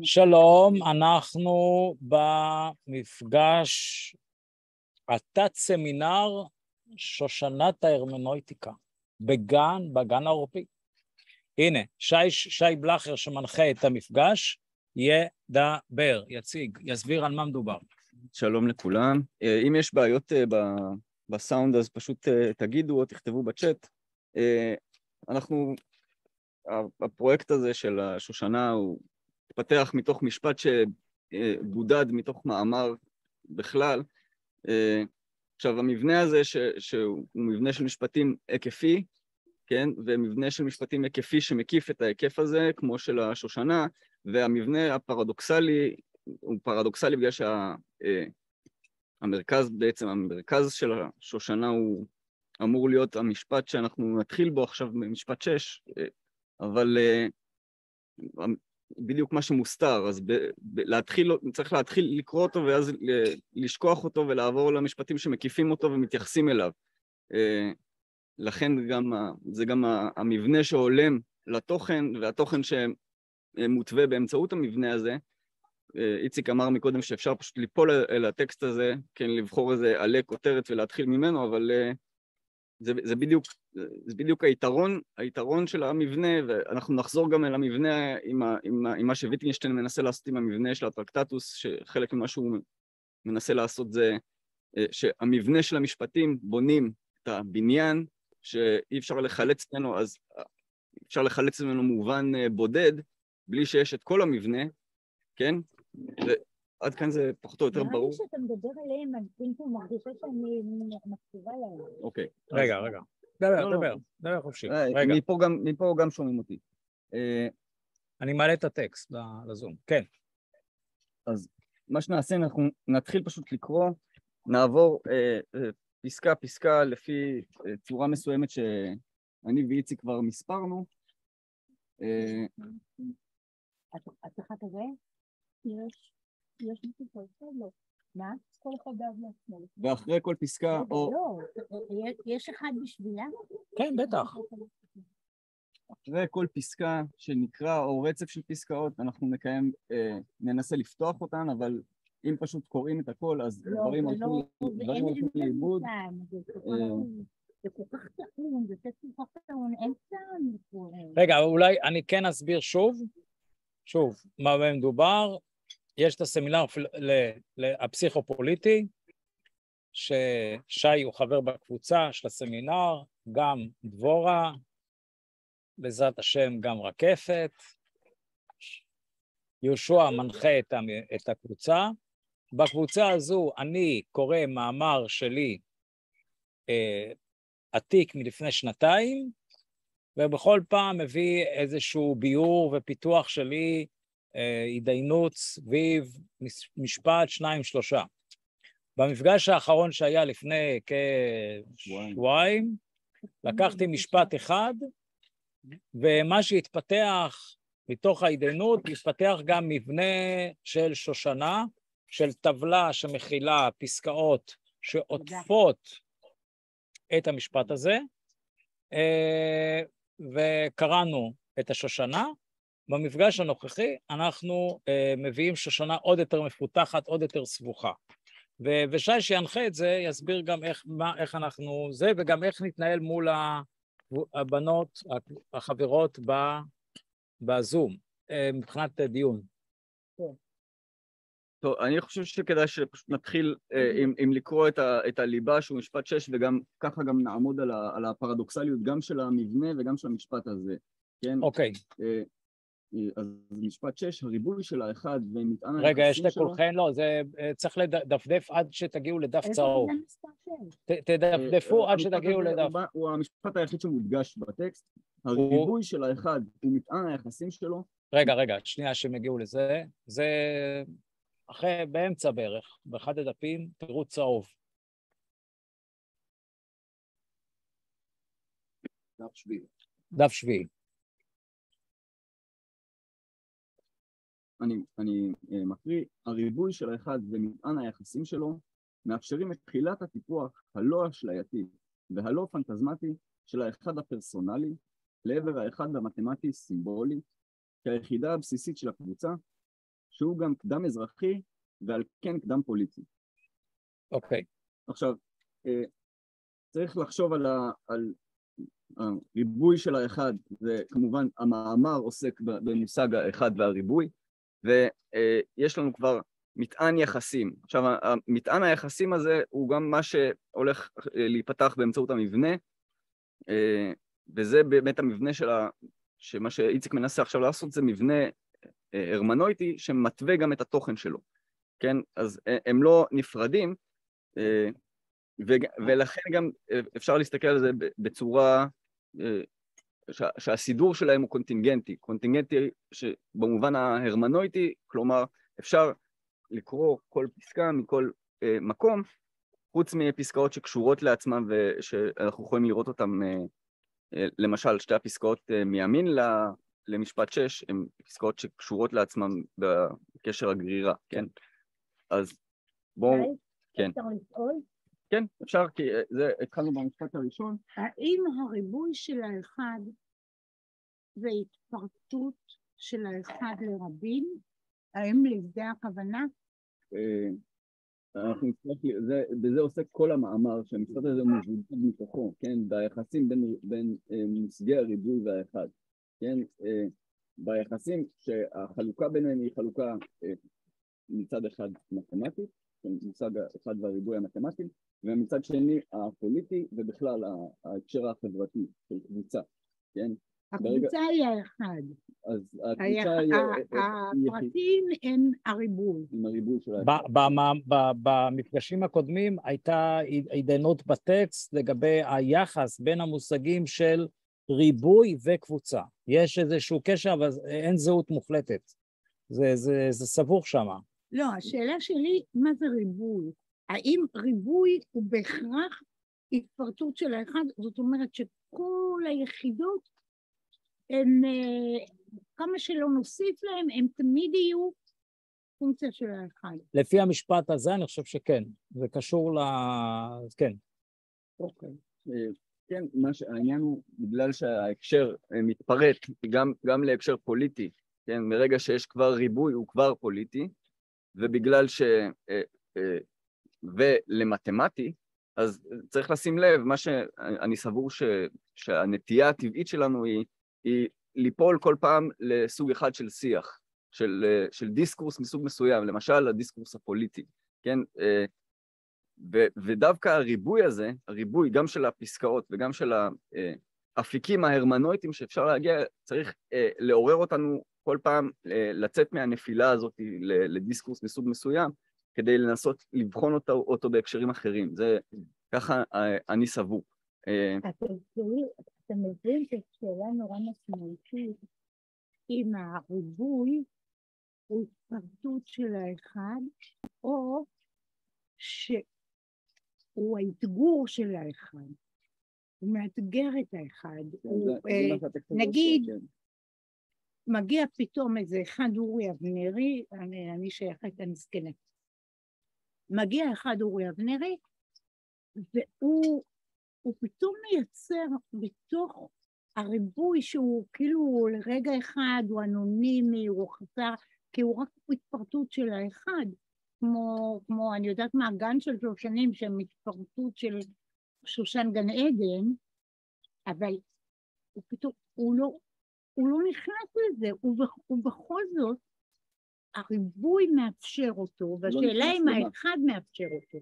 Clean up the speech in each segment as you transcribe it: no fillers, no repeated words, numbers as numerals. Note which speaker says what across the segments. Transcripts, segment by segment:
Speaker 1: שלום, אנחנו במפגש התת סמינר שושנת ההרמנויטיקה בגן האירופי. הנה, שי בלחר שמנחה את המפגש ידבר, יציג, יסביר על מה מדובר.
Speaker 2: שלום לכולם. אם יש בעיות בסאונד אז פשוט תגידו או תכתבו בצ'אט. הפרויקט הזה של השושנה הוא התפתח מתוך משפט שבודד מתוך מאמר בכלל. עכשיו המבנה הזה שהוא מבנה של משפטים היקפי, כן? ומבנה של משפטים היקפי שמקיף את ההיקף הזה כמו של השושנה, והמבנה הפרדוקסלי הוא פרדוקסלי בגלל שהמרכז בעצם, המרכז של השושנה הוא אמור להיות המשפט שאנחנו נתחיל בו עכשיו במשפט 6, אבל בדיוק מה שמוסתר, אז צריך להתחיל לקרוא אותו ואז לשכוח אותו ולעבור למשפטים שמקיפים אותו ומתייחסים אליו. לכן זה גם המבנה שהולם לתוכן, והתוכן שמותווה באמצעות המבנה הזה. איציק אמר מקודם שאפשר פשוט ליפול אל הטקסט הזה, כן, לבחור איזה עלה כותרת ולהתחיל ממנו, אבל זה בדיוק היתרון של המבנה, ואנחנו נחזור גם אל המבנה עם מה שוויטגנשטיין מנסה לעשות עם המבנה של הטרקטטוס, שחלק ממה שהוא מנסה לעשות זה שהמבנה של המשפטים בונים את הבניין, שאי אפשר לחלץ ממנו, אז אפשר לחלץ ממנו מובן בודד, בלי שיש את כל המבנה, כן? ועד כאן זה פחות או יותר ברור.
Speaker 3: נראה לי שאתה מדבר עליהם, אני פתאום מרגישה שאני מקשיבה להם.
Speaker 2: אוקיי.
Speaker 1: רגע. דבר חופשי.
Speaker 2: מפה גם שומעים אותי.
Speaker 1: אני מעלה את הטקסט לזום. כן.
Speaker 2: אז מה שנעשה, אנחנו נתחיל פשוט לקרוא, נעבור פסקה לפי צורה מסוימת שאני ואיציק כבר מספרנו.
Speaker 3: את צריכה כזה? יש מישהו פה, לא. מה? כל אחד דאב לעצמו.
Speaker 2: ואחרי כל פסקה, או...
Speaker 3: לא, יש אחד בשבילה?
Speaker 1: כן, בטח.
Speaker 2: אחרי כל פסקה שנקרא, או רצף של פסקאות, אנחנו ננסה לפתוח אותן, אבל אם פשוט קוראים את הכל, אז דברים הולכים לאיבוד.
Speaker 3: זה כל כך טעון, זה כל כך טעון, אין טעון.
Speaker 1: רגע, אולי אני כן אסביר שוב, מה מדובר. יש את הסמינר הפסיכופוליטי, ששי הוא חבר בקבוצה של הסמינר, גם דבורה, בעזרת השם גם רקפת, יהושע מנחה את הקבוצה. בקבוצה הזו אני קורא מאמר שלי עתיק מלפני שנתיים, ובכל פעם מביא איזשהו ביור ופיתוח שלי, התדיינות סביב משפט 2-3. במפגש האחרון שהיה לפני כשבועיים, לקחתי משפט אחד, ומה שהתפתח מתוך ההתדיינות, התפתח גם מבנה של שושנה, של טבלה שמכילה פסקאות שעוטפות את המשפט הזה, וקראנו את השושנה. במפגש הנוכחי אנחנו מביאים שושנה עוד יותר מפותחת, עוד יותר סבוכה. ושי שינחה את זה יסביר גם איך אנחנו זה, וגם איך נתנהל מול הבנות, החברות בזום, מבחינת דיון.
Speaker 2: טוב, אני חושב שכדאי שפשוט נתחיל עם לקרוא את הליבה שהוא משפט 6, וגם ככה גם נעמוד על הפרדוקסליות גם של המבנה וגם של המשפט הזה. כן?
Speaker 1: אוקיי.
Speaker 2: אז משפט 6, הריבוי של האחד ומטען
Speaker 1: רגע, יש לכולכם, לא, זה צריך לדפדף עד שתגיעו לדף צהוב. תדפדפו עד שתגיעו לדף.
Speaker 2: הוא המשפט היחיד שמודגש בטקסט, הריבוי של האחד ומטען היחסים שלו.
Speaker 1: רגע, שנייה שהם יגיעו לזה, זה אחרי, באמצע בערך, באחד הדפים, תראו צהוב. דף שביעי.
Speaker 2: אני מקריא, הריבוי של האחד ומטען היחסים שלו מאפשרים את תחילת הטיפוח הלא אשלייתי והלא פנטזמטי של האחד הפרסונלי לעבר האחד המתמטי סימבולי, כיחידה הבסיסית של הקבוצה, שהוא גם קדם אזרחי ועל כן קדם פוליטי.
Speaker 1: אוקיי.
Speaker 2: עכשיו, צריך לחשוב על הריבוי של האחד, וכמובן המאמר עוסק במושג האחד והריבוי, ויש לנו כבר מטען יחסים. עכשיו, המטען היחסים הזה הוא גם מה שהולך להיפתח באמצעות המבנה, וזה באמת המבנה שמה שאיציק מנסה עכשיו לעשות זה מבנה הרמנויטי שמתווה גם את התוכן שלו, כן? אז הם לא נפרדים, ולכן גם אפשר להסתכל על זה בצורה שהסידור שלהם הוא קונטינגנטי, במובן ההרמנויטי, כלומר אפשר לקרוא כל פסקה מכל מקום, חוץ מפסקאות שקשורות לעצמם ושאנחנו יכולים לראות אותם, למשל שתי הפסקאות מימין למשפט 6, הן פסקאות שקשורות לעצמם בקשר הגרירה, כן? אז בואו, כן.
Speaker 3: אפשר לשאול?
Speaker 2: כן, אפשר, כי זה התחלנו במשפט הראשון.
Speaker 3: האם הריבוי של האחד והתפרטות של האחד לרבים, האם לזה הכוונה?
Speaker 2: אנחנו נצטרך, בזה עוסק כל המאמר, שהמשפט הזה מבודד מתוכו, כן, ביחסים בין מושגי הריבוי והאחד, כן, ביחסים שהחלוקה ביניהם היא חלוקה מצד אחד מתמטית, מושג האחד והריבוי המתמטיים, ומצד שני הפוליטי ובכלל ההקשר החברתי של קבוצה, כן?
Speaker 3: הקבוצה היא האחד.
Speaker 2: אז הקבוצה היא...
Speaker 3: הפרטים הם הריבוי.
Speaker 2: עם הריבוי של האחד.
Speaker 1: במפגשים הקודמים הייתה התדיינות בטקסט לגבי היחס בין המושגים של ריבוי וקבוצה. יש איזשהו קשר, אבל אין זהות מוחלטת. זה סבוך שמה.
Speaker 3: לא, השאלה שלי, מה זה ריבוי? האם ריבוי הוא בהכרח התפרטות של האחד? זאת אומרת שכל היחידות, הן, כמה שלא נוסיף להם, הם תמיד יהיו פונקציה של האחד.
Speaker 1: לפי המשפט הזה, אני חושב שכן. זה קשור כן.
Speaker 3: אוקיי.
Speaker 2: כן, העניין הוא, בגלל שההקשר מתפרט גם להקשר פוליטי, כן, מרגע שיש כבר ריבוי הוא כבר פוליטי, ובגלל ולמתמטי, אז צריך לשים לב, מה שאני סבור שהנטייה הטבעית שלנו היא ליפול כל פעם לסוג אחד של שיח, של דיסקורס מסוג מסוים, למשל הדיסקורס הפוליטי, כן? ודווקא הריבוי הזה, הריבוי גם של הפסקאות וגם של האפיקים ההרמנויטיים שאפשר להגיע, צריך לעורר אותנו כל פעם לצאת מהנפילה הזאת לדיסקורס מסוג מסוים, כדי לנסות לבחון אותו בהקשרים אחרים. זה ככה אני סבור.
Speaker 3: אתה מבין ששאלה נורא משמעותית, אם הריבוי הוא התפרטות של האחד, או שהוא האתגור של האחד. הוא מאתגר את האחד. נגיד, מגיע פתאום איזה אחד אורי אבנרי, אני שייכת הנזקנת. מגיע אחד אורי אבנרי, והוא פתאום מייצר בתוך הריבוי שהוא כאילו לרגע אחד, הוא אנונימי, הוא חסר, כי הוא רק התפרטות של האחד, כמו אני יודעת מה, הגן של שושנים שהם התפרטות של שושן גן עדן, אבל הוא פתאום, הוא לא נכנס לזה, ובכל זאת, הריבוי מאפשר אותו, והשאלה אם האחד מאפשר אותו.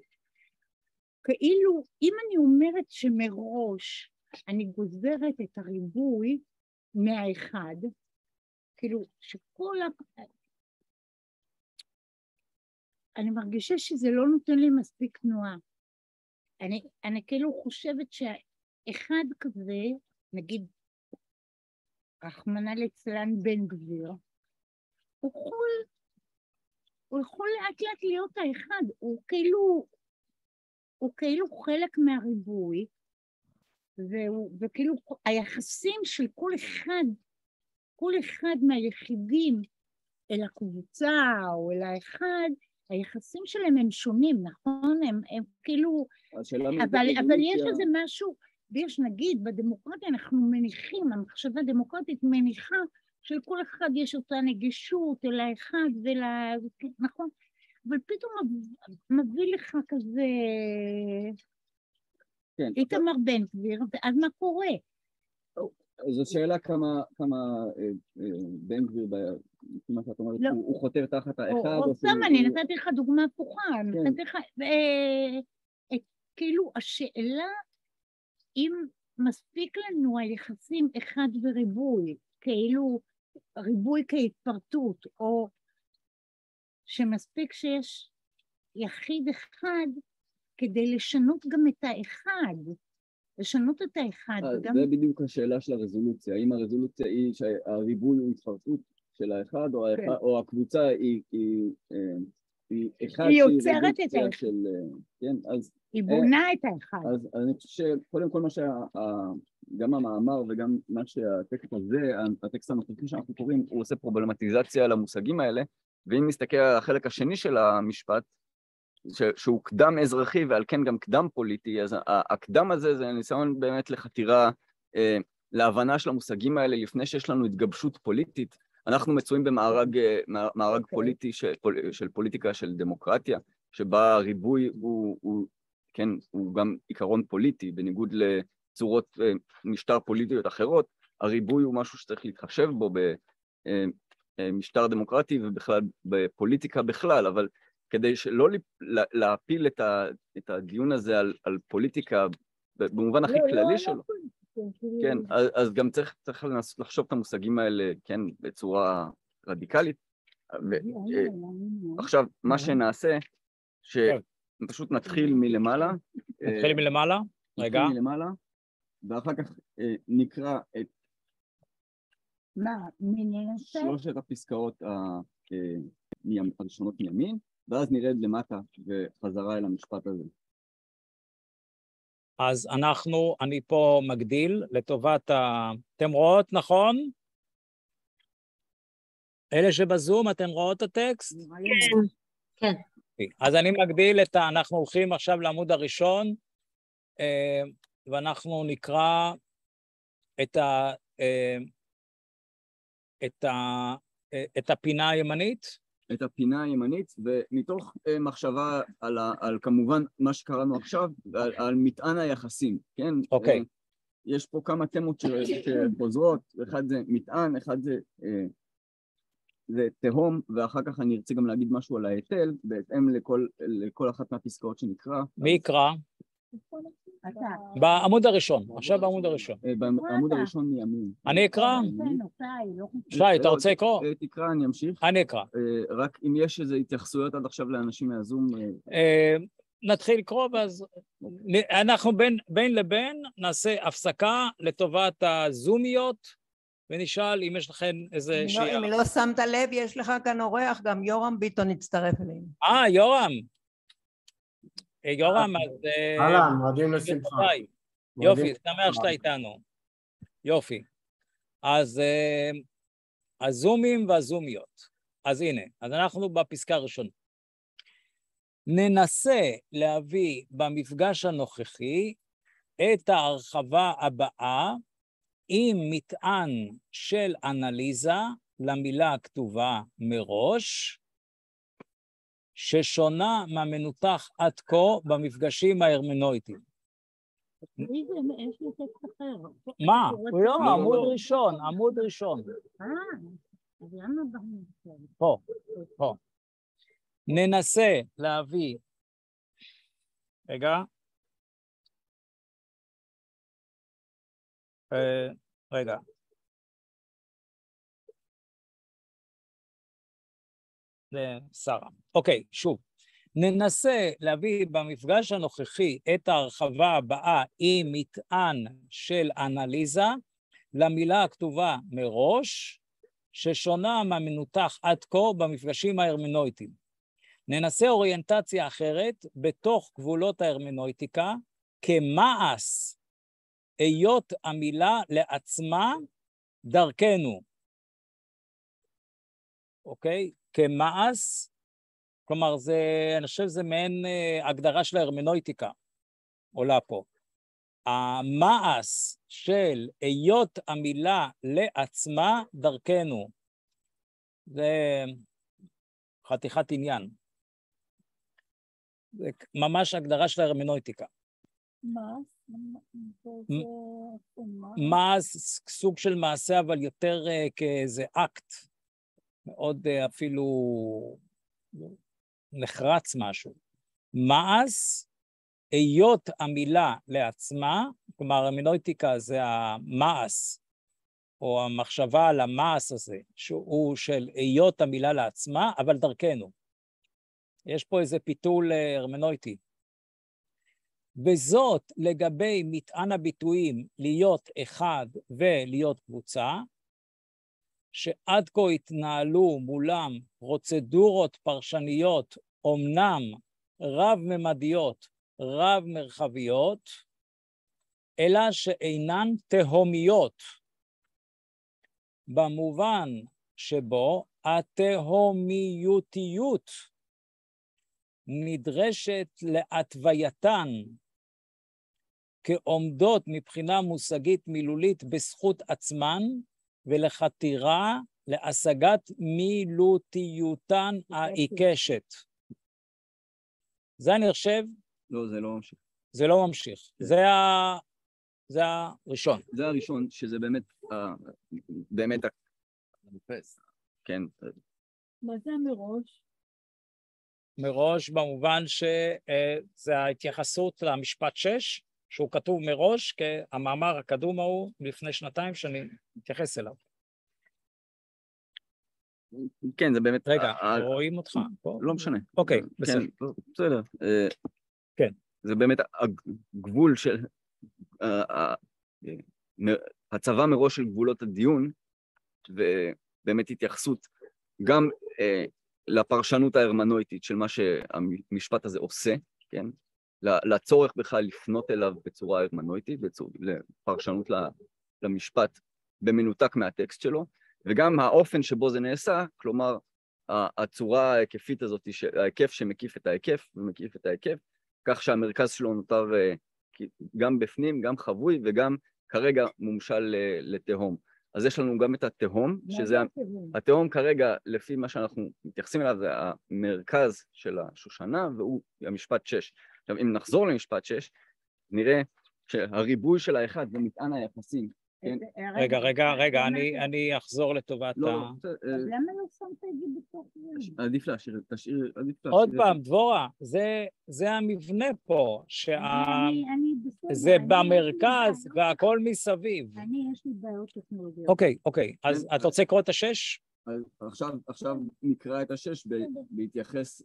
Speaker 3: כאילו, אם אני אומרת שמראש אני גוזרת את הריבוי מהאחד, כאילו שכל אני מרגישה שזה לא נותן לי מספיק תנועה. אני כאילו חושבת שהאחד כזה, נגיד, רחמנא ליצלן בן גביר, הוא יכול לאט לאט להיות האחד, הוא כאילו חלק מהריבוי, וכאילו היחסים של כל אחד מהיחידים אל הקבוצה או אל האחד, היחסים שלהם הם שונים, נכון? הם כאילו, אבל יש איזה משהו, ויש נגיד בדמוקרטיה אנחנו מניחים, המחשבה הדמוקרטית מניחה של כל אחד יש אותה נגישות אל האחד נכון? אבל פתאום מביא לך כזה
Speaker 2: כן.
Speaker 3: איתמר בן גביר, ואז מה קורה?
Speaker 2: זו שאלה כמה בן גביר, מה שאת אומרת, הוא חותר תחת האחד,
Speaker 3: או סתם, אני נתתי לך דוגמה הפוכה, נתתי לך, כאילו השאלה אם מספיק לנו היחסים אחד וריבוי, כאילו ריבוי כהתפרטות, או שמספיק שיש יחיד אחד כדי לשנות גם את האחד, לשנות את האחד.
Speaker 2: זה בדיוק השאלה של הרזולוציה, האם הרזולוציה היא שהריבוי הוא התפרטות של האחד, או הקבוצה היא אחד
Speaker 3: היא יוצרת את האחד.
Speaker 2: כן, אז
Speaker 3: היא בונה את האחד.
Speaker 2: אז אני חושב שקודם כל גם המאמר וגם מה שהטקסט הזה, הטקסט הנוכחי שאנחנו קוראים, הוא עושה פרובלמטיזציה על המושגים האלה, ואם נסתכל על החלק השני של המשפט, שהוא קדם אזרחי ועל כן גם קדם פוליטי, אז הקדם הזה זה ניסיון באמת לחתירה להבנה של המושגים האלה לפני שיש לנו התגבשות פוליטית. אנחנו מצויים במארג פוליטי של פוליטיקה של דמוקרטיה, שבה הריבוי הוא גם עיקרון פוליטי, בניגוד לצורות משטר פוליטיות אחרות, הריבוי הוא משהו שצריך להתחשב בו במשטר דמוקרטי ובכלל בפוליטיקה בכלל, אבל כדי שלא להפיל את הדיון הזה על פוליטיקה במובן הכי כללי שלו. כן, אז גם צריך לחשוב את המושגים האלה, כן, בצורה רדיקלית. עכשיו, מה שנעשה, שפשוט נתחיל מלמעלה.
Speaker 1: נתחיל מלמעלה? רגע.
Speaker 2: נתחיל מלמעלה, ואחר כך נקרא את שלושת הפסקאות הראשונות מימין, ואז נרד למטה וחזרה אל המשפט הזה.
Speaker 1: אז אני פה מגדיל לטובת אתם רואות, נכון? אלה שבזום, אתן רואות את הטקסט?
Speaker 3: כן.
Speaker 1: אז אני מגדיל אנחנו הולכים עכשיו לעמוד הראשון, ואנחנו נקרא את הפינה הימנית.
Speaker 2: את הפינה הימנית, ומתוך מחשבה על כמובן מה שקראנו עכשיו, על מטען היחסים, כן?
Speaker 1: אוקיי.
Speaker 2: יש פה כמה תמות שחוזרות, אחד זה מטען, אחד זה תהום, ואחר כך אני ארצה גם להגיד משהו על ההיטל, בהתאם לכל אחת מהפסקאות שנקרא.
Speaker 1: מי יקרא? בעמוד הראשון, עכשיו בעמוד הראשון.
Speaker 2: בעמוד הראשון מימין.
Speaker 1: אני אקרא? שי, אתה רוצה לקרוא?
Speaker 2: תקרא, אני אמשיך.
Speaker 1: אני אקרא.
Speaker 2: רק אם יש איזה התייחסויות עד עכשיו לאנשים מהזום.
Speaker 1: נתחיל לקרוא, ואז אנחנו בין לבין נעשה הפסקה לטובת הזומיות, ונשאל אם יש לכם איזה שאלה.
Speaker 4: אם לא שמת לב, יש לך כאן אורח, גם יורם ביטון הצטרף אלינו.
Speaker 1: יורם. יורם, אז...
Speaker 5: אהלן, מועדים לשמחה.
Speaker 1: יופי, שמח שאתה איתנו. יופי. אז הזומים והזומיות. אז הנה, אז אנחנו בפסקה הראשונה. ננסה להביא במפגש הנוכחי את ההרחבה הבאה עם מטען של אנליזה למילה הכתובה מראש, ששונה מהמנותח עד כה במפגשים ההרמנויטיים.
Speaker 3: יש לי טקסט אחר.
Speaker 1: מה? לא, עמוד ראשון.
Speaker 3: אז למה במפגש?
Speaker 1: פה. ננסה להביא, רגע. זה שרה. אוקיי, שוב. ננסה להביא במפגש הנוכחי את ההרחבה הבאה עם מטען של אנליזה למילה הכתובה מראש, ששונה מהמנותח עד כה במפגשים ההרמנויטיים. ננסה אוריינטציה אחרת בתוך גבולות ההרמנויטיקה, כמעש היות המילה לעצמה דרכנו. אוקיי? כמעש, כלומר, אני חושב שזה מעין הגדרה של ההרמנויטיקה, עולה פה. המעש של היות המילה לעצמה דרכנו. זה חתיכת עניין. זה ממש הגדרה של ההרמנויטיקה. מעש, סוג של מעשה, אבל יותר כאיזה אקט. מאוד אפילו נחרץ משהו. מעש, היות המילה לעצמה, כלומר ההרמנויטיקה זה המעש, או המחשבה על המעש הזה, שהוא של היות המילה לעצמה, אבל דרכנו. יש פה איזה פיתול הרמנויטי. וזאת לגבי מטען הביטויים להיות אחד ולהיות קבוצה, שעד כה התנהלו מולם פרוצדורות פרשניות, אומנם רב-ממדיות, רב-מרחביות, אלא שאינן תהומיות, במובן שבו התהומיותיות נדרשת להתווייתן כעומדות מבחינה מושגית מילולית בזכות עצמן, ולחתירה להשגת מילותיותן העיקשת. זה אני חושב?
Speaker 2: לא, זה לא ממשיך.
Speaker 1: זה לא ממשיך. זה הראשון.
Speaker 2: זה הראשון, שזה באמת, כן.
Speaker 3: מה זה מראש?
Speaker 1: מראש במובן שזה ההתייחסות למשפט 6, שהוא כתוב מראש כהמאמר הקדום ההוא לפני שנתיים שאני מתייחס אליו.
Speaker 2: כן, זה באמת...
Speaker 1: רגע, רואים אותך פה?
Speaker 2: לא משנה.
Speaker 1: אוקיי, בסדר.
Speaker 2: בסדר.
Speaker 1: כן.
Speaker 2: זה באמת הגבול של... הצבא מראש של גבולות הדיון, ובאמת התייחסות גם לפרשנות ההרמנויטית של מה שהמשפט הזה עושה, כן? לצורך בכלל לפנות אליו בצורה הרמנויטית, לפרשנות למשפט במנותק מהטקסט שלו, וגם האופן שבו זה נעשה, כלומר, הצורה ההיקפית הזאת, ההיקף שמקיף את ההיקף ומקיף את ההיקף, כך שהמרכז שלו נותר גם בפנים, גם חבוי, וגם כרגע מומשל לתהום. אז יש לנו גם את התהום, שזה התהום כרגע, לפי מה שאנחנו מתייחסים אליו, זה המרכז של השושנה, והוא המשפט 6. עכשיו, אם נחזור למשפט 6, נראה שהריבוי של האחד ומטען היחסים, כן?
Speaker 1: רגע, אני אחזור לטובת ה...
Speaker 3: אז למה לא שמת את זה בתוך זה?
Speaker 2: עדיף להשאיר,
Speaker 1: עוד פעם, דבורה, זה המבנה פה, זה במרכז והכל מסביב.
Speaker 3: יש לי בעיות טכנולוגיות.
Speaker 1: אוקיי, אז אתה רוצה לקרוא את 6?
Speaker 2: עכשיו נקרא את 6 בהתייחס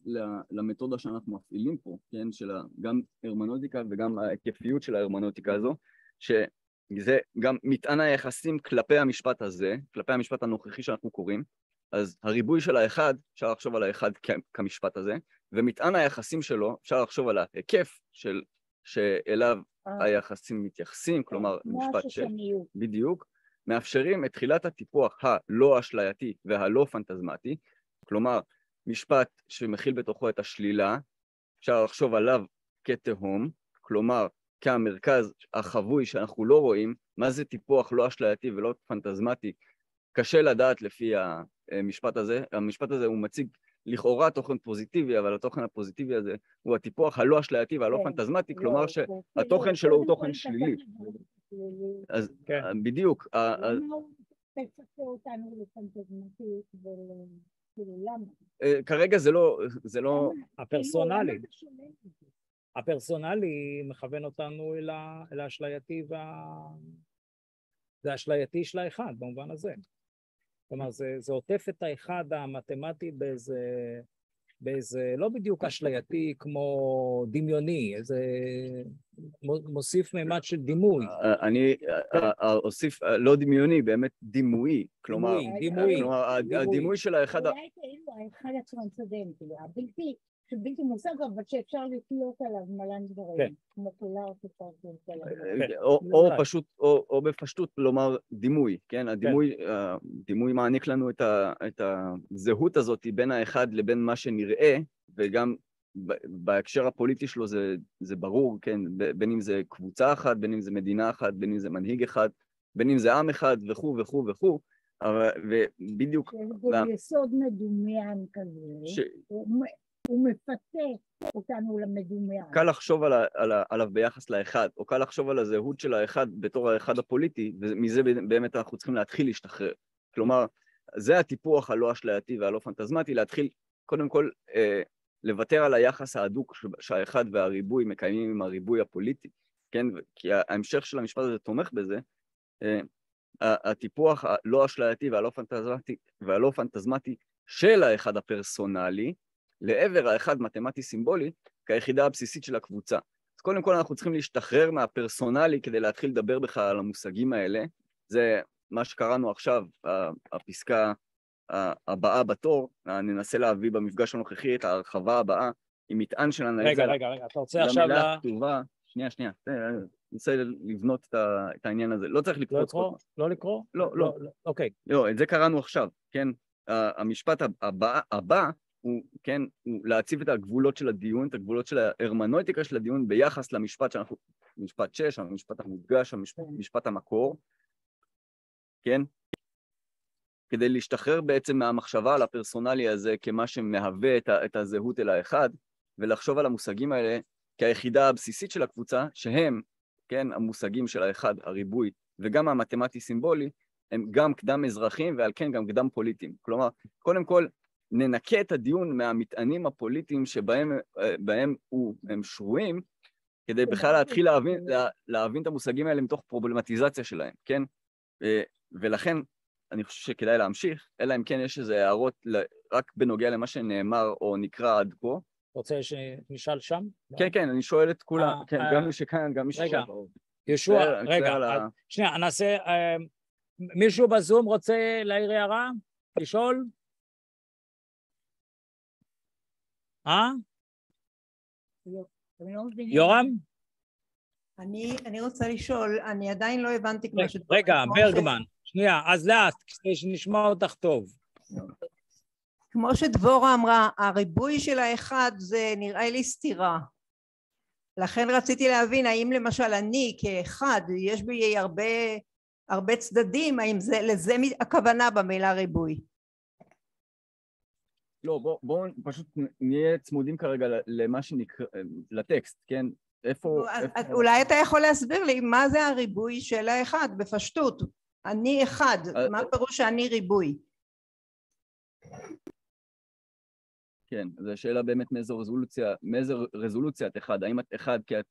Speaker 2: למתודה שאנחנו מפעילים פה, כן, של גם הרמנוטיקה וגם ההיקפיות של ההרמנוטיקה הזו, שזה גם מטען היחסים כלפי המשפט הזה, כלפי המשפט הנוכחי שאנחנו קוראים, אז הריבוי של האחד, אפשר לחשוב על האחד כמשפט הזה, ומטען היחסים שלו, אפשר לחשוב על ההיקף שאליו היחסים מתייחסים, כלומר משפט בדיוק, מאפשרים את תחילת הטיפוח הלא אשלייתי והלא פנטזמטי, כלומר משפט שמכיל בתוכו את השלילה, אפשר לחשוב עליו כתהום, כלומר כמרכז החבוי שאנחנו לא רואים, מה זה טיפוח לא אשלייתי ולא פנטזמטי, קשה לדעת לפי המשפט הזה. המשפט הזה הוא מציג לכאורה תוכן פוזיטיבי, אבל התוכן הפוזיטיבי הזה הוא הטיפוח הלא אשלייתי והלא פנטזמטי, כלומר שהתוכן שלו הוא תוכן שלילי. אז בדיוק.
Speaker 3: למה הוא תצפה אותנו לפנטזמטיות ולמה?
Speaker 1: כרגע זה לא הפרסונלי. הפרסונלי מכוון אותנו אל האשלייתי זה האשלייתי של האחד במובן הזה. כלומר, זה עוטף את האחד המתמטי באיזה לא בדיוק אשלייתי כמו דמיוני, איזה מוסיף מימד של דימוי.
Speaker 2: אני אוסיף לא דמיוני, באמת דימוי. כלומר, הדימוי של האחד...
Speaker 3: אולי כאילו האחד הטרנסצנדנטי, בלתי מושג, אבל שאפשר לתלות עליו מלא דברים, כמו פולר
Speaker 2: או פשוט, או בפשטות, לומר דימוי, כן? הדימוי מעניק לנו את הזהות הזאת בין האחד לבין מה שנראה, וגם בהקשר הפוליטי שלו זה ברור, כן, בין אם זה קבוצה אחת, בין אם זה מדינה אחת, בין אם זה מנהיג אחד, בין אם זה עם אחד וכו' וכו' וכו', ובדיוק...
Speaker 3: יסוד מדומיין כזה, הוא מפתה אותנו למדומיין.
Speaker 2: קל לחשוב עליו ביחס לאחד, או קל לחשוב על הזהות של האחד בתור האחד הפוליטי, ומזה באמת אנחנו צריכים להתחיל להשתחרר. כלומר, זה הטיפוח הלא אשלייתי והלא פנטזמטי, להתחיל קודם כל לוותר על היחס ההדוק שהאחד והריבוי מקיימים עם הריבוי הפוליטי, כן? כי ההמשך של המשפט הזה תומך בזה, הטיפוח הלא אשלייתי והלא פנטזמטי של האחד הפרסונלי, לעבר האחד מתמטי סימבולי, כיחידה הבסיסית של הקבוצה. אז קודם כל אנחנו צריכים להשתחרר מהפרסונלי כדי להתחיל לדבר בכלל על המושגים האלה. זה מה שקראנו עכשיו, הפסקה הבאה בתור, ננסה להביא במפגש הנוכחי את ההרחבה הבאה, עם מטען של הנהיגה.
Speaker 1: רגע, אתה רוצה עכשיו
Speaker 2: למילה הכתובה, שנייה, ננסה לבנות את העניין הזה. לא צריך לקרוא.
Speaker 1: לא לקרוא?
Speaker 2: לא.
Speaker 1: אוקיי.
Speaker 2: לא, את זה קראנו עכשיו, כן? המשפט הבא הוא, כן, הוא להציב את הגבולות של הדיון, את הגבולות של ההרמנויטיקה של הדיון ביחס למשפט שאנחנו, משפט 6, המשפט המודגש, המשפט המקור, כן? כדי להשתחרר בעצם מהמחשבה על הפרסונלי הזה כמה שמהווה את הזהות אל האחד, ולחשוב על המושגים האלה כיחידה הבסיסית של הקבוצה, שהם, כן, המושגים של האחד, הריבוי, וגם המתמטי סימבולי, הם גם קדם אזרחים ועל כן גם קדם פוליטיים. כלומר, קודם כל, ננקה את הדיון מהמטענים הפוליטיים שבהם הם שרויים, כדי בכלל להתחיל להבין את המושגים האלה מתוך פרובלמטיזציה שלהם, כן? ולכן אני חושב שכדאי להמשיך, אלא אם כן יש איזה הערות רק בנוגע למה שנאמר או נקרא עד כה.
Speaker 1: רוצה שנשאל שם?
Speaker 2: כן, אני שואל את כולם, גם מי שכאן, גם מי ששם.
Speaker 1: רגע, יהושע, רגע, שנייה, נעשה, מישהו בזום רוצה להעיר הערה? לשאול? יורם?
Speaker 4: אני רוצה לשאול, אני עדיין לא הבנתי כמו ש...
Speaker 1: רגע, ברגמן, שנייה, אז לאט, כדי שנשמע אותך טוב.
Speaker 4: כמו שדבורה אמרה, הריבוי של האחד זה נראה לי סתירה. לכן רציתי להבין, האם למשל אני כאחד, יש בי הרבה צדדים, האם לזה הכוונה במילה ריבוי?
Speaker 2: לא, בואו פשוט נהיה צמודים כרגע למה שנקרא, לטקסט, כן? איפה...
Speaker 4: אולי אתה יכול להסביר לי מה זה הריבוי של האחד, בפשטות. אני אחד, מה פירוש שאני ריבוי?
Speaker 2: כן, זו שאלה באמת מאיזו רזולוציה את אחד, האם את אחד כי את,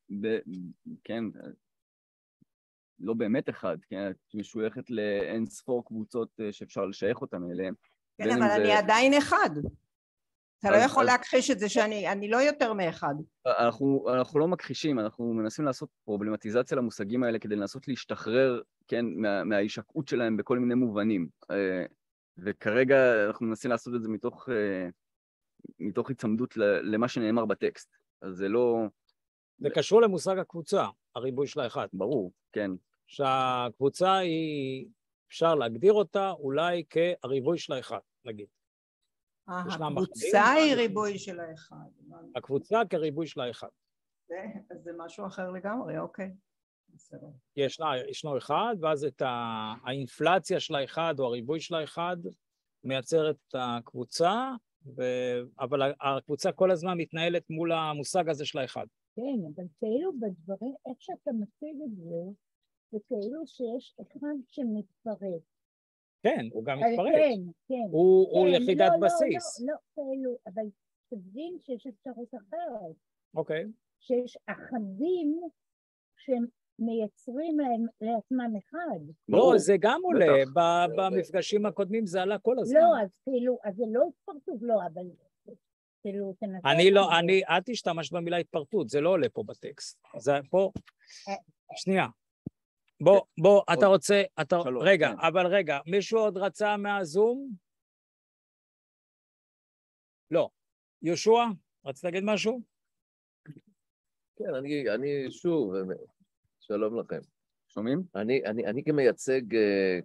Speaker 2: כן, לא באמת אחד, כן, את משויכת לאין ספור קבוצות שאפשר לשייך אותן אליהן.
Speaker 4: כן, אבל אני עדיין אחד. אתה לא יכול להכחיש את זה שאני לא יותר מאחד.
Speaker 2: אנחנו לא מכחישים, אנחנו מנסים לעשות פרובלמטיזציה למושגים האלה כדי לנסות להשתחרר, כן, מההישקעות שלהם בכל מיני מובנים. וכרגע אנחנו מנסים לעשות את זה מתוך הצמדות למה שנאמר בטקסט. אז זה לא...
Speaker 1: זה קשור למושג הקבוצה, הריבוי של האחד.
Speaker 2: ברור, כן.
Speaker 1: שהקבוצה היא, אפשר להגדיר אותה אולי כהריבוי של האחד, נגיד.
Speaker 4: הקבוצה היא ריבוי של האחד.
Speaker 1: הקבוצה כריבוי של האחד.
Speaker 4: אז זה משהו אחר לגמרי, אוקיי.
Speaker 1: ישנו אחד, ואז את האינפלציה של האחד או הריבוי של האחד מייצרת את הקבוצה, אבל הקבוצה כל הזמן מתנהלת מול המושג הזה של האחד.
Speaker 3: כן, אבל כאילו בדברים, איך שאתה מציג את זה, זה כאילו שיש אחד שמתפרק.
Speaker 1: כן, הוא גם מתפרק.
Speaker 3: כן.
Speaker 1: הוא יחידת בסיס.
Speaker 3: לא, כאילו, אבל תבין שיש אפשרות אחרת.
Speaker 1: אוקיי.
Speaker 3: שיש אחדים שמייצרים לעצמם אחד.
Speaker 1: לא, זה גם עולה, במפגשים הקודמים זה עלה כל הזמן.
Speaker 3: לא, אז כאילו, אז זה לא התפרטות, לא, אבל כאילו, תנסה...
Speaker 1: את השתמשת במילה התפרטות, זה לא עולה פה בטקסט. זה פה... שנייה. בוא, אתה רוצה... רגע, אבל רגע, מישהו עוד רצה מהזום? לא. יהושע, רצית להגיד משהו?
Speaker 6: כן, אני שוב, שלום לכם.
Speaker 2: שומעים?
Speaker 6: אני כמייצג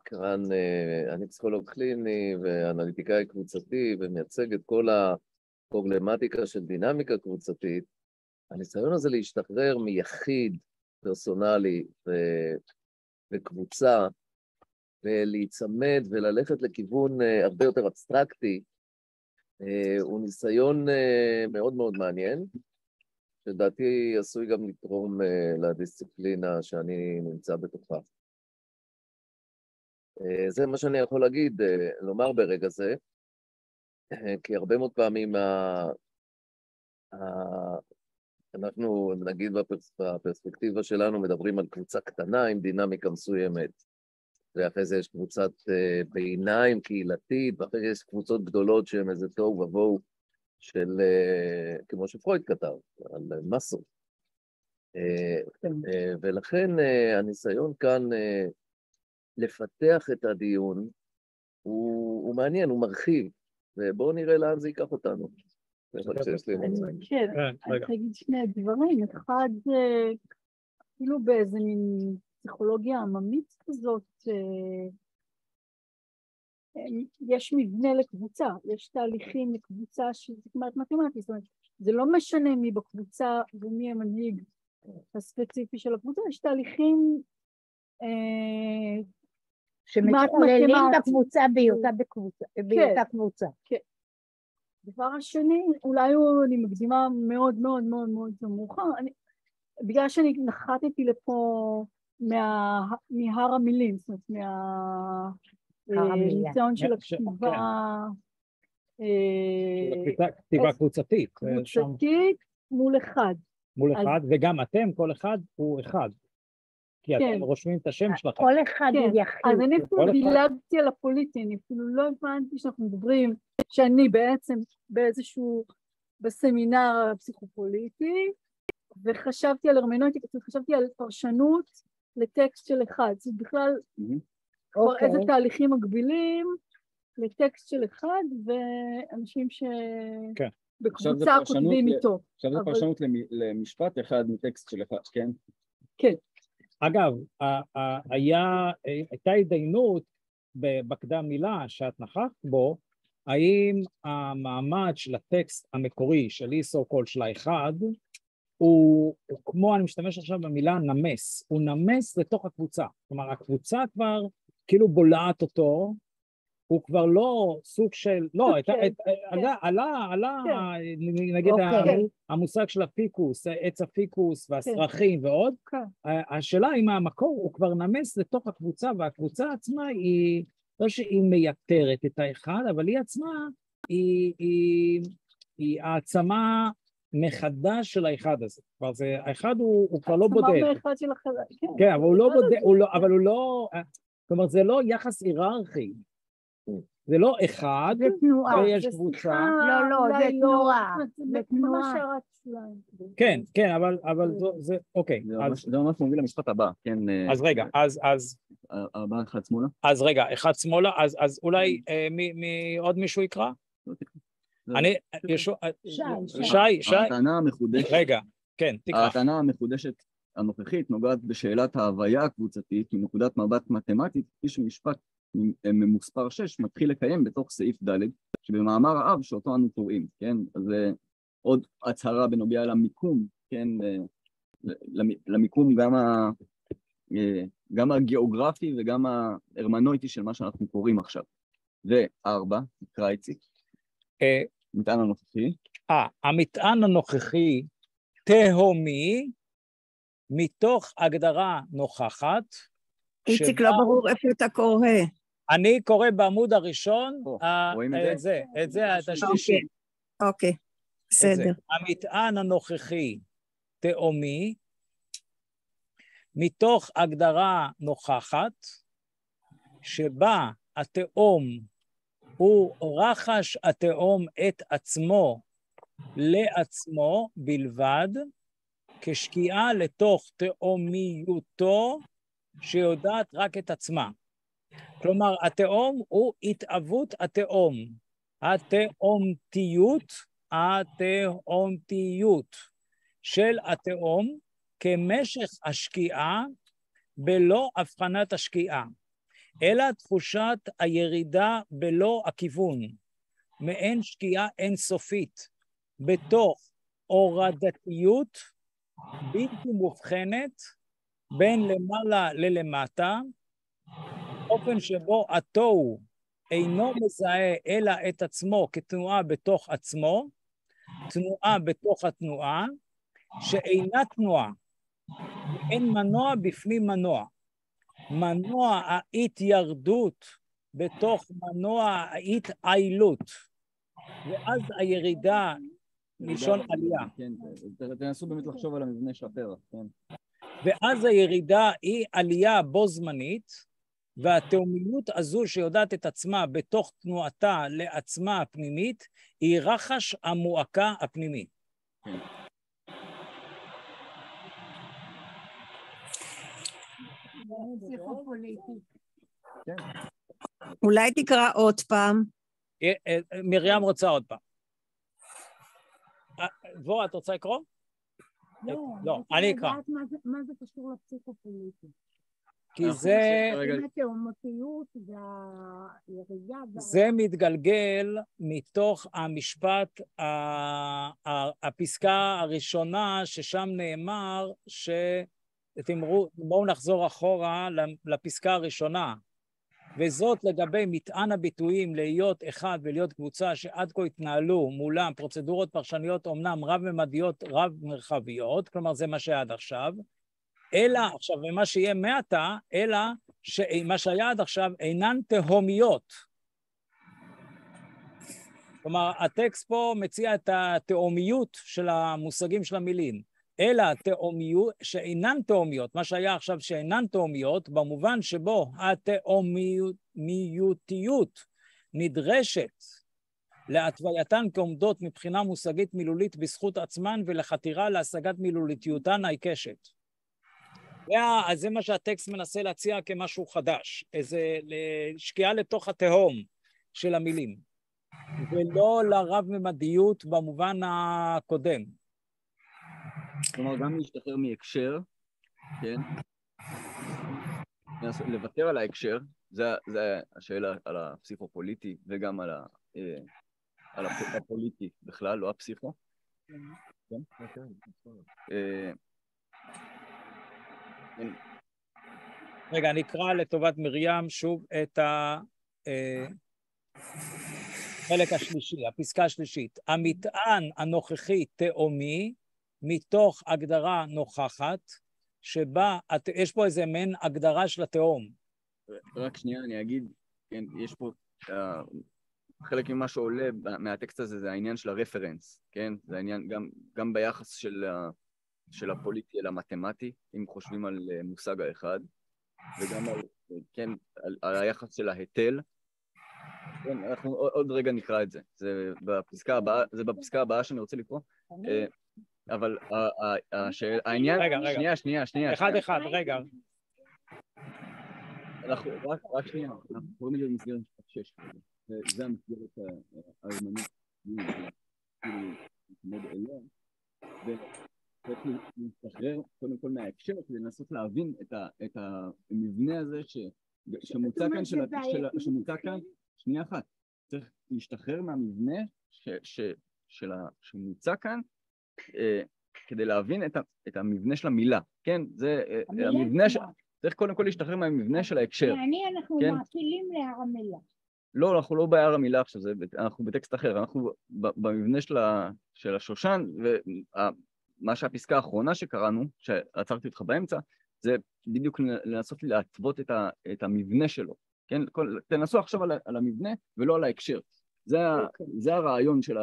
Speaker 6: כאן, אני פסיכולוג קליני ואנליטיקאי קבוצתי, ומייצג את כל בפרובלמטיקה של דינמיקה קבוצתית, הניסיון הזה להשתחרר מיחיד פרסונלי וקבוצה, ולהיצמד וללכת לכיוון הרבה יותר אבסטרקטי, הוא ניסיון מאוד מאוד מעניין, שלדעתי עשוי גם לתרום לדיסציפלינה שאני נמצא בתוכה. זה מה שאני יכול להגיד, לומר ברגע זה, כי הרבה מאוד פעמים אנחנו נגיד בפרספקטיבה שלנו מדברים על קבוצה קטנה עם דינמיקה מסוימת, ואחרי זה יש קבוצת ביניים קהילתית, ואחרי זה יש קבוצות גדולות שהן איזה תוהו ובוהו של, כמו שפרויד כתב, על מסות. ולכן הניסיון כאן לפתח את הדיון הוא מעניין, הוא מרחיב, ובואו נראה לאן זה ייקח אותנו.
Speaker 7: כן, אני אגיד שני דברים. אחד, כאילו באיזה מין פסיכולוגיה עממית כזאת, יש מבנה לקבוצה, יש תהליכים לקבוצה שזה כמעט מתמטי, זאת אומרת, זה לא משנה מי בקבוצה ומי המנהיג הספציפי של הקבוצה, יש תהליכים
Speaker 3: שמתחוללים בקבוצה בהיותה קבוצה.
Speaker 7: כן. דבר השני, אולי אני מקדימה מאוד מאוד מאוד מאוד מאוחר, בגלל שאני נחתתי לפה מהר המילים, זאת אומרת, מהניסיון של הכתיבה,
Speaker 1: כתיבה קבוצתית.
Speaker 7: קבוצתית מול אחד.
Speaker 1: מול אחד, וגם אתם, כל אחד הוא אחד. כי אתם רושמים את השם שלכם.
Speaker 3: כל אחד הוא יחיד.
Speaker 7: אז אני אפילו דילגתי על הפוליטי, אני אפילו לא הבנתי שאנחנו מדברים, שאני בעצם באיזשהו, בסמינר הפסיכופוליטי, וחשבתי על הרמנוטיקה, חשבתי על פרשנות לטקסט של אחד, זאת בכלל כבר איזה תהליכים מקבילים לטקסט של אחד, ואנשים שבקבוצה כותבים איתו.
Speaker 2: עכשיו זה פרשנות למשפט אחד מטקסט של אחד, כן?
Speaker 7: כן.
Speaker 1: אגב, הייתה התדיינות בקדם מילה שאת נכחת בו, האם המעמד של הטקסט המקורי של איסו קול של האחד, הוא כמו, אני משתמש עכשיו במילה נמס, הוא נמס לתוך הקבוצה, כלומר הקבוצה כבר כאילו בולעת אותו, הוא כבר לא סוג של, לא, עלה, נגיד המושג של הפיקוס, עץ הפיקוס והסרחים ועוד, השאלה אם המקור הוא כבר נמס לתוך הקבוצה, והקבוצה עצמה היא, לא שהיא מייתרת את האחד, אבל היא עצמה, היא העצמה מחדש של האחד הזה, כבר זה, האחד הוא כבר לא בודד.
Speaker 7: העצמה מאחד של האחד, כן.
Speaker 1: כן, אבל הוא לא בודד, אבל הוא לא, כלומר זה לא יחס היררכי. זה לא אחד, ויש קבוצה.
Speaker 3: לא, זה תנועה. זה תנועה.
Speaker 1: כן, כן, אבל זה, אוקיי.
Speaker 2: זה ממש מוביל למשפט הבא, כן.
Speaker 1: אז רגע, אז...
Speaker 2: הבא אחד שמאלה.
Speaker 1: אז רגע, אחד שמאלה, אז אולי עוד מישהו יקרא? שי.
Speaker 2: הטענה המחודשת.
Speaker 1: רגע, כן, תקרא.
Speaker 2: הטענה המחודשת הנוכחית נוגעת בשאלת ההוויה הקבוצתית מנקודת מבט מתמטית, כפי שמשפט ממוספר 6 מתחיל לקיים בתוך סעיף ד' שבמאמר האב שאותו אנו קוראים, כן? אז זה עוד הצהרה בנוגע למיקום, כן? למיקום גם הגיאוגרפי וגם ההרמנויטי של מה שאנחנו קוראים עכשיו. ו4, תקרא איציק. המטען הנוכחי.
Speaker 1: המטען הנוכחי תהומי מתוך הגדרה נוכחת.
Speaker 8: איציק, לא ברור איפה אתה קורא.
Speaker 1: אני קורא בעמוד הראשון, את זה, את השלישי.
Speaker 8: אוקיי, בסדר.
Speaker 1: המטען הנוכחי תהומי מתוך הגדרה נוכחת, שבה התהום הוא רחש התהום את עצמו לעצמו בלבד, כשקיעה לתוך תהומיותו שיודעת רק את עצמה. כלומר, התהום הוא התאבות התהום. התהומתיות של התהום כמשך השקיעה בלא הבחנת השקיעה, אלא תחושת הירידה בלא הכיוון, מעין שקיעה אינסופית בתוך הורדתיות בלתי מובחנת בין למעלה ללמטה, אופן שבו התוהו אינו מזהה אלא את עצמו כתנועה בתוך עצמו, תנועה בתוך התנועה, שאינה תנועה, אין מנוע בפנים מנוע. מנוע ההתיירדות בתוך מנוע ההתעילות, ואז הירידה מלשון עלייה.
Speaker 2: כן, תנסו באמת לחשוב על המבנה של הפרח, כן.
Speaker 1: ואז הירידה היא עלייה בו זמנית, והתאומיות הזו שיודעת את עצמה בתוך תנועתה לעצמה הפנימית, היא רחש המועקה הפנימי.
Speaker 2: כן.
Speaker 8: אולי תקרא עוד פעם.
Speaker 1: מרים רוצה עוד פעם. בוא, את רוצה לקרוא? לא, אני אקרא.
Speaker 3: מה זה קשור לפסיכופוליטי?
Speaker 1: כי זה...
Speaker 3: התאומתיות והירידה...
Speaker 1: זה מתגלגל מתוך המשפט, הפסקה הראשונה, ששם נאמר תאמרו, בואו נחזור אחורה לפסקה הראשונה, וזאת לגבי מטען הביטויים להיות אחד ולהיות קבוצה שעד כה התנהלו מולם פרוצדורות פרשניות אומנם רב-ממדיות, רב-מרחביות, כלומר זה מה שעד עכשיו, אלא עכשיו, ומה שיהיה מעתה, אלא שמה שהיה עד עכשיו אינן תהומיות. כלומר, הטקסט פה מציע את התאומיות של המושגים של המילים. אלא תאומיות שאינן תאומיות, מה שהיה עכשיו שאינן תאומיות, במובן שבו התאומיותיות נדרשת להתווייתן כעומדות מבחינה מושגית מילולית בזכות עצמן ולחתירה להשגת מילוליתיותן העיקשת. אז זה מה שהטקסט מנסה להציע כמשהו חדש, איזה שקיעה לתוך התהום של המילים, ולא לרב-ממדיות במובן הקודם.
Speaker 2: כלומר, גם להשתחרר מהקשר, כן? לוותר על ההקשר, זה השאלה על הפסיכופוליטי וגם על הפוליטי בכלל, לא הפסיכו. כן?
Speaker 1: רגע, אני אקרא לטובת מרים שוב את החלק השלישי, הפסקה השלישית. המטען הנוכחי תאומי, מתוך הגדרה נוכחת, שבה, יש פה איזה מעין הגדרה של התאום.
Speaker 2: רק שנייה, אני אגיד, כן, יש פה, חלק ממה שעולה מהטקסט הזה, זה העניין של הרפרנס, כן? זה העניין גם ביחס של הפוליטי אל המתמטי, אם חושבים על מושג האחד, וגם על היחס של ההיטל. כן, אנחנו עוד רגע נקרא את זה. זה בפסקה הבאה שאני רוצה לקרוא. אבל העניין...
Speaker 1: רגע.
Speaker 2: שנייה.
Speaker 1: אחד, רגע.
Speaker 2: אנחנו, רק שנייה, אנחנו קוראים את זה במסגרת 6. זה המסגרת האזמנית, מאוד אליה, וצריך להשתחרר קודם כל מההקשר, כדי לנסות להבין את המבנה הזה שמוצע כאן, שנייה אחת, צריך להשתחרר מהמבנה שמוצע כאן, כדי להבין את המבנה של המילה, כן? זה המבנה, צריך קודם כל להשתחרר מהמבנה של ההקשר.
Speaker 3: אנחנו מעפילים להר המילה.
Speaker 2: לא, אנחנו לא בהר המילה עכשיו, אנחנו בטקסט אחר, אנחנו במבנה של השושן, ומה שהפסקה האחרונה שקראנו, שעצרתי אותך באמצע, זה בדיוק לנסות להתוות את המבנה שלו, כן? תנסו עכשיו על המבנה ולא על ההקשר. זה הרעיון של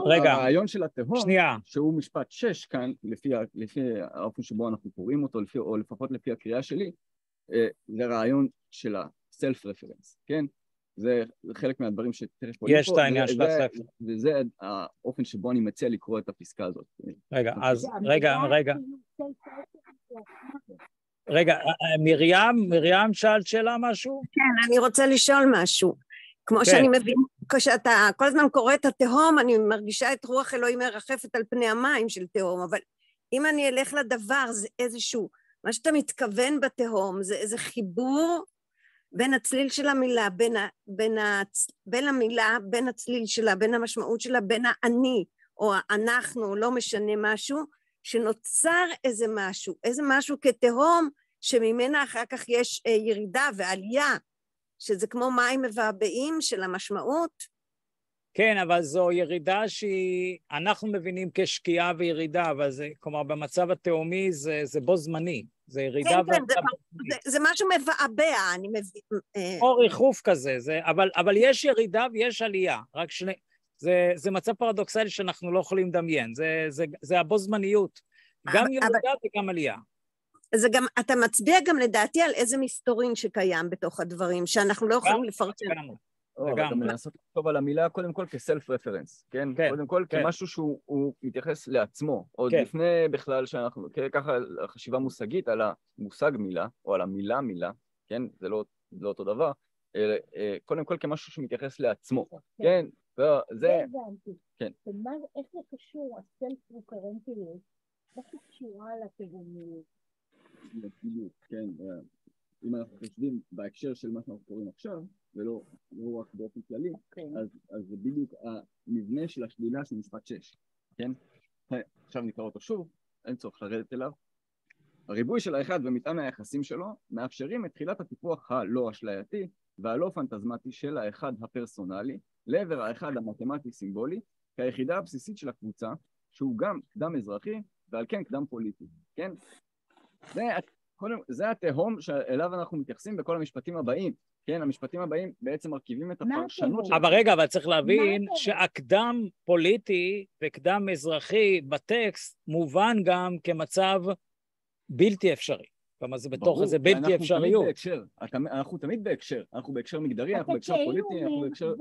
Speaker 1: רגע.
Speaker 2: הרעיון של התהום,
Speaker 1: שנייה.
Speaker 2: שהוא משפט 6 כאן, לפי האופן שבו אנחנו קוראים אותו, או לפחות לפי הקריאה שלי, זה הרעיון של ה-self-reference, כן? זה חלק מהדברים שתכף פה.
Speaker 1: יש את העניין של ה-self.
Speaker 2: וזה האופן שבו אני מציע לקרוא את הפסקה הזאת.
Speaker 1: רגע, אז רגע, מרים שאלת שאלה משהו?
Speaker 8: כן, אני רוצה לשאול משהו. כמו שאני מבין, כשאתה כל הזמן קורא את התהום, אני מרגישה את רוח אלוהים מרחפת על פני המים של תהום, אבל אם אני אלך לדבר, זה איזשהו, מה שאתה מתכוון בתהום, זה איזה חיבור בין הצליל של המילה, בין המילה, בין הצליל שלה, בין המשמעות שלה, בין האני, או אנחנו, לא משנה משהו, שנוצר איזה משהו כתהום, שממנה אחר כך יש ירידה ועלייה, שזה כמו מים מבעבעים של המשמעות.
Speaker 1: כן, אבל זו ירידה שאנחנו מבינים כשקיעה וירידה, אבל זה, כלומר, במצב התאומי זה בו זמני, זה ירידה
Speaker 8: כן, זה משהו מבעבע, אני מבין.
Speaker 1: או ריחוף כזה, אבל יש ירידה ויש עלייה, רק זה מצב פרדוקסלי שאנחנו לא יכולים לדמיין, זה הבו זמניות, גם ירידה וגם עלייה.
Speaker 8: זה גם, אתה מצביע גם לדעתי על איזה מסתורין שקיים בתוך הדברים, שאנחנו לא יכולים לפרשן.
Speaker 2: גם לעשות טוב על המילה, קודם כל כסלף רפרנס, כן? קודם כל כמשהו שהוא מתייחס לעצמו, עוד לפני בכלל שאנחנו, ככה חשיבה מושגית על המושג מילה, או על המילה מילה, כן? זה לא אותו דבר, קודם כל כמשהו שמתייחס לעצמו, כן? זה... כן.
Speaker 3: איך זה קשור, הסלף רפרנטיות, איך זה קשורה לתהומיות?
Speaker 2: כן, אם אנחנו חושבים בהקשר של מה שאנחנו קוראים עכשיו, ולא רק באופן כללי, אז זה בדיוק המבנה של השלילה של משפט 6, כן? עכשיו נקרא אותו שוב, אין צורך לרדת אליו. הריבוי של האחד ומטען היחסים שלו מאפשרים את תחילת הטיפוח הלא אשלייתי והלא פנטזמטי של האחד הפרסונלי לעבר האחד המתמטי סימבולי, כיחידה הבסיסית של הקבוצה, שהוא גם קדם אזרחי ועל כן קדם פוליטי, כן? זה התהום שאליו אנחנו מתייחסים בכל המשפטים הבאים, כן? המשפטים הבאים בעצם מרכיבים את הפרשנות שלנו.
Speaker 1: אבל רגע, אבל צריך להבין שהקדם פוליטי וקדם אזרחי בטקסט מובן גם כמצב בלתי אפשרי. כלומר זה בתוך איזה בלתי אפשריות.
Speaker 2: אנחנו תמיד בהקשר, אנחנו בהקשר מגדרי, אנחנו בהקשר פוליטי, אנחנו בהקשר...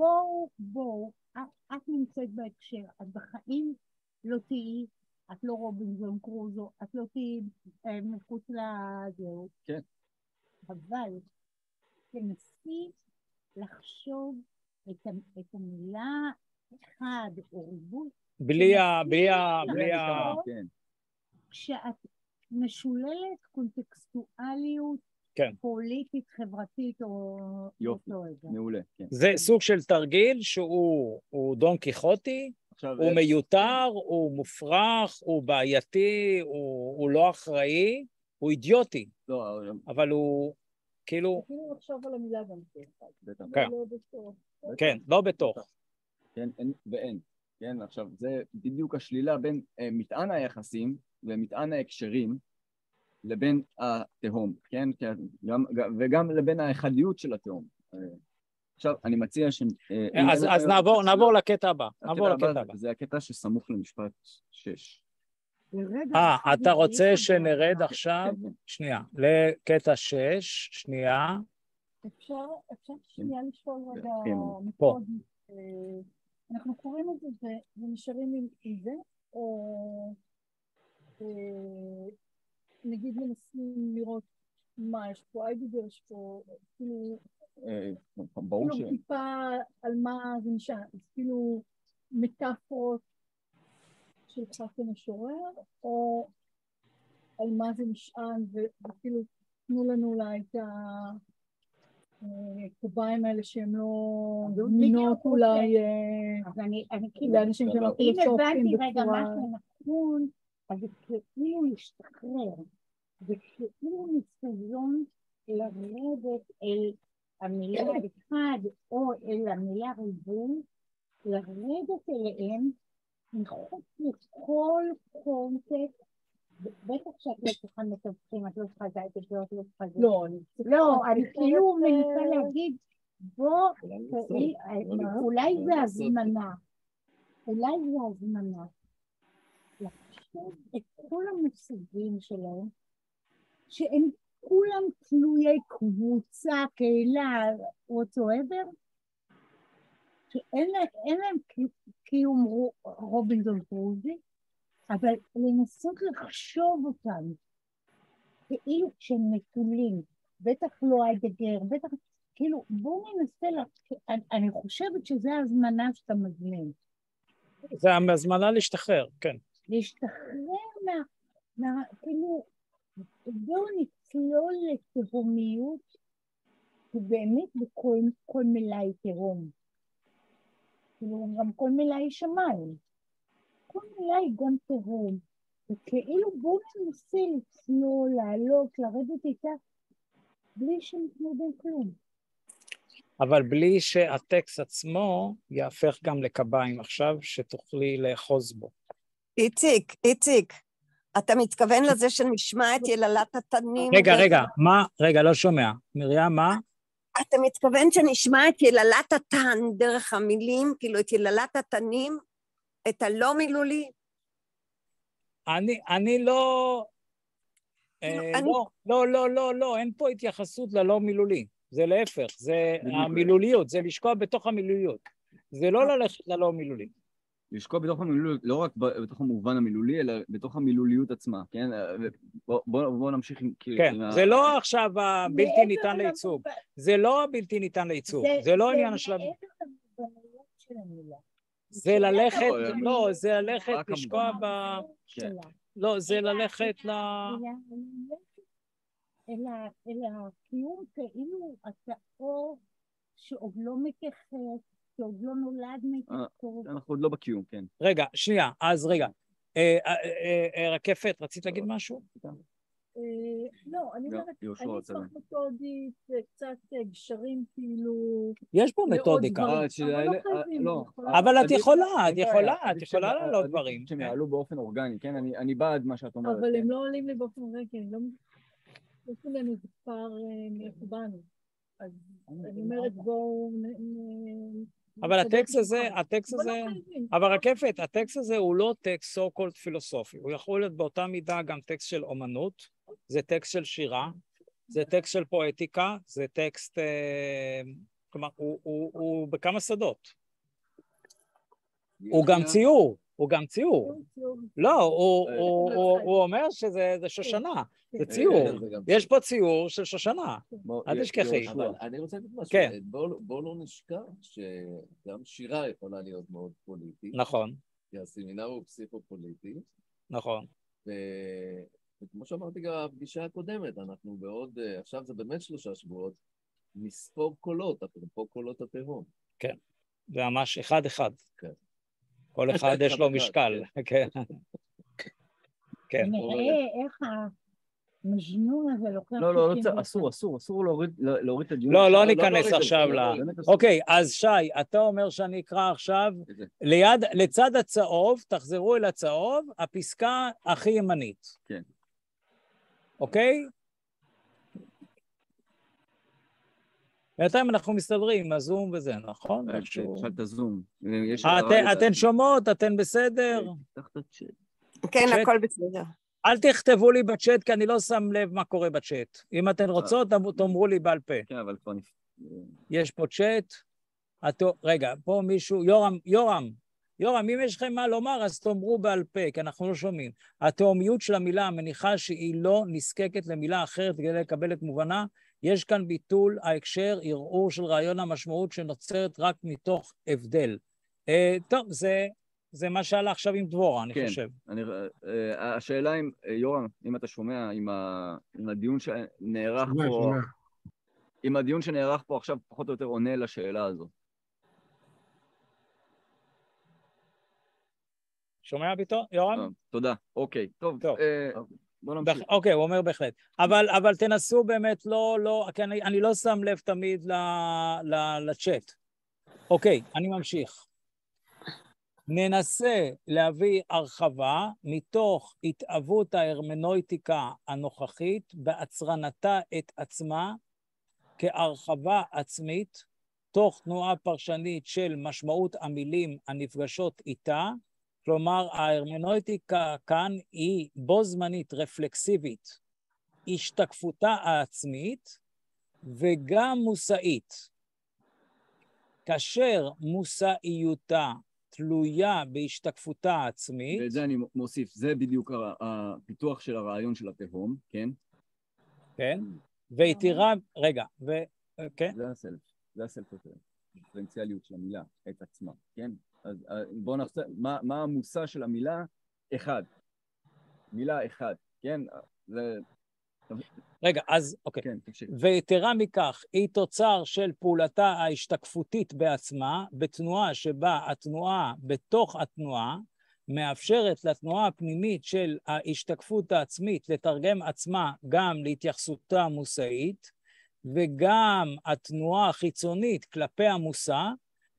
Speaker 3: בואו, את נמצאת בהקשר, את בחיים לא תהיי, את לא רובינזון קרוזו, את לא תהיי מחוץ לזהו.
Speaker 2: כן.
Speaker 3: אבל תנסי לחשוב את המילה אחד או ריבוי.
Speaker 1: בלי
Speaker 3: כשאת משוללת קונטקסטואליות פוליטית, חברתית או...
Speaker 2: יופי, מעולה.
Speaker 1: זה סוג של תרגיל שהוא דון קיחוטי, הוא מיותר, הוא מופרך, הוא בעייתי, הוא לא אחראי, הוא אידיוטי, אבל הוא כאילו...
Speaker 7: אפילו לחשוב על המילה גם
Speaker 1: כן, לא בתוך.
Speaker 2: כן, ואין. כן, עכשיו, זה בדיוק השלילה בין מטען היחסים ומטען ההקשרים לבין התהום, כן? וגם לבין האחדיות של התהום. עכשיו, אני מציע ש...
Speaker 1: אז נעבור לקטע הבא.
Speaker 2: זה הקטע שסמוך למשפט 6.
Speaker 1: אתה רוצה שנרד עכשיו? שנייה, לקטע 6, שנייה.
Speaker 7: אפשר שנייה לשאול רגע
Speaker 1: פה.
Speaker 7: אנחנו קוראים את זה ונשארים עם זה, או נגיד מנסים לראות מה יש פה, איידיגר יש פה, כאילו טיפה על מה זה נשאר, כאילו מטאפורות של חסן המשורר, או על מה זה נשען, וכאילו תנו לנו אולי את הקוביים האלה שהם לא מינות אולי לאנשים שהם אפילו
Speaker 3: אם הבנתי רגע משהו נכון, אז זה כאילו להשתחרר, זה כאילו ניסיון לרדת אל המילה אחד או אל המילה ריבוי, לרדת אליהם מחוץ לכל קונטקסט, בטח שאת לא צריכה מתווכים, את לא צריכה את ההתשלות, לא צריכה את זה. לא, אני כאילו מנסה להגיד, בוא, אולי זה הזמנה, לחשוב את כל המושגים שלהם, שהם כולם תלויי קבוצה, קהילה, whatsoever, שאין להם קיום רובינזון קרוזי, אבל לנסות לחשוב אותם, כאילו כשהם נטולים, בטח לא איידגר, בטח, כאילו בואו ננסה, אני חושבת שזה הזמנה שאתה מזמין.
Speaker 1: זה הזמנה להשתחרר, כן.
Speaker 3: להשתחרר כאילו, בואו נצלול לתהומיות כי באמת כל מילה היא תהום. כאילו גם כל מילה היא שמיים. כל מילה היא גם תהום. וכאילו בואו ננסה לצלול, לעלות, לרדת איתה, בלי שנתמודד כלום.
Speaker 1: אבל בלי שהטקסט עצמו יהפך גם לקביים עכשיו, שתוכלי לאחוז בו.
Speaker 8: איציק, אתה מתכוון לזה שנשמע את יללת התנים?
Speaker 1: רגע, לא שומע. מרים, מה?
Speaker 8: אתה מתכוון שנשמע את יללת התן דרך המילים, כאילו את יללת התנים, את הלא מילולי?
Speaker 1: אני לא... לא, אין פה התייחסות ללא מילולי. זה להפך, זה המילוליות, זה לשקוע בתוך המילוליות. זה לא ללכת ללא מילולי.
Speaker 2: לשקוע בתוך המילוליות, לא רק בתוך המובן המילולי, אלא בתוך המילוליות עצמה, כן? בואו נמשיך עם...
Speaker 1: כן, זה לא עכשיו הבלתי ניתן לייצוג. זה לא הבלתי ניתן לייצוג. זה לא עניין השלב... זה ללכת, לא, זה ללכת לשקוע ב... לא, זה ללכת ל...
Speaker 3: אלא הקיום כאילו אתה אור שעוד לא מתייחס, שעוד לא נולד מתייחס.
Speaker 2: אנחנו עוד לא בקיום, כן.
Speaker 1: רגע, שנייה, אז רגע. רקפת, רצית להגיד משהו?
Speaker 7: לא, אני אומרת, אני אשמח מתודית, קצת גשרים כאילו...
Speaker 1: יש פה מתודיקה. אבל את יכולה לעלות דברים.
Speaker 2: שהם יעלו באופן אורגני, כן? אני בעד מה שאת אומרת.
Speaker 7: אבל הם לא עולים לי באופן אורגני, יש לנו איזה פער מאחובנו. אז אני אומרת בואו...
Speaker 1: אבל הטקסט הזה, אבל רקפת, הטקסט הזה הוא לא טקסט so called פילוסופי, הוא יכול להיות באותה מידה גם טקסט של אומנות, זה טקסט של שירה, זה טקסט של פואטיקה, זה טקסט, כלומר, הוא בכמה שדות. הוא גם ציור. לא, הוא אומר שזה שושנה, זה ציור. יש פה ציור של שושנה, אל תשכחי.
Speaker 6: אבל אני רוצה להגיד משהו, בואו לא נשכח שגם שירה יכולה להיות מאוד פוליטית.
Speaker 1: נכון.
Speaker 6: כי הסמינר הוא פסיכופוליטי.
Speaker 1: נכון.
Speaker 6: וכמו שאמרתי גם בפגישה הקודמת, אנחנו בעוד, עכשיו זה באמת 3 שבועות, נספור קולות, אפרופו קולות התהום.
Speaker 1: כן, זה ממש אחד.
Speaker 6: כן.
Speaker 1: כל אחד יש לו משקל, כן.
Speaker 3: נראה איך המג'נון הזה לוקח...
Speaker 2: לא, אסור להוריד את הדיון.
Speaker 1: לא ניכנס עכשיו ל... אוקיי, אז שי, אתה אומר שאני אקרא עכשיו, לצד הצהוב, תחזרו אל הצהוב, הפסקה הכי ימנית.
Speaker 2: כן.
Speaker 1: אוקיי? בינתיים אנחנו מסתדרים עם הזום וזה, נכון?
Speaker 2: תשאל את הזום.
Speaker 1: אתן שומעות? אתן בסדר?
Speaker 8: כן, הכל בסדר.
Speaker 1: אל תכתבו לי בצ'אט, כי אני לא שם לב מה קורה בצ'אט. אם אתן רוצות, תאמרו לי בעל פה.
Speaker 2: כן, אבל כבר
Speaker 1: יש פה צ'אט. רגע, פה מישהו... יורם, אם יש לכם מה לומר, אז תאמרו בעל פה, כי אנחנו לא שומעים. התאומיות של המילה מניחה שהיא לא נזקקת למילה אחרת כדי לקבל את מובנה. יש כאן ביטול ההקשר, ערעור של רעיון המשמעות שנוצרת רק מתוך הבדל. טוב, זה מה שעלה עכשיו עם דבורה, אני חושב.
Speaker 2: השאלה אם, יורם, אם אתה שומע, אם הדיון שנערך פה, אם הדיון שנערך פה עכשיו פחות או יותר עונה לשאלה הזו.
Speaker 1: שומע ביטו, יורם?
Speaker 2: תודה, אוקיי, טוב. בוא נמשיך.
Speaker 1: אוקיי, הוא אומר בהחלט. אבל תנסו באמת כי אני לא שם לב תמיד לצ'אט. אוקיי, אני ממשיך. ננסה להביא הרחבה מתוך התאבות ההרמנויטיקה הנוכחית בהצרנתה את עצמה כהרחבה עצמית, תוך תנועה פרשנית של משמעות המילים הנפגשות איתה, כלומר ההרמנויטיקה כאן היא בו זמנית רפלקסיבית, השתקפותה העצמית וגם מושאית. כאשר מושאיותה תלויה בהשתקפותה העצמית.
Speaker 2: ואת זה אני מוסיף, זה בדיוק הפיתוח של הרעיון של התהום, כן?
Speaker 1: כן, והיא תראה, רגע, כן?
Speaker 2: זה הסלף הדיפרנציאליות של המילה, את עצמה, כן? אז בואו נחשב, מה המושא של המילה? אחד. מילה אחד, כן?
Speaker 1: רגע, אז אוקיי.
Speaker 2: כן, תמשיך.
Speaker 1: ויתרה מכך, היא תוצר של פעולתה ההשתקפותית בעצמה, בתנועה שבה התנועה בתוך התנועה, מאפשרת לתנועה הפנימית של ההשתקפות העצמית לתרגם עצמה גם להתייחסותה המושאית, וגם התנועה החיצונית כלפי המושא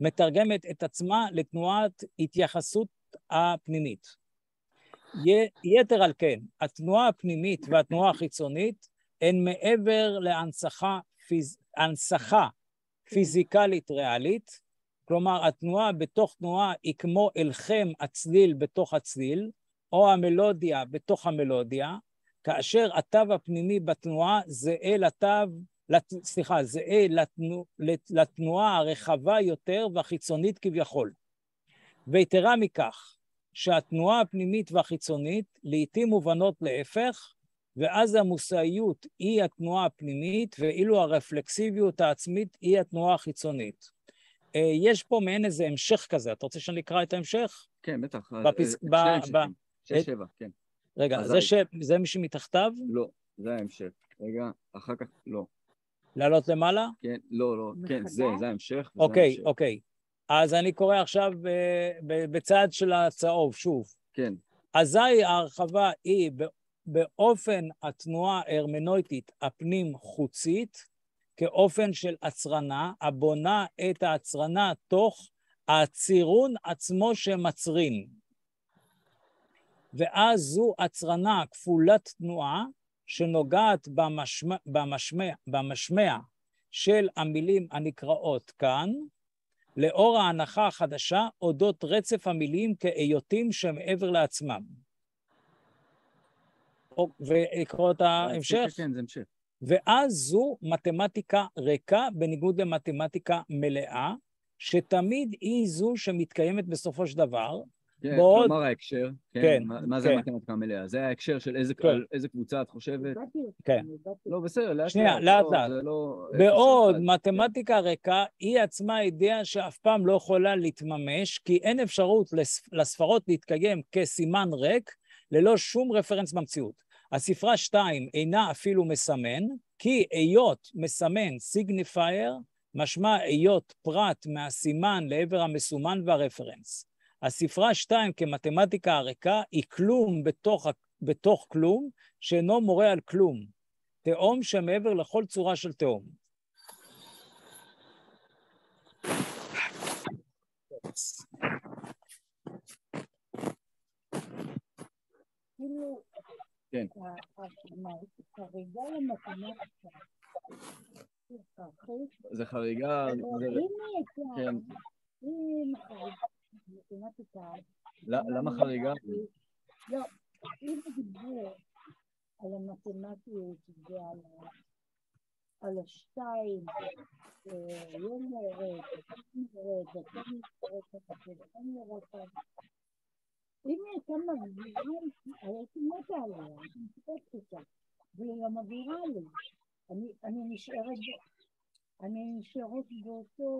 Speaker 1: מתרגמת את עצמה לתנועת התייחסות הפנימית. יתר על כן, התנועה הפנימית והתנועה החיצונית הן מעבר להנצחה פיזיקלית ריאלית, כלומר התנועה בתוך תנועה היא כמו אלחם הצליל בתוך הצליל, או המלודיה בתוך המלודיה, כאשר התו הפנימי בתנועה זהה לתנועה הרחבה יותר והחיצונית כביכול. ויתרה מכך, שהתנועה הפנימית והחיצונית לעתים מובנות להפך, ואז המושאיות היא התנועה הפנימית, ואילו הרפלקסיביות העצמית היא התנועה החיצונית. יש פה מעין איזה המשך כזה, אתה רוצה שאני אקרא את ההמשך?
Speaker 2: כן, בטח.
Speaker 1: שש,
Speaker 2: שבע, כן.
Speaker 1: רגע, זה מי שמתחתיו?
Speaker 2: לא, זה ההמשך. רגע, אחר כך, לא.
Speaker 1: לעלות למעלה?
Speaker 2: כן, לא, כן, זה ההמשך.
Speaker 1: אוקיי. אז אני קורא עכשיו בצד של הצהוב, שוב.
Speaker 2: כן.
Speaker 1: אזי ההרחבה היא באופן התנועה ההרמנויטית הפנים-חוצית, כאופן של הצרנה, הבונה את ההצרנה תוך הצירון עצמו שמצרין. ואז זו הצרנה כפולת תנועה, שנוגעת במשמע של המילים הנקראות כאן, לאור ההנחה החדשה אודות רצף המילים כאיותים שמעבר לעצמם. ולקרוא את ההמשך?
Speaker 2: כן, זה המשך.
Speaker 1: ואז זו מתמטיקה ריקה בניגוד למתמטיקה מלאה, שתמיד היא זו שמתקיימת בסופו של דבר.
Speaker 2: כן, כלומר ההקשר, כן, מה זה מתמטיקה מלאה? זה ההקשר של איזה קבוצה את חושבת?
Speaker 1: כן.
Speaker 2: לא, בסדר,
Speaker 1: שנייה, לאט לאט. בעוד מתמטיקה ריקה היא עצמה אידאה שאף פעם לא יכולה להתממש, כי אין אפשרות לספרות להתקיים כסימן ריק, ללא שום רפרנס במציאות. הספרה 2 אינה אפילו מסמן, כי היות מסמן סיגניפייר, משמע היות פרט מהסימן לעבר המסומן והרפרנס. הספרה 2 כמתמטיקה הריקה היא כלום בתוך כלום, שאינו מורה על כלום. תאום שמעבר לכל צורה של תאום.
Speaker 2: כן.
Speaker 3: חריגה למתמטיקה.
Speaker 2: זה חריגה... כן. למה חריגה?
Speaker 3: לא, אם דיבור על המתמטיות ועל השתיים, יום יורד, אם היא הייתה מבהירה, הייתי מתה עליה, אני מספקת אותה, והיא לא מבהירה לי. אני נשארת באותו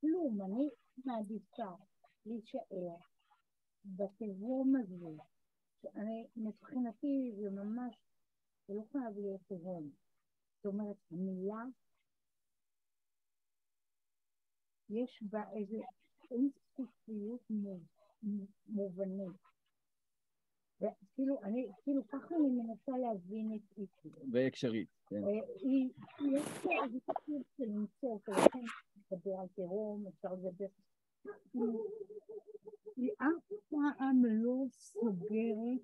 Speaker 3: כלום, אני מעדיפה להישאר בתהום הזה, שאני מבחינתי זה ממש, זה לא חייב להיות תהום. זאת אומרת, המילה, יש בה איזה אינסטופיות מובנית. וכאילו ככה אני מנסה להבין את איתי.
Speaker 2: בהקשרית, כן.
Speaker 3: יש פה איזה תקציב שנמצא, ולכן לדבר על תהום, אפשר לדבר. היא אף פעם לא סוגרת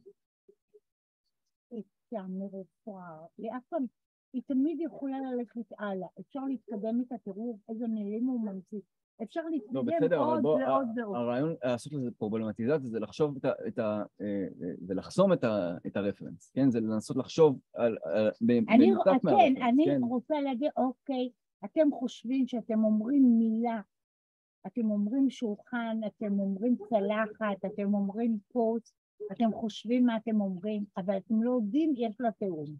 Speaker 3: את המרפאה. לאף פעם, היא תמיד יכולה ללכת הלאה. אפשר להתקדם את הטירוף, איזה מילים הוא ממציא. אפשר להתקדם עוד ועוד ועוד.
Speaker 2: הרעיון לעשות לזה פרובלמטיזציה זה לחשוב ולחסום את הרפרנס, כן? זה לנסות לחשוב במנותק מהרפרנס.
Speaker 3: כן, אני רוצה להגיד, אוקיי, אתם חושבים שאתם אומרים מילה, אתם אומרים שולחן, אתם אומרים צלחת, אתם אומרים פוס, אתם חושבים מה אתם אומרים, אבל אתם לא יודעים, יש לה תיאום.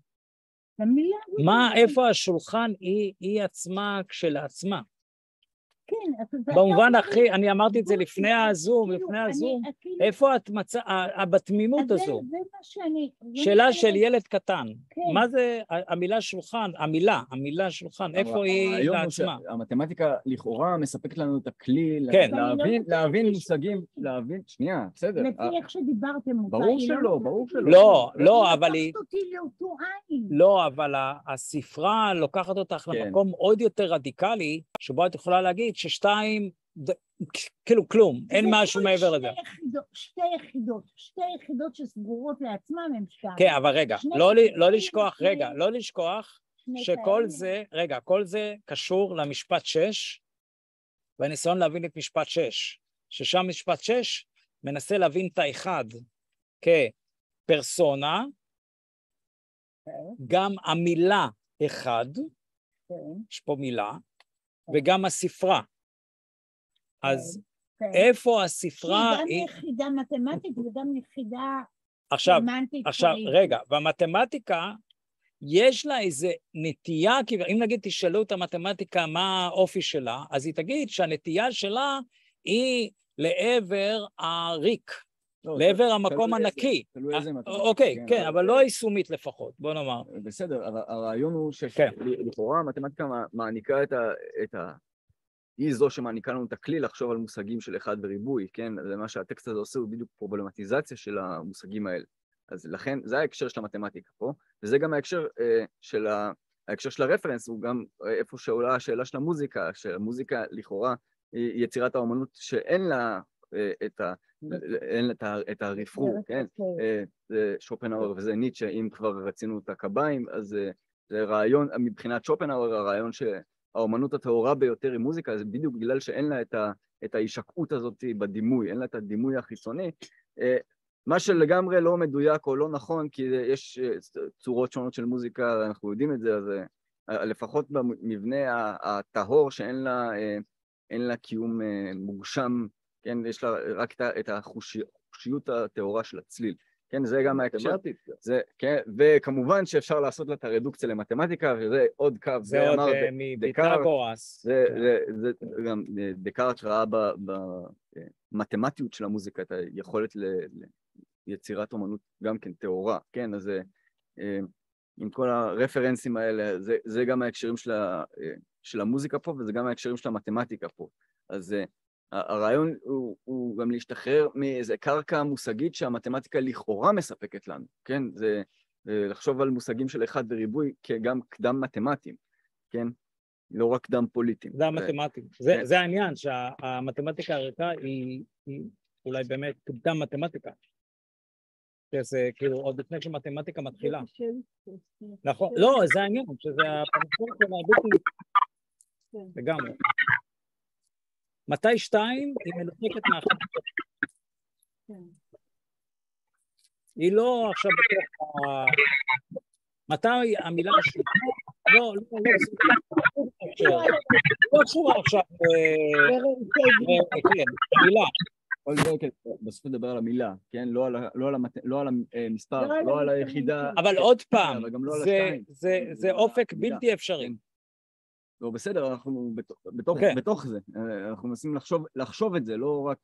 Speaker 1: מה, איפה השולחן היא עצמה כשלעצמה?
Speaker 3: כן,
Speaker 1: במובן הכי, אני אמרתי את זה לפני הזום, איפה את בתמימות הזו?
Speaker 3: זה מה שאני...
Speaker 1: שאלה של ילד קטן, מה זה המילה שולחן, המילה שולחן, איפה היא לעצמה?
Speaker 2: המתמטיקה לכאורה מספקת לנו את הכלי להבין מושגים, שנייה, בסדר.
Speaker 3: לפי איך שדיברתם אותה,
Speaker 2: ברור שלא, ברור שלא.
Speaker 1: לא, אבל היא...
Speaker 3: לא,
Speaker 1: אבל הספרה לוקחת אותך למקום עוד יותר רדיקלי, שבו את יכולה להגיד ששתיים, כאילו כלום, אין משהו מעבר לזה.
Speaker 3: שתי יחידות שסגורות לעצמם הם שתיים.
Speaker 1: כן, אבל רגע, לא לשכוח שכל זה, כל זה קשור למשפט 6, והניסיון להבין את משפט 6, ששם משפט 6 מנסה להבין את האחד כפרסונה, גם המילה אחד, יש פה מילה, וגם הספרה. אז איפה הספרה
Speaker 3: היא... גם יחידה מתמטית וגם יחידה
Speaker 1: סמנטית. עכשיו, רגע, במתמטיקה יש לה איזה נטייה, אם נגיד תשאלו את המתמטיקה מה האופי שלה, אז היא תגיד שהנטייה שלה היא לעבר הריק. לעבר המקום הנקי. אוקיי, כן, אבל לא יישומית לפחות, בוא נאמר.
Speaker 2: בסדר, הרעיון הוא שלכאורה המתמטיקה מעניקה היא זו שמעניקה לנו את הכלי לחשוב על מושגים של אחד וריבוי, כן? זה מה שהטקסט הזה עושה, הוא בדיוק פרובלמטיזציה של המושגים האלה. אז לכן, זה ההקשר של המתמטיקה פה, וזה גם ההקשר של הרפרנס, הוא גם איפה שעולה השאלה של המוזיקה, שהמוזיקה לכאורה היא יצירת האומנות שאין לה את הרפרור, כן? זה שופנהאואר וזה ניטשה, אם כבר רצינו את הקביים, אז זה רעיון, מבחינת שופנהאואר, הרעיון שהאומנות הטהורה ביותר היא מוזיקה, זה בדיוק בגלל שאין לה את ההישקעות הזאת בדימוי, אין לה את הדימוי החיצוני, מה שלגמרי לא מדויק או לא נכון, כי יש צורות שונות של מוזיקה, אנחנו יודעים את זה, אז לפחות במבנה הטהור שאין לה קיום מוגשם, כן, יש לה רק את החושיות הטהורה של הצליל. כן, זה גם ההקשר. כן, וכמובן שאפשר לעשות לה את הרדוקציה למתמטיקה, וזה עוד קו.
Speaker 1: זה עוד מפיתגורס.
Speaker 2: זה גם דקארט ראה במתמטיות של המוזיקה, את היכולת ליצירת אומנות גם כן טהורה. כן, אז עם כל הרפרנסים האלה, זה גם ההקשרים של המוזיקה פה, וזה גם ההקשרים של המתמטיקה פה. אז הרעיון הוא גם להשתחרר מאיזה קרקע מושגית שהמתמטיקה לכאורה מספקת לנו, כן? זה לחשוב על מושגים של אחד וריבוי כגם קדם מתמטיים, כן? לא רק קדם פוליטיים.
Speaker 1: קדם מתמטיים. זה העניין, שהמתמטיקה הריקה היא אולי באמת קדם מתמטיקה. שזה כאילו עוד לפני שמתמטיקה מתחילה. נכון, לא, זה העניין, שזה הפרסום של הבלתי לגמרי. מתי שתיים היא מנותקת מאחת? היא לא עכשיו בתוך מתי המילה השנייה? לא קשורה עכשיו. מילה.
Speaker 2: בסוף נדבר על המילה, כן? לא על המספר, לא על היחידה.
Speaker 1: אבל עוד פעם, זה אופק בלתי אפשרי.
Speaker 2: לא, בסדר, אנחנו בתוך זה, אנחנו מנסים לחשוב את זה, לא רק,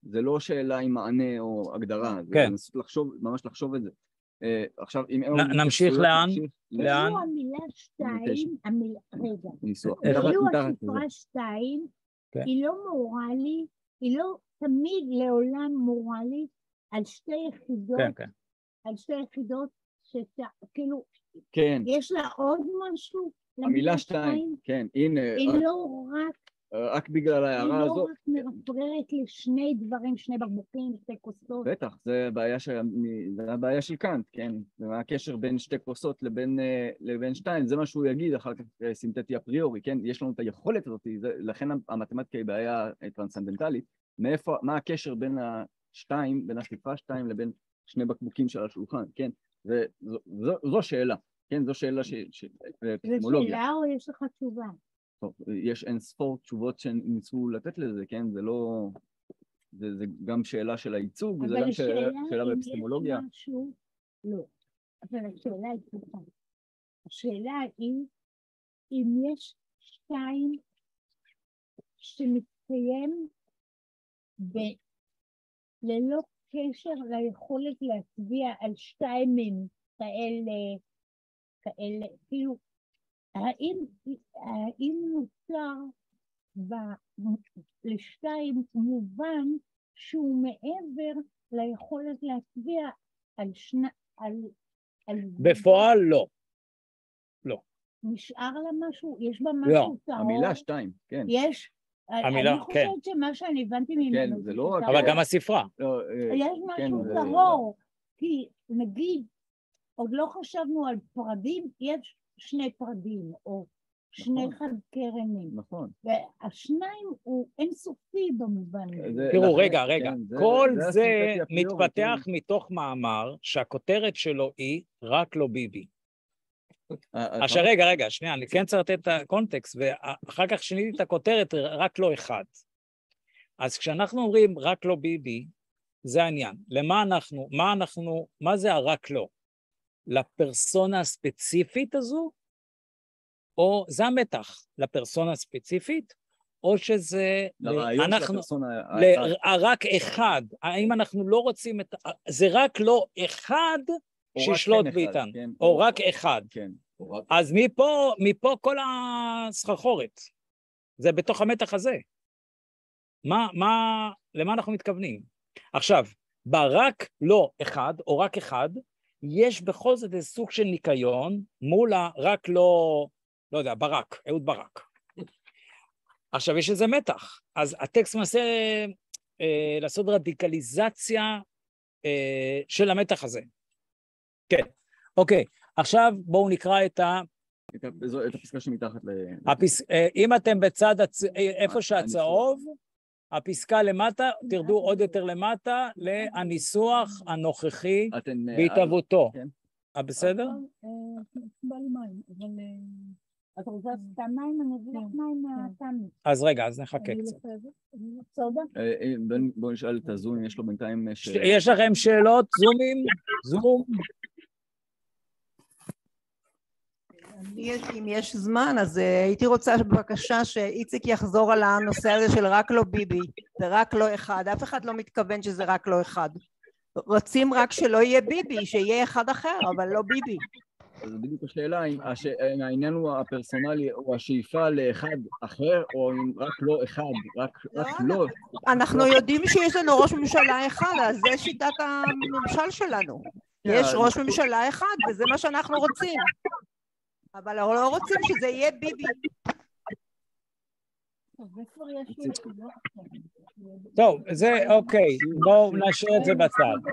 Speaker 2: זה לא שאלה עם מענה או הגדרה, זה לנסות ממש לחשוב את זה. עכשיו, אם
Speaker 1: נמשיך לאן?
Speaker 3: אפילו המילה שתיים, רגע, אפילו הספרה שתיים, היא לא מורה לי, היא לא תמיד לעולם מורה לי על שתי יחידות, על שתי יחידות שכאילו, יש לה עוד משהו,
Speaker 2: המילה שתיים, כן, הנה,
Speaker 3: היא לא
Speaker 2: רק בגלל ההערה הזאת.
Speaker 3: היא לא רק מרפררת לשני דברים, שני בקבוקים, שתי כוסות.
Speaker 2: בטח, זה הבעיה של קאנט, כן? זה הקשר בין שתי כוסות לבין שתיים, זה מה שהוא יגיד, אחר כך סינתטי אפריורי, כן? יש לנו את היכולת הזאת, לכן המתמטיקה היא בעיה טרנסצנדנטלית, מה הקשר בין השתיים, בין הספרה שתיים לבין שני בקבוקים של השולחן, כן? זו שאלה. כן, זו שאלה
Speaker 3: זה שאלה או יש לך תשובה?
Speaker 2: טוב, יש אין ספור תשובות שניסו לתת לזה, כן? זה לא... זה גם שאלה של הייצוג, זה גם שאלה באפיסטמולוגיה.
Speaker 3: אבל השאלה אם יש משהו... לא, אבל השאלה היא תשובה. השאלה היא אם יש שתיים שמתקיים ללא קשר ליכולת להצביע על שתיים כאלה, כאילו, האם נוצר לשתיים מובן שהוא מעבר ליכולת להצביע על
Speaker 1: בפועל לא. לא.
Speaker 3: נשאר לה משהו? יש בה משהו טהור?
Speaker 2: המילה שתיים, כן.
Speaker 3: יש,
Speaker 1: המילה,
Speaker 3: אני חושבת שמה שאני הבנתי ממנו,
Speaker 2: כן, זה לא רק...
Speaker 1: אבל גם הספרה.
Speaker 3: יש משהו טהור, כי נגיד, עוד לא חשבנו על פרדים, יש שני פרדים, או שני חד-קרנים.
Speaker 2: נכון.
Speaker 3: והשניים הוא אינסופי במובן הזה.
Speaker 1: תראו, רגע, כל זה מתפתח מתוך מאמר שהכותרת שלו היא רק לא ביבי. עכשיו רגע, שנייה, אני כן צריך לתת את הקונטקסט, ואחר כך שיניתי את הכותרת רק לא אחד. אז כשאנחנו אומרים רק לא ביבי, זה העניין. מה זה הרק לא? לפרסונה הספציפית הזו? או זה המתח לפרסונה הספציפית, או שזה...
Speaker 2: לרעיון של הפרסונה...
Speaker 1: רק אחד, האם אנחנו לא רוצים את... זה רק לא אחד שישלוט באיתן, או רק אחד. אז מפה כל הסחרחורת, זה בתוך המתח הזה. למה אנחנו מתכוונים? עכשיו, ברק לא אחד, או רק אחד, יש בכל זאת איזה סוג של ניקיון, מול הרק לא יודע, ברק, אהוד ברק. עכשיו יש איזה מתח, אז הטקסט מנסה לעשות רדיקליזציה של המתח הזה. כן, אוקיי, עכשיו בואו נקרא את
Speaker 2: הפסקה שמתחת
Speaker 1: אם אתם בצד, איפה שהצהוב, הפסקה למטה, תרדו עוד יותר למטה, לניסוח הנוכחי בהתהוותו. בסדר?
Speaker 3: בא לי מים, אבל... את רוצה סתם מים? אני אביא לך מים מהתמי.
Speaker 1: אז רגע, אז נחכה קצת.
Speaker 3: סודה?
Speaker 2: בואו נשאל את הזום, יש לו בינתיים...
Speaker 1: יש לכם שאלות? זומים? זום?
Speaker 4: אם יש זמן, אז הייתי רוצה בבקשה שאיציק יחזור על הנושא הזה של רק לא ביבי, זה רק לא אחד, אף אחד לא מתכוון שזה רק לא אחד. רוצים רק שלא יהיה ביבי, שיהיה אחד אחר, אבל לא ביבי.
Speaker 2: אז בדיוק השאלה, אם העניין הוא הפרסונלי, או השאיפה לאחד אחר, או אם רק לא אחד, רק לא.
Speaker 4: אנחנו יודעים שיש לנו ראש ממשלה אחד, אז זה שיטת הממשל שלנו. יש ראש ממשלה אחד, וזה מה שאנחנו רוצים. אבל אנחנו לא רוצים שזה יהיה ביבי.
Speaker 1: טוב, זה אוקיי, בואו נשאיר את זה בצד.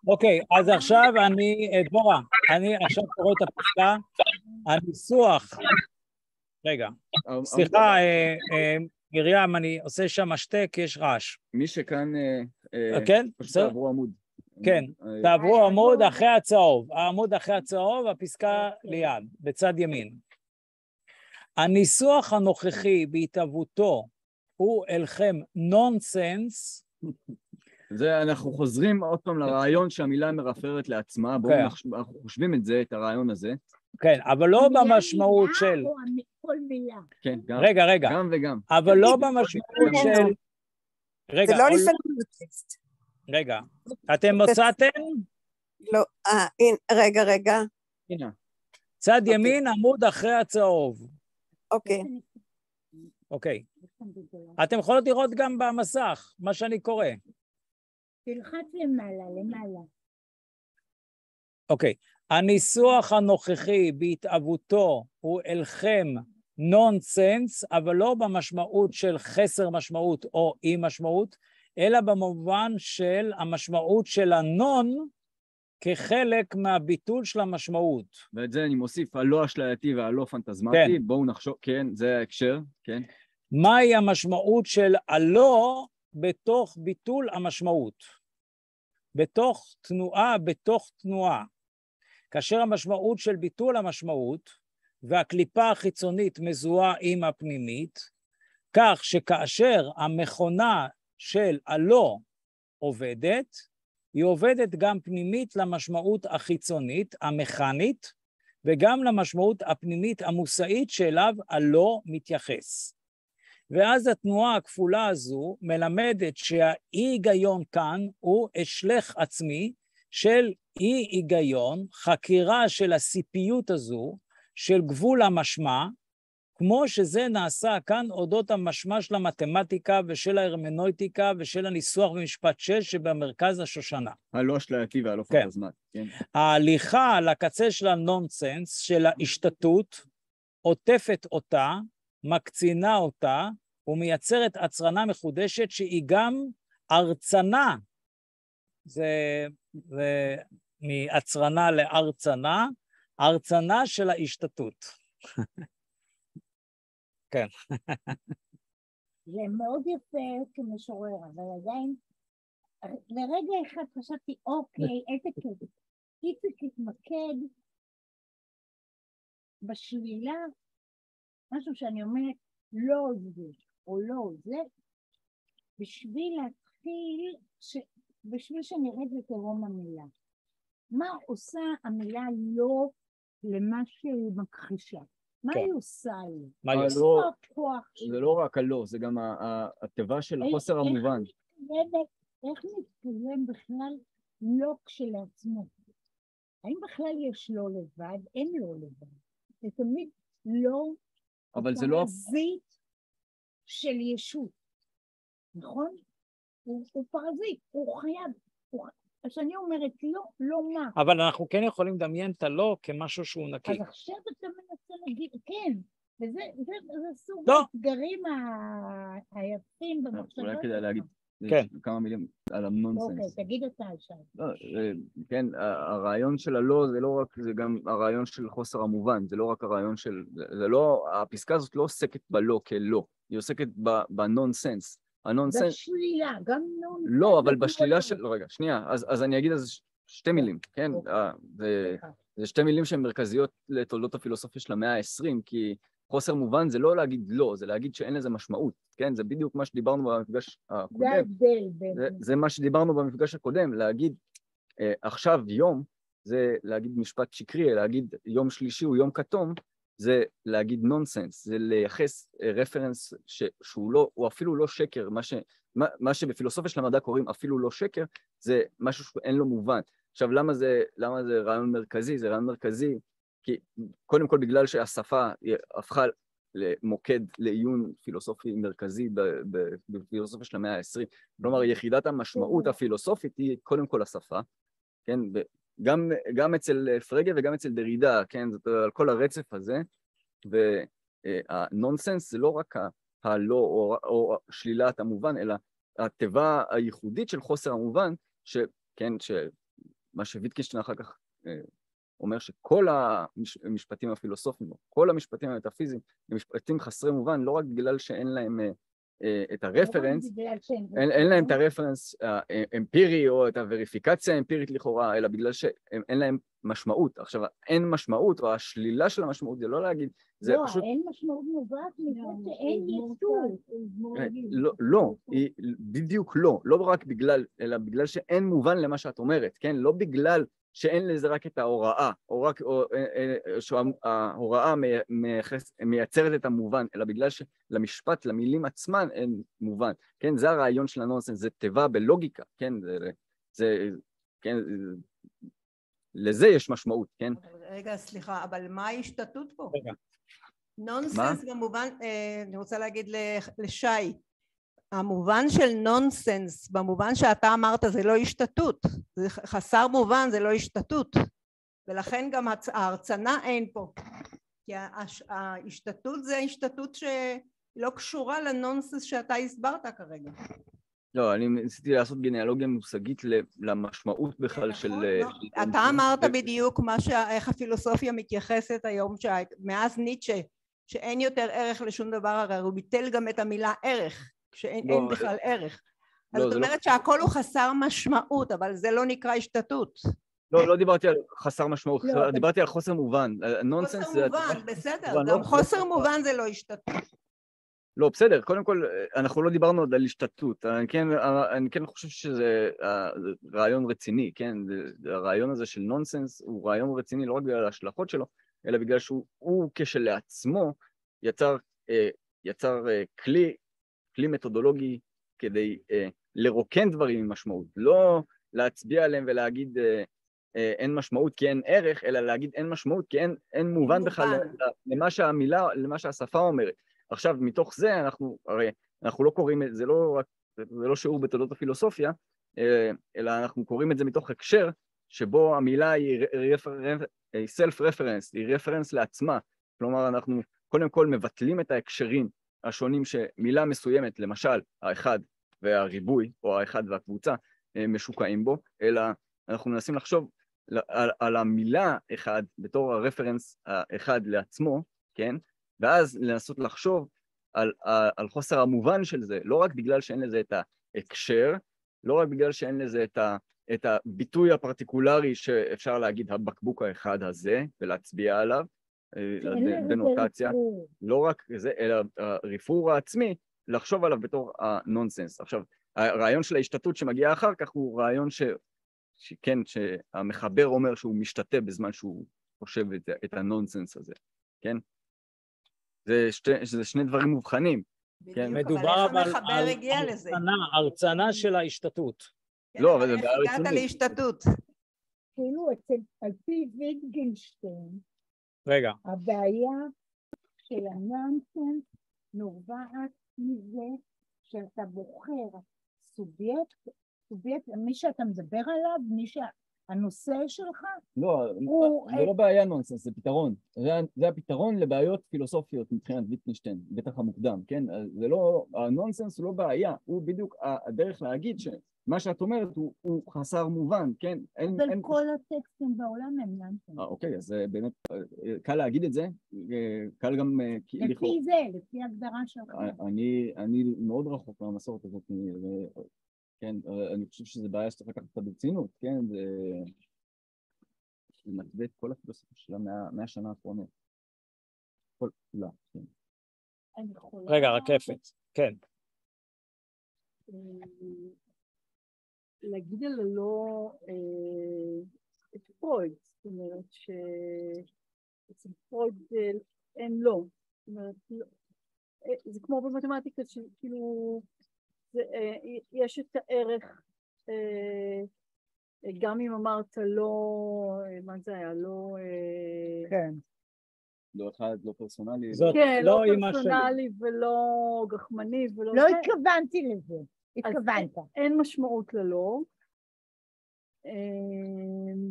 Speaker 1: אוקיי, אז עכשיו דבורה, אני עכשיו קורא את הפסקה, הניסוח, רגע, סליחה, מרים, אני עושה שם השתק, יש רעש.
Speaker 2: מי שכאן,
Speaker 1: כן,
Speaker 2: תעברו עמוד.
Speaker 1: כן, תעברו עמוד אחרי הצהוב, העמוד אחרי הצהוב, הפסקה ליד, בצד ימין. הניסוח הנוכחי בהתהוותו הוא אליכם נונסנס.
Speaker 2: זה אנחנו חוזרים עוד פעם לרעיון שהמילה מרפרת לעצמה, בואו אנחנו חושבים את זה, את הרעיון הזה.
Speaker 1: כן, אבל לא במשמעות של...
Speaker 3: כל מילה.
Speaker 2: כן,
Speaker 1: רגע.
Speaker 2: גם וגם.
Speaker 1: אבל לא במשמעות של...
Speaker 8: זה לא לפעמים בטקסט.
Speaker 1: רגע, אתם מצאתם?
Speaker 8: לא, רגע.
Speaker 2: הנה.
Speaker 1: צד ימין, עמוד אחרי הצהוב. אוקיי. אתם יכולות לראות גם במסך, מה שאני קורא.
Speaker 3: תלחץ למעלה.
Speaker 1: אוקיי. הניסוח הנוכחי בהתהוותו הוא אליכם נונסנס, אבל לא במשמעות של חסר משמעות או אי משמעות, אלא במובן של המשמעות של הנון כחלק מהביטול של המשמעות.
Speaker 2: ואת זה אני מוסיף, הלא אשלייתי והלא פנטזמטי, בואו נחשוב, כן, זה ההקשר, כן.
Speaker 1: מהי המשמעות של הלא בתוך ביטול המשמעות? בתוך תנועה. כאשר המשמעות של ביטול המשמעות והקליפה החיצונית מזוהה עם הפנימית, כך שכאשר המכונה של הלא עובדת, היא עובדת גם פנימית למשמעות החיצונית, המכנית, וגם למשמעות הפנימית המושאית שאליו הלא מתייחס. ואז התנועה הכפולה הזו מלמדת שהאי-היגיון כאן הוא אשלך עצמי של אי-היגיון, חקירה של הסיפיות הזו, של גבול המשמע, כמו שזה נעשה כאן אודות המשמע של המתמטיקה ושל ההרמנויטיקה ושל הניסוח במשפט 6 שבמרכז השושנה.
Speaker 2: הלא אשלייתי והלא
Speaker 1: כן.
Speaker 2: פנטזמטי, כן.
Speaker 1: ההליכה לקצה של הנונסנס, של ההשתתות, עוטפת אותה, מקצינה אותה, ומייצרת הצרנה מחודשת שהיא גם הרצנה. זה מהצרנה להרצנה, הרצנה של ההשתתות. כן.
Speaker 3: זה מאוד יפה כמשורר, אבל עדיין, לרגע אחד חשבתי, אוקיי, איזה כיף. איציק התמקד בשלילה, משהו שאני אומרת, לא זה, או לא זה, בשביל להתחיל, בשביל שנרד לתהום המילה. מה עושה המילה לא למה שהיא מכחישה? מה היא עושה לי?
Speaker 1: מה היא עושה?
Speaker 2: זה לא רק הלא, זה גם התיבה של חוסר המובן.
Speaker 3: איך מתקיים בכלל לא כשלעצמו? האם בכלל יש לא לבד? אין לא לבד. זה תמיד לא,
Speaker 2: אבל זה לא
Speaker 3: פרזיט של ישות, נכון? הוא פרזיט, הוא חייב. אז אני אומרת לא, לא מה.
Speaker 1: אבל אנחנו כן יכולים לדמיין את הלא כמשהו שהוא נקי.
Speaker 3: אז עכשיו אתה מנסה להגיד, כן, וזה סוג
Speaker 1: לא.
Speaker 3: האתגרים היפים במחשבות.
Speaker 2: אולי כדאי להגיד
Speaker 1: כן.
Speaker 2: כמה מילים על הנונסנס.
Speaker 3: אוקיי, תגיד אותה עכשיו.
Speaker 2: כן, הרעיון של הלא זה לא רק, זה גם הרעיון של חוסר המובן, זה לא רק הרעיון של, זה לא, הפסקה הזאת לא עוסקת בלא כלא, היא עוסקת בנונסנס. הנונסנס...
Speaker 3: בשלילה, גם נונסנס.
Speaker 2: לא, אבל בשלילה של... רגע, שנייה, אז אני אגיד אז שתי מילים, כן? זה שתי מילים שהן מרכזיות לתולדות הפילוסופיה של המאה ה-20, כי חוסר מובן זה לא להגיד לא, זה להגיד שאין לזה משמעות, כן? זה בדיוק מה שדיברנו במפגש הקודם.
Speaker 3: זה ההבדל באמת.
Speaker 2: זה מה שדיברנו במפגש הקודם, להגיד עכשיו יום, זה להגיד משפט שקרי, להגיד יום שלישי הוא יום כתום, זה להגיד נונסנס, זה לייחס רפרנס שהוא לא, הוא אפילו לא שקר, מה שבפילוסופיה של המדע קוראים אפילו לא שקר, זה משהו שאין לו מובן. עכשיו, למה זה רעיון מרכזי? זה רעיון מרכזי, כי קודם כל בגלל שהשפה הפכה למוקד לעיון פילוסופי מרכזי בפילוסופיה של המאה ה-20, כלומר, יחידת המשמעות הפילוסופית היא קודם כל השפה, כן? גם אצל פרגה וגם אצל דרידה, כן? זאת על כל הרצף הזה, והנונסנס זה לא רק הלא או שלילת המובן, אלא התיבה הייחודית של חוסר המובן, כן, מה שוויטקינשטיין אחר כך אומר שכל המשפטים הפילוסופיים, כל המשפטים המטאפיזיים, הם משפטים חסרי מובן, לא רק בגלל שאין להם את הרפרנס, אין להם את הרפרנס האמפירי או את הווריפיקציה האמפירית לכאורה, אלא בגלל שאין להם משמעות. עכשיו, אין משמעות או השלילה של המשמעות, זה לא להגיד, זה
Speaker 3: לא,
Speaker 2: פשוט...
Speaker 3: אין משמעות נובעת מזה שאין יצור.
Speaker 2: לא, בדיוק לא, לא רק בגלל, אלא בגלל שאין מובן למה שאת אומרת, כן? לא בגלל שאין לזה רק את ההוראה, או שההוראה מייצרת את המובן, אלא בגלל שלמשפט, למילים עצמן אין מובן, כן? זה הרעיון של הנונסנס, זה תיבה בלוגיקה, כן? כן? לזה יש משמעות, כן?
Speaker 4: רגע, סליחה, אבל מה ההשתתות פה?
Speaker 1: רגע.
Speaker 4: נונסנס במובן, אני רוצה להגיד לשי, המובן של נונסנס, במובן שאתה אמרת, זה לא השתתות, זה חסר מובן, זה לא השתתות, ולכן גם ההרצנה אין פה, כי ההשתתות זה השתתות שלא קשורה לנונסנס שאתה הסברת כרגע.
Speaker 2: לא, אני ניסיתי לעשות גניאלוגיה מושגית למשמעות בכלל של...
Speaker 4: אתה אמרת בדיוק איך הפילוסופיה מתייחסת היום, מאז ניטשה, שאין יותר ערך לשום דבר, הרי הוא ביטל גם את המילה ערך, שאין בכלל ערך. אז זאת אומרת שהכל הוא חסר משמעות, אבל זה לא נקרא השתתות.
Speaker 2: לא דיברתי על חסר משמעות, דיברתי על חוסר מובן.
Speaker 4: חוסר מובן, בסדר, גם חוסר מובן זה לא השתתות.
Speaker 2: לא, בסדר, קודם כל, אנחנו לא דיברנו עוד על השתתות, אני כן חושב שזה רעיון רציני, כן? הרעיון הזה של נונסנס הוא רעיון רציני לא רק בגלל ההשלכות שלו, אלא בגלל שהוא כשלעצמו יצר יצר כלי מתודולוגי כדי לרוקן דברים עם משמעות, לא להצביע עליהם ולהגיד אין משמעות כי אין ערך, אלא להגיד אין משמעות כי אין מובן בכלל למה שהשפה אומרת. עכשיו, מתוך זה אנחנו לא קוראים, זה לא שיעור בתולדות הפילוסופיה, אלא אנחנו קוראים את זה מתוך הקשר, שבו המילה היא self-reference, היא רפרנס לעצמה. כלומר, אנחנו קודם כל מבטלים את ההקשרים השונים שמילה מסוימת, למשל, האחד והריבוי, או האחד והקבוצה, משוקעים בו, אלא אנחנו מנסים לחשוב על המילה אחד בתור הרפרנס האחד לעצמו, כן? ואז לנסות לחשוב על חוסר המובן של זה, לא רק בגלל שאין לזה את ההקשר, לא רק בגלל שאין לזה את הביטוי הפרטיקולרי שאפשר להגיד הבקבוק האחד הזה ולהצביע עליו, בנוטציה, לא רק זה, אלא הרפרור העצמי, לחשוב עליו בתור הנונסנס. עכשיו, הרעיון של ההשתתות שמגיע אחר כך הוא רעיון שכן, שהמחבר אומר שהוא משתתה בזמן שהוא חושב את הנונסנס הזה, כן? זה שני דברים מובחנים.
Speaker 4: בדיוק,
Speaker 1: מדובר
Speaker 4: אבל איך המחבר הגיע לזה?
Speaker 1: הרצנה של ההשתתות.
Speaker 2: לא, אבל
Speaker 4: איך הגעת להשתתות?
Speaker 3: כאילו, על פי ויטגנשטיין,
Speaker 1: רגע.
Speaker 3: הבעיה של הנונסנס נובעת מזה שאתה בוחר סובייקט, מי שאתה מדבר עליו, מי שהנושא שלך,
Speaker 2: לא, זה לא בעיה נונסנס, זה פתרון. זה הפתרון לבעיות פילוסופיות מבחינת ויטגנשטיין, בטח המוקדם, כן? זה לא, הנונסנס הוא לא בעיה, הוא בדיוק הדרך להגיד שמה שאת אומרת הוא חסר מובן, כן?
Speaker 3: אבל כל הטקסטים בעולם הם נונסנס.
Speaker 2: אוקיי, אז באמת קל להגיד את זה, קל גם...
Speaker 3: לפי זה, לפי הגדרה שלך.
Speaker 2: אני מאוד רחוק מהמסורת הזאת, כן, אני חושב שזה בעיה שצריך לקחת אותה ברצינות, כן, זה מתווה את כל הפילוסופיה שלה מהשנה האחרונה. לא, כן.
Speaker 1: רגע, רקפת, כן.
Speaker 7: להגיד על לא את פרויד, זאת אומרת שאצל פרויד אין לא, זאת אומרת, זה כמו במתמטיקה שכאילו יש את הערך, גם אם אמרת לא, מה זה היה, לא...
Speaker 3: כן.
Speaker 2: לא אחד, לא פרסונלי.
Speaker 7: כן, לא פרסונלי ולא גחמני ולא...
Speaker 3: לא התכוונתי לזה, התכוונת.
Speaker 7: אין משמעות ללא.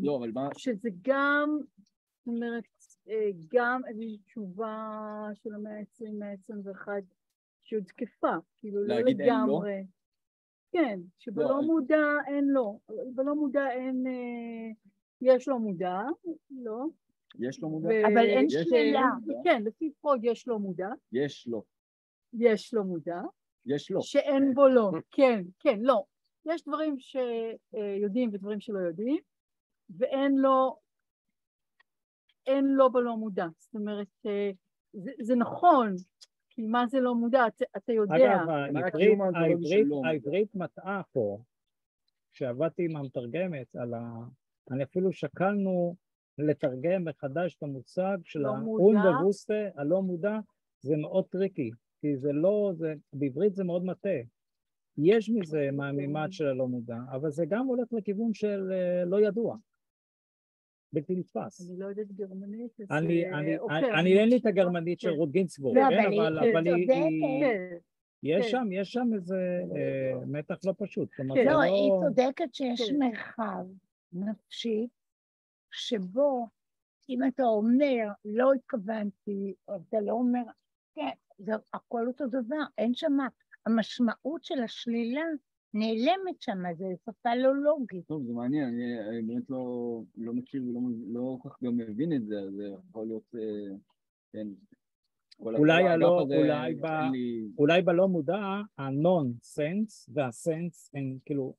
Speaker 2: לא, אבל מה...
Speaker 7: שזה גם, זאת אומרת, גם איזושהי תשובה של המאה ה-20, המאה ה-21, שהיא תקפה, כאילו לא לגמרי. כן, שבלא מודע אין לא. בלא מודע אין, יש לו מודע, לא.
Speaker 2: יש לו מודע.
Speaker 3: אבל אין שלילה.
Speaker 7: כן, לפי פרויד יש לו מודע.
Speaker 2: יש לו.
Speaker 7: יש לו מודע.
Speaker 2: יש לו.
Speaker 7: שאין בו לא. כן, כן, לא. יש דברים שיודעים ודברים שלא יודעים, ואין לו, אין לו בלא מודע. זאת אומרת, זה נכון, כי מה זה לא מודע, אתה יודע.
Speaker 1: אגב, העברית מטעה פה, כשעבדתי עם המתרגמת, אני אפילו שקלנו לתרגם מחדש את המושג של האונבבוסטה, הלא מודע, זה מאוד טריקי, כי זה לא, בעברית זה מאוד מטעה. יש מזה מהמימד של הלא מודע, אבל זה גם הולך לכיוון של לא ידוע. בלתי נתפס.
Speaker 7: אני לא יודעת גרמנית.
Speaker 1: אני אין לי את הגרמנית של רות גינסבורג, אבל יש שם איזה מתח לא פשוט.
Speaker 3: לא, היא צודקת שיש מרחב נפשי, שבו אם אתה אומר לא התכוונתי, או אתה לא אומר, כן, זה הכל אותו דבר, אין שם, המשמעות של השלילה נעלמת שם, זה שפה לא לוגית.
Speaker 2: טוב, זה מעניין, אני באמת לא מכיר ולא כל כך גם מבין את זה, אז זה יכול להיות, כן.
Speaker 1: אולי בלא מודע, הנון-סנס והסנס הם כאילו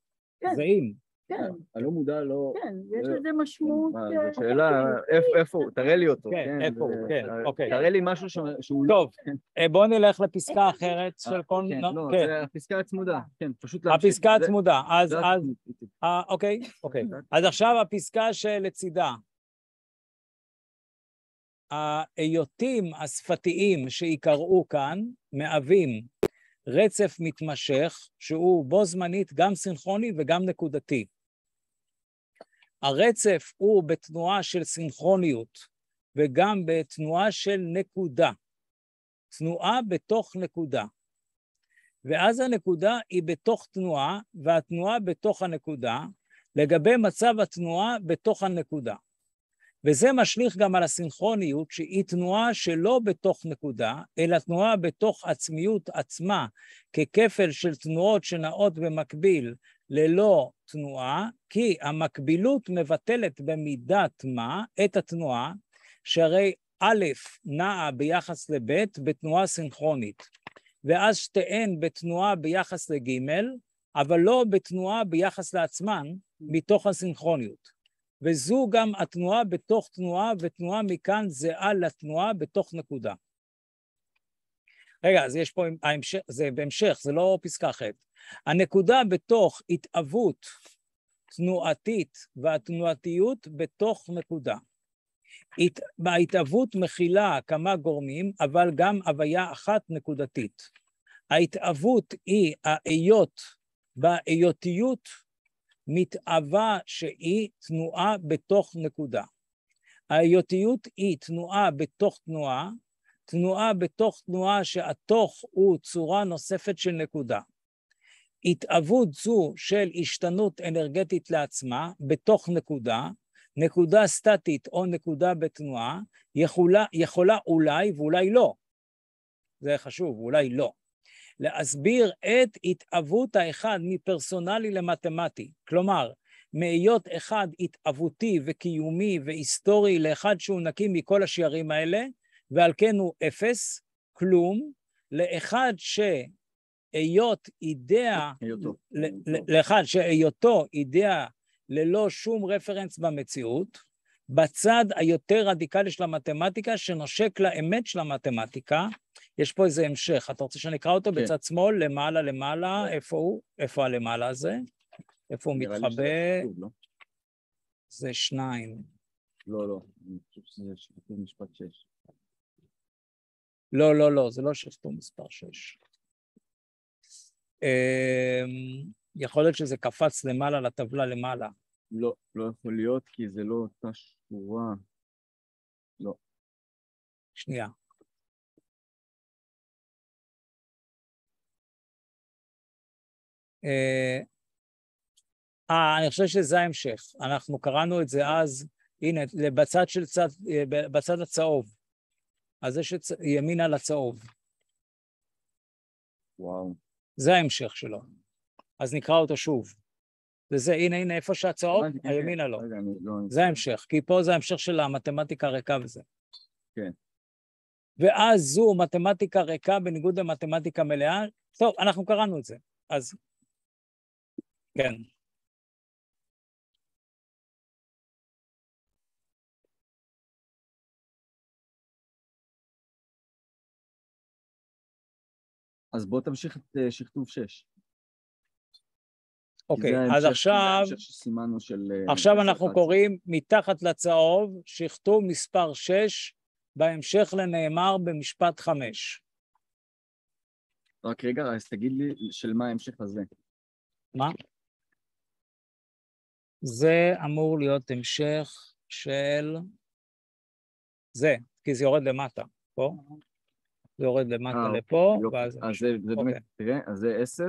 Speaker 1: זהים.
Speaker 7: כן.
Speaker 2: הלא מודע לא...
Speaker 7: כן, יש לזה משמעות...
Speaker 2: זו שאלה, איפה הוא? תראה לי אותו.
Speaker 1: כן, איפה הוא, כן, אוקיי.
Speaker 2: תראה לי משהו שהוא...
Speaker 1: טוב, בואו נלך לפסקה אחרת של כל...
Speaker 2: לא, זה הפסקה הצמודה, כן, פשוט להמשיך.
Speaker 1: הפסקה הצמודה, אז... אוקיי. אז עכשיו הפסקה שלצידה. ההיותים השפתיים שיקראו כאן מהווים רצף מתמשך שהוא בו זמנית גם סינכרוני וגם נקודתי. הרצף הוא בתנועה של סינכרוניות וגם בתנועה של נקודה. תנועה בתוך נקודה. ואז הנקודה היא בתוך תנועה והתנועה בתוך הנקודה לגבי מצב התנועה בתוך הנקודה. וזה משליך גם על הסינכרוניות שהיא תנועה שלא בתוך נקודה, אלא תנועה בתוך עצמיות עצמה, ככפל של תנועות שנעות במקביל ללא תנועה, כי המקבילות מבטלת במידת מה את התנועה, שהרי א' נעה ביחס לב' בתנועה סינכרונית, ואז שתיהן בתנועה ביחס לג', אבל לא בתנועה ביחס לעצמן מתוך הסינכרוניות. וזו גם התנועה בתוך תנועה, ותנועה מכאן זהה לתנועה בתוך נקודה. רגע, אז יש פה, זה בהמשך, זה לא פסקה אחת. הנקודה בתוך התאבות תנועתית והתנועתיות בתוך נקודה. ההתאבות מכילה כמה גורמים, אבל גם הוויה אחת נקודתית. ההתאבות היא האיות באיותיות, מתאווה שהיא תנועה בתוך נקודה. האיותיות היא תנועה בתוך תנועה, תנועה בתוך תנועה שהתוך הוא צורה נוספת של נקודה. התאבות זו של השתנות אנרגטית לעצמה בתוך נקודה, נקודה סטטית או נקודה בתנועה, יכולה אולי ואולי לא. זה חשוב, אולי לא. להסביר את התאבות האחד מפרסונלי למתמטי, כלומר, מהיות אחד התאבותי וקיומי והיסטורי לאחד שהוא נקי מכל השיירים האלה, ועל כן הוא אפס, כלום, לאחד שהיות אידאה, לאחד שהיותו אידאה ללא שום רפרנס במציאות, בצד היותר רדיקלי של המתמטיקה שנושק לאמת של המתמטיקה, יש פה איזה המשך, אתה רוצה שאני אקרא אותו? כן. בצד שמאל, למעלה, למעלה, כן. איפה הוא? איפה הלמעלה הזה? איפה הוא מתחבא? לא? זה 2.
Speaker 2: לא, לא, אני חושב שזה שכתוב משפט 6.
Speaker 1: לא, לא, לא, זה לא שכתוב מספר 6. יכול להיות שזה קפץ למעלה לטבלה למעלה.
Speaker 2: לא, לא יכול להיות, כי זה לא אותה שורה. לא.
Speaker 1: שנייה. אני חושב שזה ההמשך. אנחנו קראנו את זה אז, הנה, בצד הצהוב. אז יש ימינה לצהוב.
Speaker 2: וואו.
Speaker 1: זה ההמשך שלו. אז נקרא אותו שוב. וזה, הנה, איפה שהצהוב, הימינה לא. זה ההמשך, כי פה זה ההמשך של המתמטיקה הריקה וזה.
Speaker 2: כן.
Speaker 1: ואז זו מתמטיקה ריקה בניגוד למתמטיקה מלאה. טוב, אנחנו קראנו את זה. אז, כן.
Speaker 2: אז בוא תמשיך את שכתוב 6.
Speaker 1: אוקיי, אז עכשיו אנחנו קוראים מתחת לצהוב, שכתוב מספר 6, בהמשך לנאמר במשפט 5.
Speaker 2: רק רגע, אז תגיד לי של מה ההמשך הזה.
Speaker 1: מה? זה אמור להיות המשך של זה, כי זה יורד למטה, פה. זה יורד למטה לפה, ואז...
Speaker 2: אז זה באמת, תראה, אז זה 10,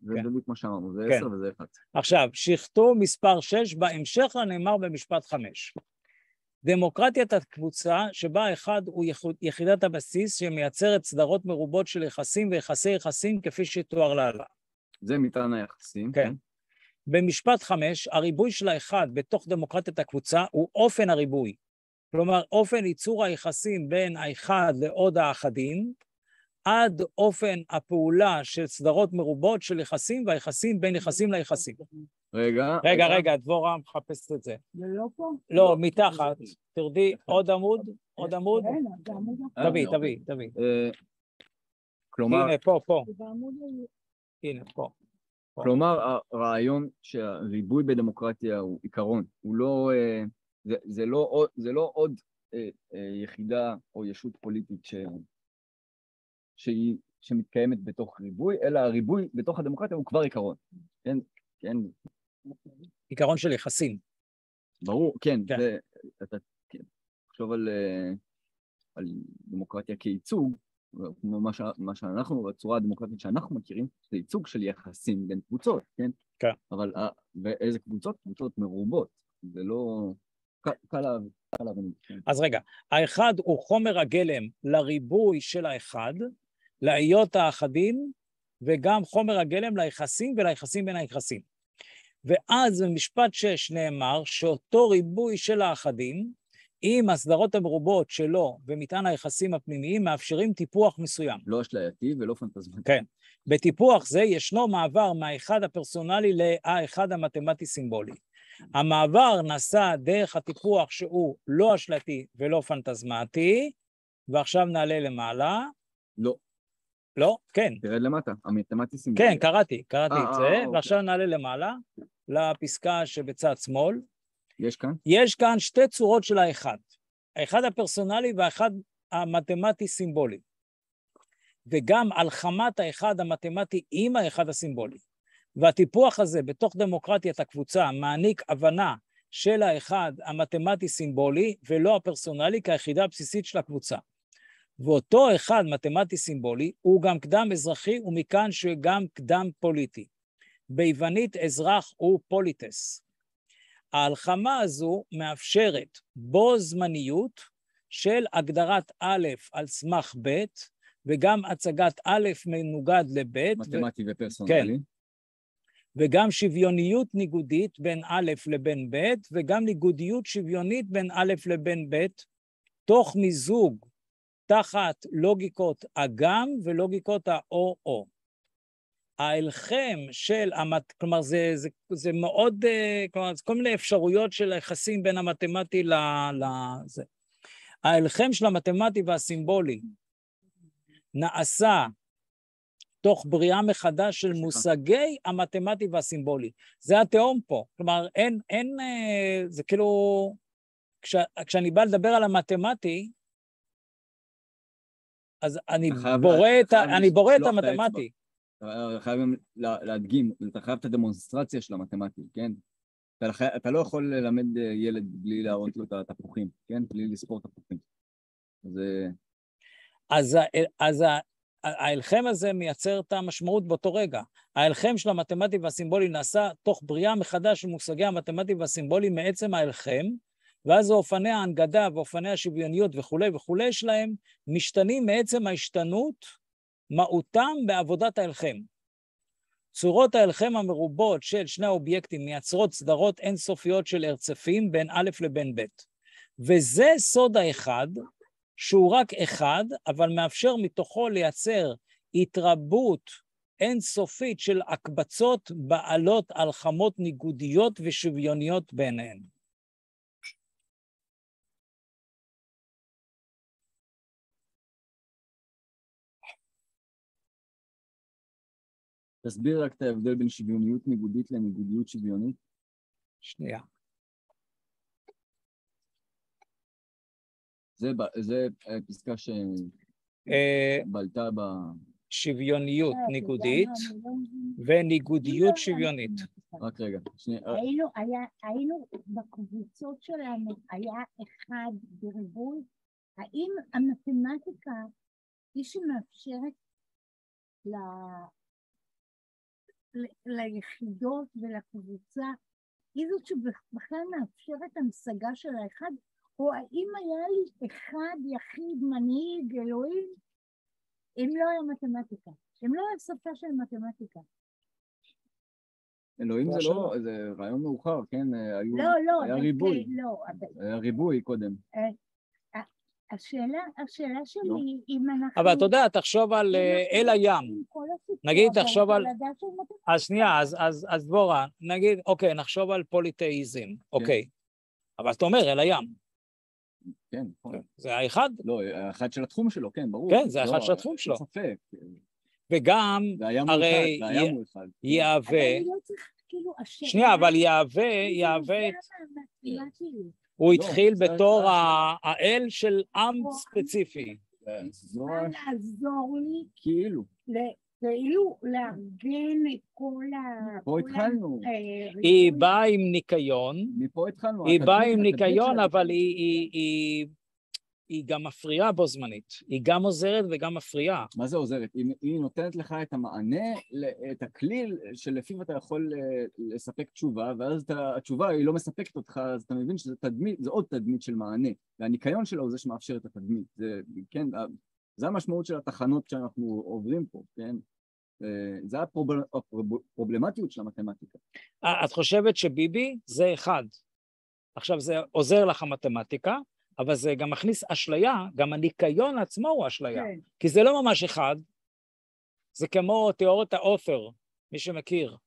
Speaker 2: זה בדיוק כמו שאמרנו, זה 10 וזה 1.
Speaker 1: עכשיו, שכתוב מספר 6, בהמשך לנאמר במשפט 5. דמוקרטיית הקבוצה שבה אחד הוא יחידת הבסיס שמייצרת סדרות מרובות של יחסים ויחסי יחסים כפי שתואר להלן.
Speaker 2: זה מטען היחסים.
Speaker 1: כן. במשפט 5, הריבוי של האחד בתוך דמוקרטיית הקבוצה הוא אופן הריבוי. כלומר, אופן ייצור היחסים בין האחד לעוד האחדים, עד אופן הפעולה של סדרות מרובות של יחסים והיחסים בין יחסים ליחסים. רגע, דבורה מחפשת את זה.
Speaker 3: זה לא פה?
Speaker 1: לא, מתחת. תרדי עוד עמוד, עוד עמוד. תביא.
Speaker 2: כלומר...
Speaker 1: הנה, פה. הנה, פה.
Speaker 2: כלומר, הרעיון שהריבוי בדמוקרטיה הוא עיקרון, הוא לא... זה לא עוד יחידה או ישות פוליטית שהיא שמתקיימת בתוך ריבוי, אלא הריבוי בתוך הדמוקרטיה הוא כבר עיקרון. כן, כן.
Speaker 1: עיקרון של יחסים.
Speaker 2: ברור, כן.
Speaker 1: כן.
Speaker 2: אתה תחשוב על דמוקרטיה כייצוג, כמו מה שאנחנו, הצורה הדמוקרטית שאנחנו מכירים, זה ייצוג של יחסים בין קבוצות, כן?
Speaker 1: כן.
Speaker 2: אבל ואיזה קבוצות? קבוצות מרובות. זה לא... קל להבין.
Speaker 1: אז רגע, האחד הוא חומר הגלם לריבוי של האחד, להיות האחדים, וגם חומר הגלם ליחסים וליחסים בין היחסים. ואז במשפט 6 נאמר שאותו ריבוי של האחדים, עם הסדרות המרובות שלו ומטען היחסים הפנימיים, מאפשרים טיפוח מסוים.
Speaker 2: לא אשלייתי ולא פנטזמטי.
Speaker 1: כן. בטיפוח זה ישנו מעבר מהאחד הפרסונלי לאחד המתמטי סימבולי. המעבר נעשה דרך הטיפוח שהוא לא אשלייתי ולא פנטזמטי, ועכשיו נעלה למעלה.
Speaker 2: לא.
Speaker 1: לא? כן.
Speaker 2: תרד למטה, המתמטי סימבולי.
Speaker 1: כן, קראתי את זה, ועכשיו נעלה למעלה, לפסקה שבצד שמאל.
Speaker 2: יש כאן?
Speaker 1: יש כאן שתי צורות של האחד. האחד הפרסונלי והאחד המתמטי סימבולי. וגם על חמת האחד המתמטי עם האחד הסימבולי. והטיפוח הזה בתוך דמוקרטיית הקבוצה מעניק הבנה של האחד המתמטי סימבולי ולא הפרסונלי כיחידה הבסיסית של הקבוצה. ואותו אחד מתמטי סימבולי הוא גם קדם אזרחי ומכאן שגם קדם פוליטי. ביוונית אזרח הוא פוליטס. ההלחמה הזו מאפשרת בו זמניות של הגדרת א' על סמך ב' וגם הצגת א' מנוגד לב'
Speaker 2: מתמטי ופרסונלי.
Speaker 1: כן. וגם שוויוניות ניגודית בין א' לבין ב' וגם ניגודיות שוויונית בין א' לבין ב' תוך מיזוג תחת לוגיקות אגם ולוגיקות האו-או. ההלחם של, כלומר זה מאוד, כלומר זה כל מיני אפשרויות של היחסים בין המתמטי לזה. ההלחם של המתמטי והסימבולי נעשה תוך בריאה מחדש של מושגי המתמטי והסימבולי. זה התאום פה, כלומר אין זה כאילו, כשאני בא לדבר על המתמטי, אז אני בורא את המתמטי.
Speaker 2: אתה חייב להדגים, אתה חייב את הדמונסטרציה של המתמטי, כן? אתה לא יכול ללמד ילד בלי להראות לו את התפוחים, כן? בלי לספור תפוחים.
Speaker 1: אז ההלחם הזה מייצר את המשמעות באותו רגע. ההלחם של המתמטי והסימבולי נעשה תוך בריאה מחדש של מושגי המתמטי והסימבולי מעצם ההלחם, ואז אופני ההנגדה ואופני השוויוניות וכולי שלהם משתנים מעצם ההשתנות מהותם בעבודת ההלחם. צורות ההלחם המרובות של שני האובייקטים מייצרות סדרות אינסופיות של הרצפים בין א' לבין ב'. וזה סוד האחד, שהוא רק אחד, אבל מאפשר מתוכו לייצר התרבות אינסופית של הקבצות בעלות הלחמות ניגודיות ושוויוניות ביניהן.
Speaker 2: תסביר רק את ההבדל בין שוויוניות ניגודית לניגודיות שוויונית.
Speaker 1: שנייה.
Speaker 2: זה פסקה שבלטה ב...
Speaker 1: שוויוניות ניגודית וניגודיות שוויונית.
Speaker 2: רק רגע, שנייה.
Speaker 3: היינו בקבוצות שלנו, היה אחד בריבוי, האם המתמטיקה היא שמאפשרת ליחידות ולקבוצה, היא זאת שבכלל מאפשרת המשגה של האחד, או האם היה לי אחד יחיד מנהיג אלוהים, אם לא היה מתמטיקה, אם לא היה שפה של מתמטיקה.
Speaker 2: אלוהים זה לא, זה רעיון מאוחר, כן? היה ריבוי. היה ריבוי קודם.
Speaker 3: השאלה שלי, אם אנחנו...
Speaker 1: אבל אתה יודע, תחשוב על אל הים. נגיד, תחשוב על... אז שנייה, אז דבורה, נגיד, אוקיי, נחשוב על פוליתאיזם, אוקיי. אבל אתה אומר, אל הים.
Speaker 2: כן, נכון.
Speaker 1: זה האחד?
Speaker 2: לא, האחד של התחום שלו, כן, ברור.
Speaker 1: כן, זה האחד של התחום שלו.
Speaker 2: ספק.
Speaker 1: וגם, הרי יהווה... שנייה, אבל יהווה... הוא התחיל בתור האל של עם ספציפי.
Speaker 3: בא לעזור לי,
Speaker 2: כאילו.
Speaker 3: כאילו לארגן את כל
Speaker 2: פה התחלנו.
Speaker 1: היא באה עם ניקיון,
Speaker 2: מפה התחלנו.
Speaker 1: היא באה עם ניקיון, אבל היא גם מפריעה בו זמנית. היא גם עוזרת וגם מפריעה.
Speaker 2: מה זה עוזרת? היא נותנת לך את המענה, את הכלי שלפיו אתה יכול לספק תשובה, ואז התשובה היא לא מספקת אותך, אז אתה מבין שזה תדמית, זה עוד תדמית של מענה, והניקיון שלה הוא זה שמאפשר את התדמית. זה, כן, זה המשמעות של התחנות שאנחנו עוברים פה, כן? זה הפרובלמטיות של המתמטיקה.
Speaker 1: את חושבת שביבי זה אחד. עכשיו זה עוזר לך המתמטיקה, אבל זה גם מכניס אשליה, גם הניקיון עצמו הוא אשליה.
Speaker 3: כן.
Speaker 1: כי זה לא ממש אחד, זה כמו תיאוריית האופר, מי שמכיר.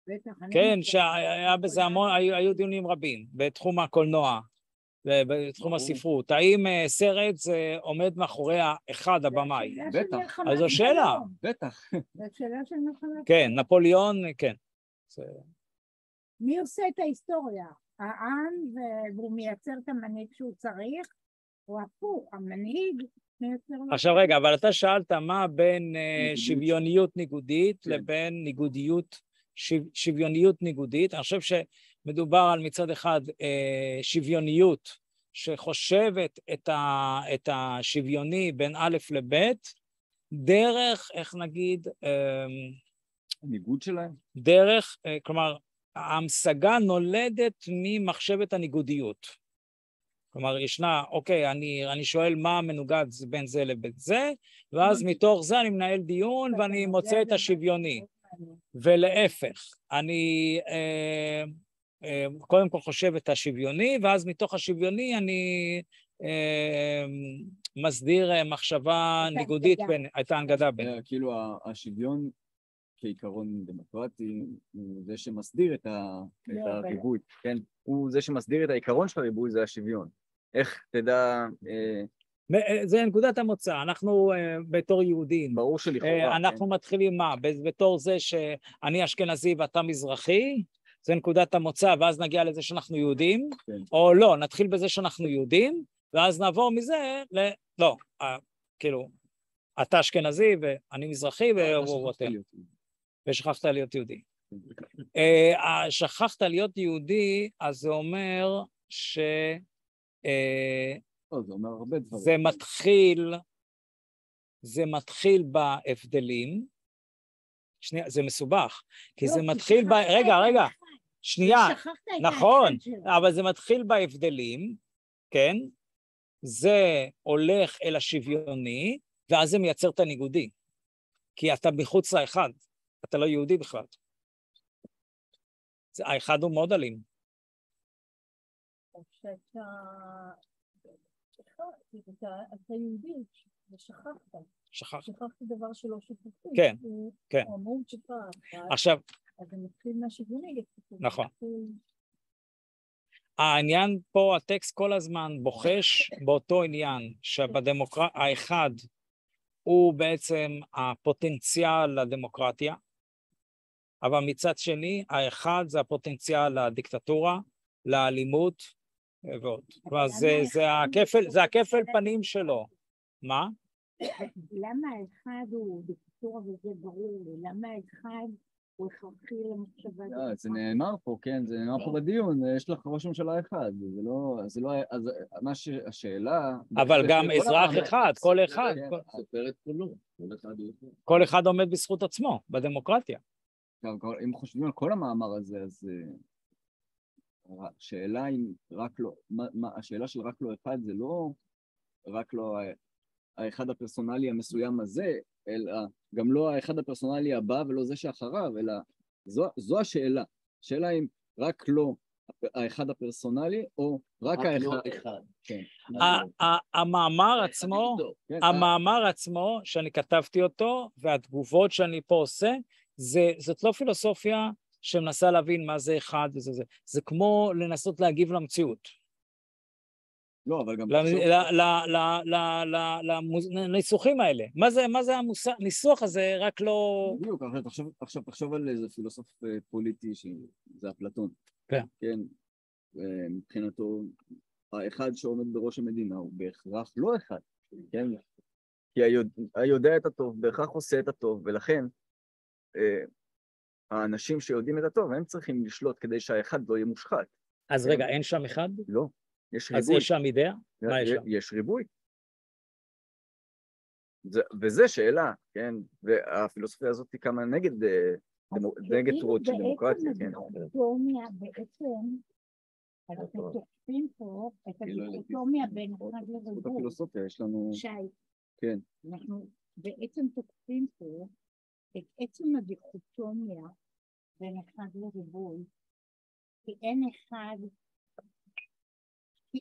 Speaker 3: בטח,
Speaker 1: כן, שהיה בזה המון, היו דיונים רבים, בתחום הקולנוע, בתחום הספרות. האם סרט זה עומד מאחורי האחד הבמאי?
Speaker 2: בטח.
Speaker 1: אז זו שאלה.
Speaker 2: בטח.
Speaker 3: זו שאלה של מלחמת.
Speaker 1: כן, נפוליאון, כן.
Speaker 3: מי עושה את ההיסטוריה? העם, והוא מייצר את המנהיג שהוא צריך, או הפוך, המנהיג מייצר...
Speaker 1: עכשיו רגע, אבל אתה שאלת מה בין שוויוניות ניגודית לבין שוויוניות ניגודית. אני חושב שמדובר על מצד אחד שוויוניות שחושבת את השוויוני בין א' לב' דרך, איך נגיד,
Speaker 2: הניגוד שלהם?
Speaker 1: דרך, כלומר, ההמשגה נולדת ממחשבת הניגודיות. כלומר, ישנה, אוקיי, אני שואל מה מנוגד בין זה לבין זה, ואז מתוך זה אני מנהל דיון ואני מוצא את השוויוני. ולהפך, אני קודם כל חושב את השוויוני, ואז מתוך השוויוני אני מסדיר מחשבה ניגודית בין, את ההנגדה בין.
Speaker 2: כאילו השוויון כעיקרון דמוקרטי, הוא זה שמסדיר את הריבוי, כן? הוא זה שמסדיר את העיקרון של הריבוי, זה השוויון. איך תדע...
Speaker 1: זה נקודת המוצא, אנחנו בתור יהודים.
Speaker 2: ברור שלכאורה.
Speaker 1: אנחנו מתחילים מה? בתור זה שאני אשכנזי ואתה מזרחי, זה נקודת המוצא, ואז נגיע לזה שאנחנו יהודים, או לא, נתחיל בזה שאנחנו יהודים, ואז נעבור מזה לא, כאילו, אתה אשכנזי ואני מזרחי ושכחת להיות יהודי. שכחת להיות יהודי, אז זה אומר זה מתחיל בהבדלים, שנייה, זה מסובך, כי זה מתחיל רגע, שנייה, נכון, אבל זה מתחיל בהבדלים, כן? זה הולך אל השוויוני, ואז זה מייצר את הניגודי, כי אתה מחוץ לאחד, אתה לא יהודי בכלל. האחד הוא מאוד אלים.
Speaker 7: אתה יהודי, ושכחת.
Speaker 1: שכחת
Speaker 7: דבר שלא שכחתי.
Speaker 1: כן, כן.
Speaker 7: הוא המהות שלך.
Speaker 1: עכשיו...
Speaker 7: אז זה מתחיל מהשוויוני.
Speaker 1: נכון. העניין פה, הטקסט כל הזמן בוחש באותו עניין, האחד הוא בעצם הפוטנציאל לדמוקרטיה, אבל מצד שני, האחד זה הפוטנציאל לדיקטטורה, לאלימות ועוד. זה הכפל פנים שלו. מה?
Speaker 3: למה האחד הוא דיקטטורה וזה ברור לי? למה האחד הוא הכרחי למחשבה?
Speaker 2: זה נאמר פה, כן, זה נאמר פה בדיון, יש לך ראש ממשלה אחד, זה לא, אז מה השאלה...
Speaker 1: אבל גם אזרח אחד, כל אחד. כל אחד עומד בזכות עצמו, בדמוקרטיה.
Speaker 2: אם חושבים על כל המאמר הזה, אז השאלה של רק לא אחד זה לא רק לא האחד הפרסונלי המסוים הזה, אלא גם לא האחד הפרסונלי הבא ולא זה שאחריו, אלא זו השאלה. השאלה אם רק לא האחד הפרסונלי או רק האחד.
Speaker 1: המאמר עצמו שאני כתבתי אותו והתגובות שאני פה עושה, זאת לא פילוסופיה שמנסה להבין מה זה אחד וזה זה. זה כמו לנסות להגיב למציאות.
Speaker 2: לא, אבל גם...
Speaker 1: לניסוחים האלה. מה זה הניסוח הזה, רק לא...
Speaker 2: בדיוק, עכשיו תחשוב על איזה פילוסוף פוליטי שזה אפלטון.
Speaker 1: כן.
Speaker 2: כן, מבחינתו, האחד שעומד בראש המדינה הוא בהכרח לא אחד. כן, כי היודע את הטוב בהכרח עושה את הטוב, ולכן האנשים שיודעים את הטוב, הם צריכים לשלוט כדי שהאחד לא יהיה מושחת.
Speaker 1: אז רגע, אין שם אחד?
Speaker 2: לא, יש ריבוי.
Speaker 1: אז יש שם אידאה? מה יש שם?
Speaker 2: יש ריבוי. וזה שאלה, כן? והפילוסופיה הזאת היא כמה נגד תרועות של דמוקרטיה, כן?
Speaker 3: בעצם, אנחנו תוקפים פה את הדיכוטומיה בין אחד לריבוי.
Speaker 2: הפילוסופיה, יש לנו...
Speaker 3: שי,
Speaker 2: כן.
Speaker 3: אנחנו בעצם תוקפים פה את עצם הדיכוטומיה בין אחד לריבוי, כי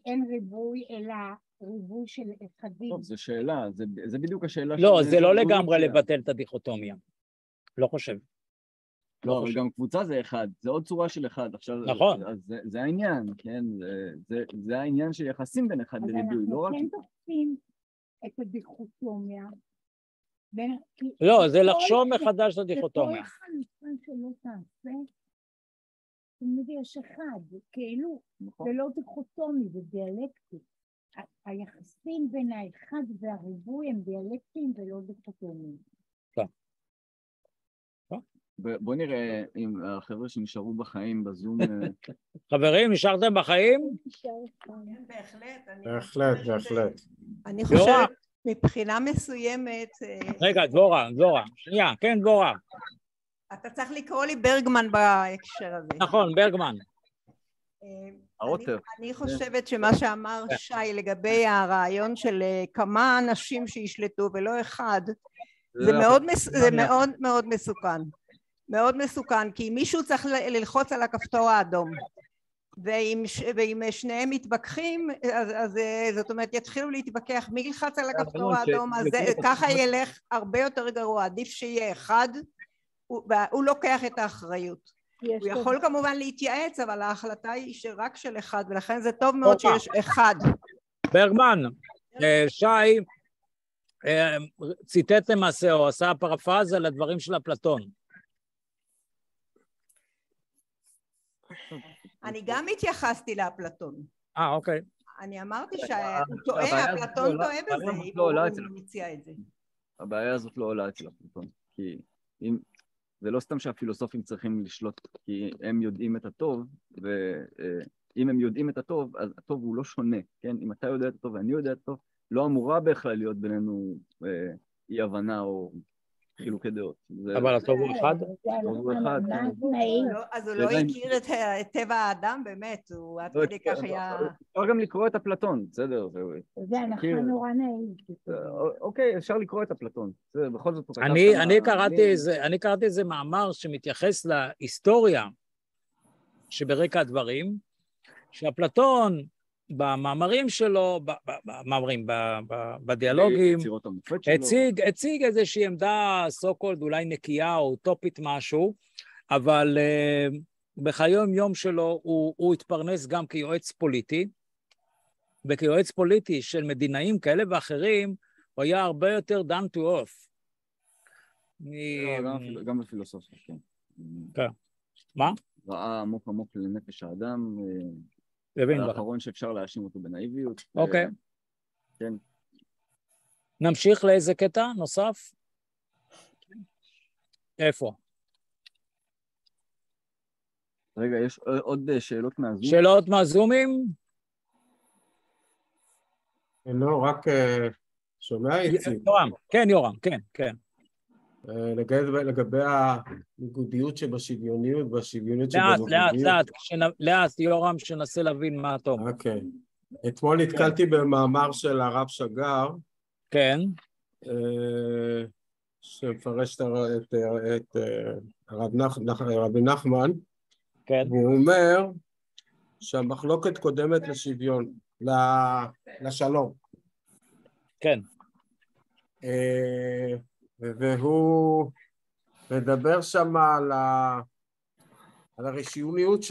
Speaker 3: אין ריבוי אלא ריבוי של אחדים.
Speaker 2: טוב, זו שאלה, זה בדיוק השאלה.
Speaker 1: לא, זה לא לגמרי לבטל את הדיכוטומיה. לא חושב.
Speaker 2: לא, אבל גם קבוצה זה אחד, זה עוד צורה של אחד. עכשיו,
Speaker 1: נכון.
Speaker 2: אז זה העניין, כן? זה העניין של יחסים בין אחד לריבוי, לא רק...
Speaker 3: אז אנחנו כן תוקפים את הדיכוטומיה.
Speaker 1: לא, זה לחשוב מחדש את הדיכוטומיה.
Speaker 3: וכל חלופה שלא תעשה, תמיד יש אחד, כאילו, זה לא דיכוטומי, זה דיאלקטי. היחסים בין האחד והריבוי הם דיאלקטיים ולא דיכוטומיים.
Speaker 2: בוא נראה אם החבר'ה שנשארו בחיים בזום...
Speaker 1: חברים, נשארתם בחיים?
Speaker 5: בהחלט.
Speaker 4: אני חושבת מבחינה מסוימת...
Speaker 1: רגע, דבורה, שנייה, כן, דבורה.
Speaker 4: אתה צריך לקרוא לי ברגמן בהקשר הזה.
Speaker 1: נכון, ברגמן.
Speaker 4: אני חושבת שמה שאמר שי לגבי הרעיון של כמה אנשים שישלטו ולא אחד, זה מאוד מאוד מסוכן. מאוד מסוכן, כי מישהו צריך ללחוץ על הכפתור האדום. ואם שניהם מתווכחים, אז זאת אומרת, יתחילו להתווכח מי ילחץ על הכפתור האדום, אז ככה ילך הרבה יותר גרוע. עדיף שיהיה אחד, והוא לוקח את האחריות. הוא יכול כמובן להתייעץ, אבל ההחלטה היא שרק של אחד, ולכן זה טוב מאוד שיש אחד.
Speaker 1: ברגמן, שי ציטט למעשה, או עשה פרפרזה לדברים של אפלטון.
Speaker 4: אני גם התייחסתי לאפלטון.
Speaker 1: אוקיי.
Speaker 4: אני אמרתי שהוא טועה, אפלטון טועה בזה, אם הוא מציע את זה.
Speaker 2: הבעיה הזאת לא עולה אצל אפלטון, כי זה לא סתם שהפילוסופים צריכים לשלוט, כי הם יודעים את הטוב, ואם הם יודעים את הטוב, אז הטוב הוא לא שונה, כן? אם אתה יודע את הטוב ואני יודע את הטוב, לא אמורה בכלל להיות בינינו אי הבנה או חילוקי דעות.
Speaker 1: אבל הטוב הוא אחד?
Speaker 2: הטוב הוא אחד.
Speaker 4: אז הוא לא הכיר את טבע האדם, באמת, הוא עד כדי כך היה...
Speaker 2: אפשר גם לקרוא את אפלטון, בסדר?
Speaker 3: זה אנחנו נורא נעים.
Speaker 2: אוקיי, אפשר לקרוא את אפלטון. בכל זאת...
Speaker 1: אני קראתי איזה מאמר שמתייחס להיסטוריה שברקע הדברים, שאפלטון במאמרים שלו, בדיאלוגים, הציג איזושהי עמדה סו-קולד אולי נקייה או אוטופית משהו, אבל בחיום יום שלו הוא התפרנס גם כיועץ פוליטי, וכיועץ פוליטי של מדינאים כאלה ואחרים, הוא היה הרבה יותר down to earth.
Speaker 2: גם בפילוסופיה,
Speaker 1: כן. מה?
Speaker 2: ראה עמוק עמוק לנפש האדם, האחרון שאפשר להאשים אותו בנאיביות.
Speaker 1: אוקיי.
Speaker 2: כן.
Speaker 1: נמשיך לאיזה קטע נוסף? איפה?
Speaker 2: רגע, יש עוד שאלות מהזום?
Speaker 1: שאלות מהזומים?
Speaker 5: לא, רק שומע איציק.
Speaker 1: יורם, כן יורם, כן.
Speaker 5: לגבי הניגודיות שבשוויוניות והשוויוניות שבניגודיות.
Speaker 1: לאט, יורם, שנסה להבין מה אתה אומר.
Speaker 5: אוקיי. אתמול נתקלתי במאמר של הרב שגר.
Speaker 1: כן.
Speaker 5: שמפרש את רבי נחמן.
Speaker 1: כן.
Speaker 5: והוא אומר שהמחלוקת קודמת לשוויון, לשלום.
Speaker 1: כן.
Speaker 5: והוא מדבר שם על הרשמיות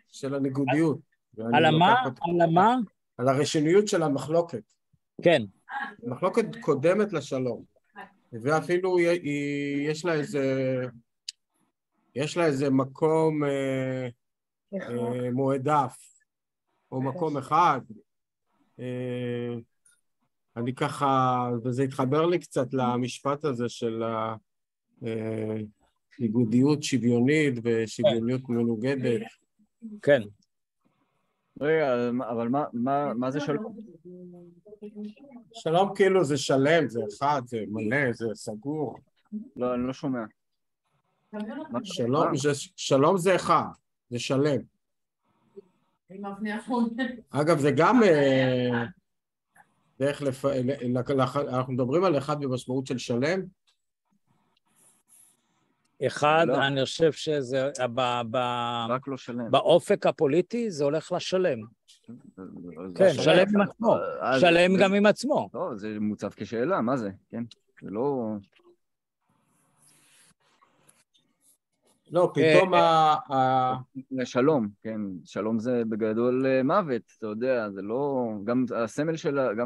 Speaker 5: של הניגודיות.
Speaker 1: על מה?
Speaker 5: על הרשמיות של המחלוקת.
Speaker 1: כן.
Speaker 5: מחלוקת קודמת לשלום. ואפילו יש לה איזה מקום מועדף, או מקום אחד. אני ככה, וזה התחבר לי קצת למשפט הזה של ניגודיות שוויונית ושוויוניות מנוגדת.
Speaker 1: כן.
Speaker 2: רגע, אבל מה זה שלום?
Speaker 5: שלום כאילו זה שלם, זה אחד, זה מלא, זה סגור.
Speaker 2: לא, אני לא שומע.
Speaker 5: שלום זה אחד, זה שלם. אגב, זה גם דרך אנחנו מדברים על אחד במשמעות של שלם?
Speaker 1: אחד,
Speaker 2: לא.
Speaker 1: אני חושב שזה,
Speaker 2: רק לא שלם.
Speaker 1: באופק הפוליטי זה הולך לשלם. כן,
Speaker 2: כן,
Speaker 1: שלם עם עצמו. שלם גם עם עצמו.
Speaker 2: לא, זה מוצב כשאלה, מה זה? כן, זה לא...
Speaker 5: לא, פתאום
Speaker 2: שלום, כן, שלום זה בגדול מוות, אתה יודע, זה לא... גם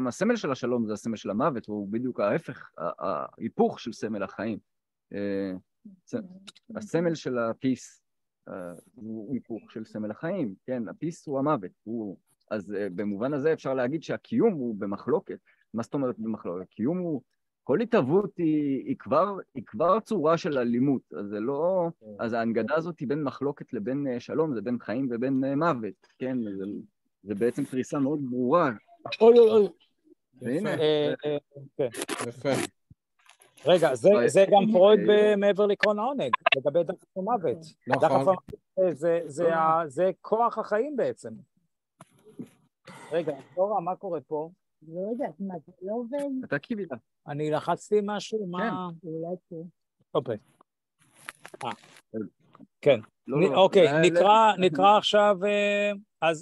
Speaker 2: הסמל של השלום זה הסמל של המוות, הוא בדיוק ההפך, ההיפוך של סמל החיים. הסמל של הפיס הוא היפוך של סמל החיים, כן, הפיס הוא המוות, אז במובן הזה אפשר להגיד שהקיום הוא במחלוקת. מה זאת אומרת במחלוקת? הקיום הוא... כל התהוות היא כבר צורה של אלימות, אז זה לא... אז ההנגדה הזאת היא בין מחלוקת לבין שלום, זה בין חיים ובין מוות, כן? זה בעצם פריסה מאוד ברורה.
Speaker 1: אוי.
Speaker 2: והנה.
Speaker 5: יפה.
Speaker 1: רגע, זה גם פרויד מעבר לעקרון העונג, לגבי דחף המוות.
Speaker 5: נכון.
Speaker 1: זה כוח החיים בעצם. רגע, דבורה, מה קורה פה?
Speaker 3: לא יודעת, מה זה לא עובד?
Speaker 2: אתה קיבלת.
Speaker 1: אני לחצתי משהו, מה...
Speaker 3: אולי פה.
Speaker 1: אוקיי. כן.
Speaker 2: לא.
Speaker 1: אוקיי, נקרא עכשיו,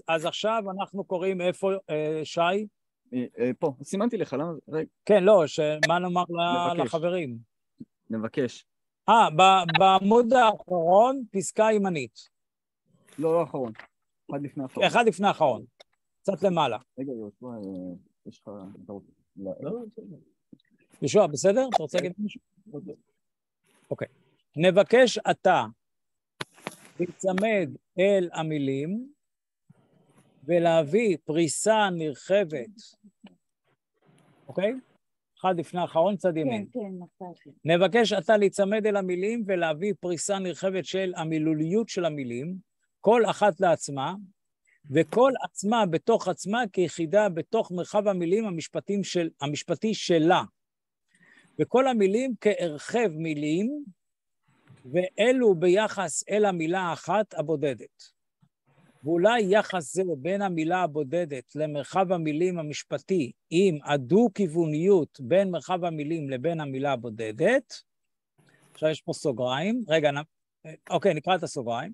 Speaker 1: אז עכשיו אנחנו קוראים איפה, שי?
Speaker 2: פה, סימנתי לך, למה? רגע.
Speaker 1: כן, לא, מה נאמר לחברים?
Speaker 2: נבקש.
Speaker 1: בעמוד האחרון, פסקה ימנית.
Speaker 2: לא האחרון. אחד לפני האחרון.
Speaker 1: אחד לפני האחרון. קצת למעלה.
Speaker 2: רגע, יהושע, יש לך...
Speaker 1: יהושע, בסדר? אתה רוצה להגיד משהו? אוקיי. נבקש אתה להיצמד אל המילים ולהביא פריסה נרחבת. אוקיי? אחד לפני האחרון, צד ימין.
Speaker 3: כן, נכון.
Speaker 1: נבקש אתה להיצמד אל המילים ולהביא פריסה נרחבת של המילוליות של המילים, כל אחת לעצמה, וכל עצמה בתוך עצמה כיחידה בתוך מרחב המילים המשפטי שלה. וכל המילים כהרחב מילים, ואלו ביחס אל המילה האחת הבודדת. ואולי יחס זה בין המילה הבודדת למרחב המילים המשפטי, עם הדו-כיווניות בין מרחב המילים לבין המילה הבודדת, עכשיו יש פה סוגריים, רגע, אוקיי, נקרא את הסוגריים,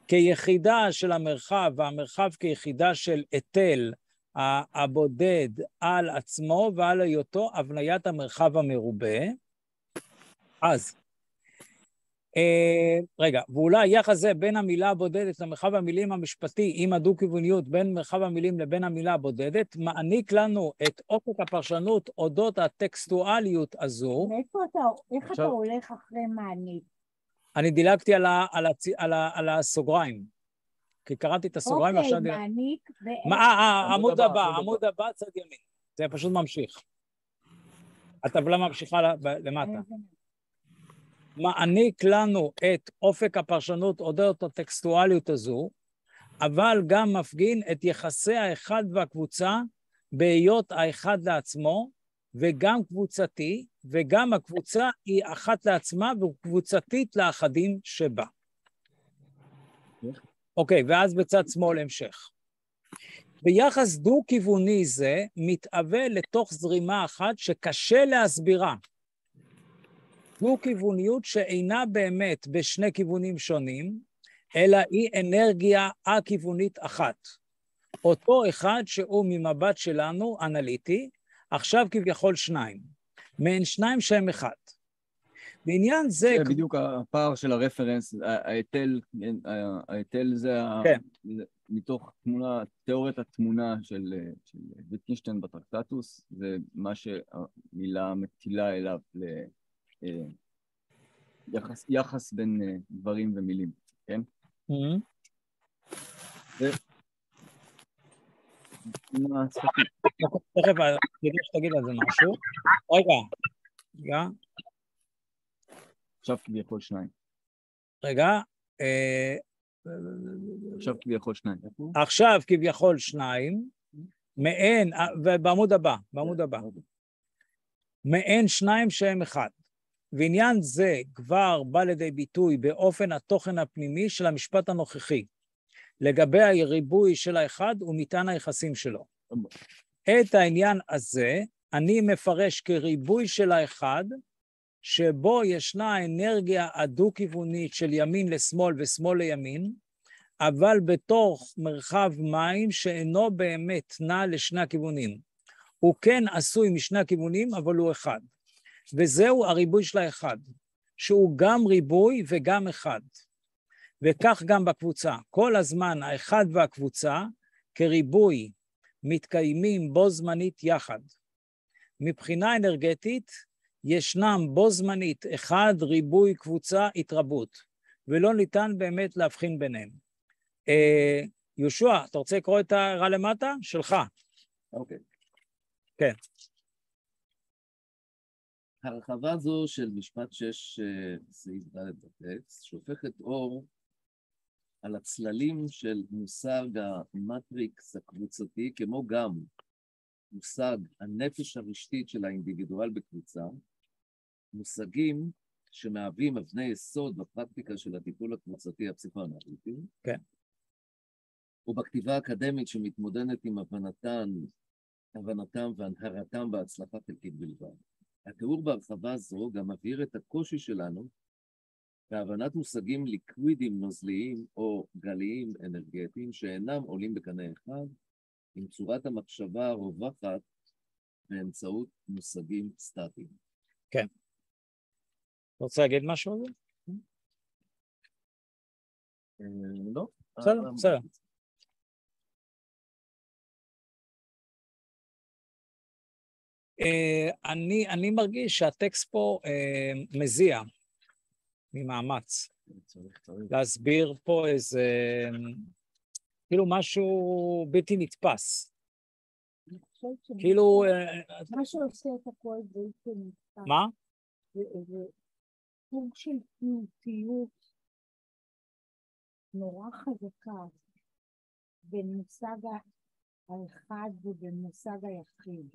Speaker 1: כיחידה של המרחב, והמרחב כיחידה של היטל הבודד על עצמו ועל היותו הבניית המרחב המרובה, אז, רגע, ואולי יחס זה בין המילה הבודדת למרחב המילים המשפטי עם הדו-כיווניות בין מרחב המילים לבין המילה הבודדת, מעניק לנו את אופק הפרשנות אודות הטקסטואליות הזו.
Speaker 3: איך אתה הולך אחרי מעניק?
Speaker 1: אני דילגתי על הסוגריים, כי קראתי את הסוגריים ועכשיו...
Speaker 3: אוקיי, מעניק...
Speaker 1: עמוד הבא, צד ימין. זה פשוט ממשיך. הטבלה ממשיכה למטה. מעניק לנו את אופק הפרשנות אודות הטקסטואליות הזו, אבל גם מפגין את יחסי האחד והקבוצה בהיות האחד לעצמו, וגם קבוצתי, וגם הקבוצה היא אחת לעצמה וקבוצתית לאחדים שבה. אוקיי, ואז בצד שמאל המשך. ביחס דו-כיווני זה מתאווה לתוך זרימה אחת שקשה להסבירה. דו-כיווניות שאינה באמת בשני כיוונים שונים, אלא היא אנרגיה א-כיוונית אחת. אותו אחד שהוא ממבט שלנו, אנליטי, עכשיו כביכול שניים. מעין שניים שהם אחד. בעניין זה...
Speaker 2: זה בדיוק הפער של הרפרנס, ההיטל זה מתוך תיאוריית התמונה של ויטקינשטיין בטרקטטוס, זה מה שהמילה מטילה אליו יחס בין דברים ומילים, כן?
Speaker 1: תכף, כדי שתגיד על זה משהו. רגע.
Speaker 2: עכשיו כביכול שניים.
Speaker 1: רגע.
Speaker 2: עכשיו כביכול שניים.
Speaker 1: עכשיו כביכול שניים, מעין, ובעמוד הבא, מעין שניים שהם אחד. ועניין זה כבר בא לידי ביטוי באופן התוכן הפנימי של המשפט הנוכחי, לגבי הריבוי של האחד ומטען היחסים שלו. את העניין הזה אני מפרש כריבוי של האחד, שבו ישנה אנרגיה הדו-כיוונית של ימין לשמאל ושמאל לימין, אבל בתוך מרחב מים שאינו באמת נע לשני הכיוונים. הוא כן עשוי משני הכיוונים, אבל הוא אחד. וזהו הריבוי של האחד, שהוא גם ריבוי וגם אחד. וכך גם בקבוצה. כל הזמן האחד והקבוצה כריבוי מתקיימים בו זמנית יחד. מבחינה אנרגטית ישנם בו זמנית אחד ריבוי קבוצה התרבות, ולא ניתן באמת להבחין ביניהם. יהושע, אתה רוצה לקרוא את ההערה למטה? שלך.
Speaker 6: אוקיי.
Speaker 1: כן.
Speaker 6: הרחבה זו של משפט 6 סעיף ד' בטקסט שופכת אור על הצללים של מושג המטריקס הקבוצתי, כמו גם מושג הנפש הרשתית של האינדיבידואל בקבוצה, מושגים שמהווים אבני יסוד בפרקטיקה של הטיפול הקבוצתי הפסיכואנליטי,
Speaker 1: כן.
Speaker 6: ובכתיבה האקדמית שמתמודדת עם הבנתם והנהרתם בהצלחה חלקית בלבד. התיאור בהרחבה זו גם מבהיר את הקושי שלנו בהבנת מושגים ליקווידים נוזליים או גליים אנרגטיים שאינם עולים בקנה אחד עם צורת המחשבה הרווחת באמצעות מושגים סטטיים.
Speaker 1: כן. רוצה להגיד משהו על זה?
Speaker 6: לא.
Speaker 1: בסדר. אני מרגיש שהטקסט פה מזיע ממאמץ. להסביר פה איזה, כאילו משהו בלתי נתפס. כאילו...
Speaker 3: מה שעושה את הכל בלתי נתפס.
Speaker 1: מה?
Speaker 3: זה איזה סוג של תנועתיות נורא חזקה בין מושג האחד ובין מושג היחיד.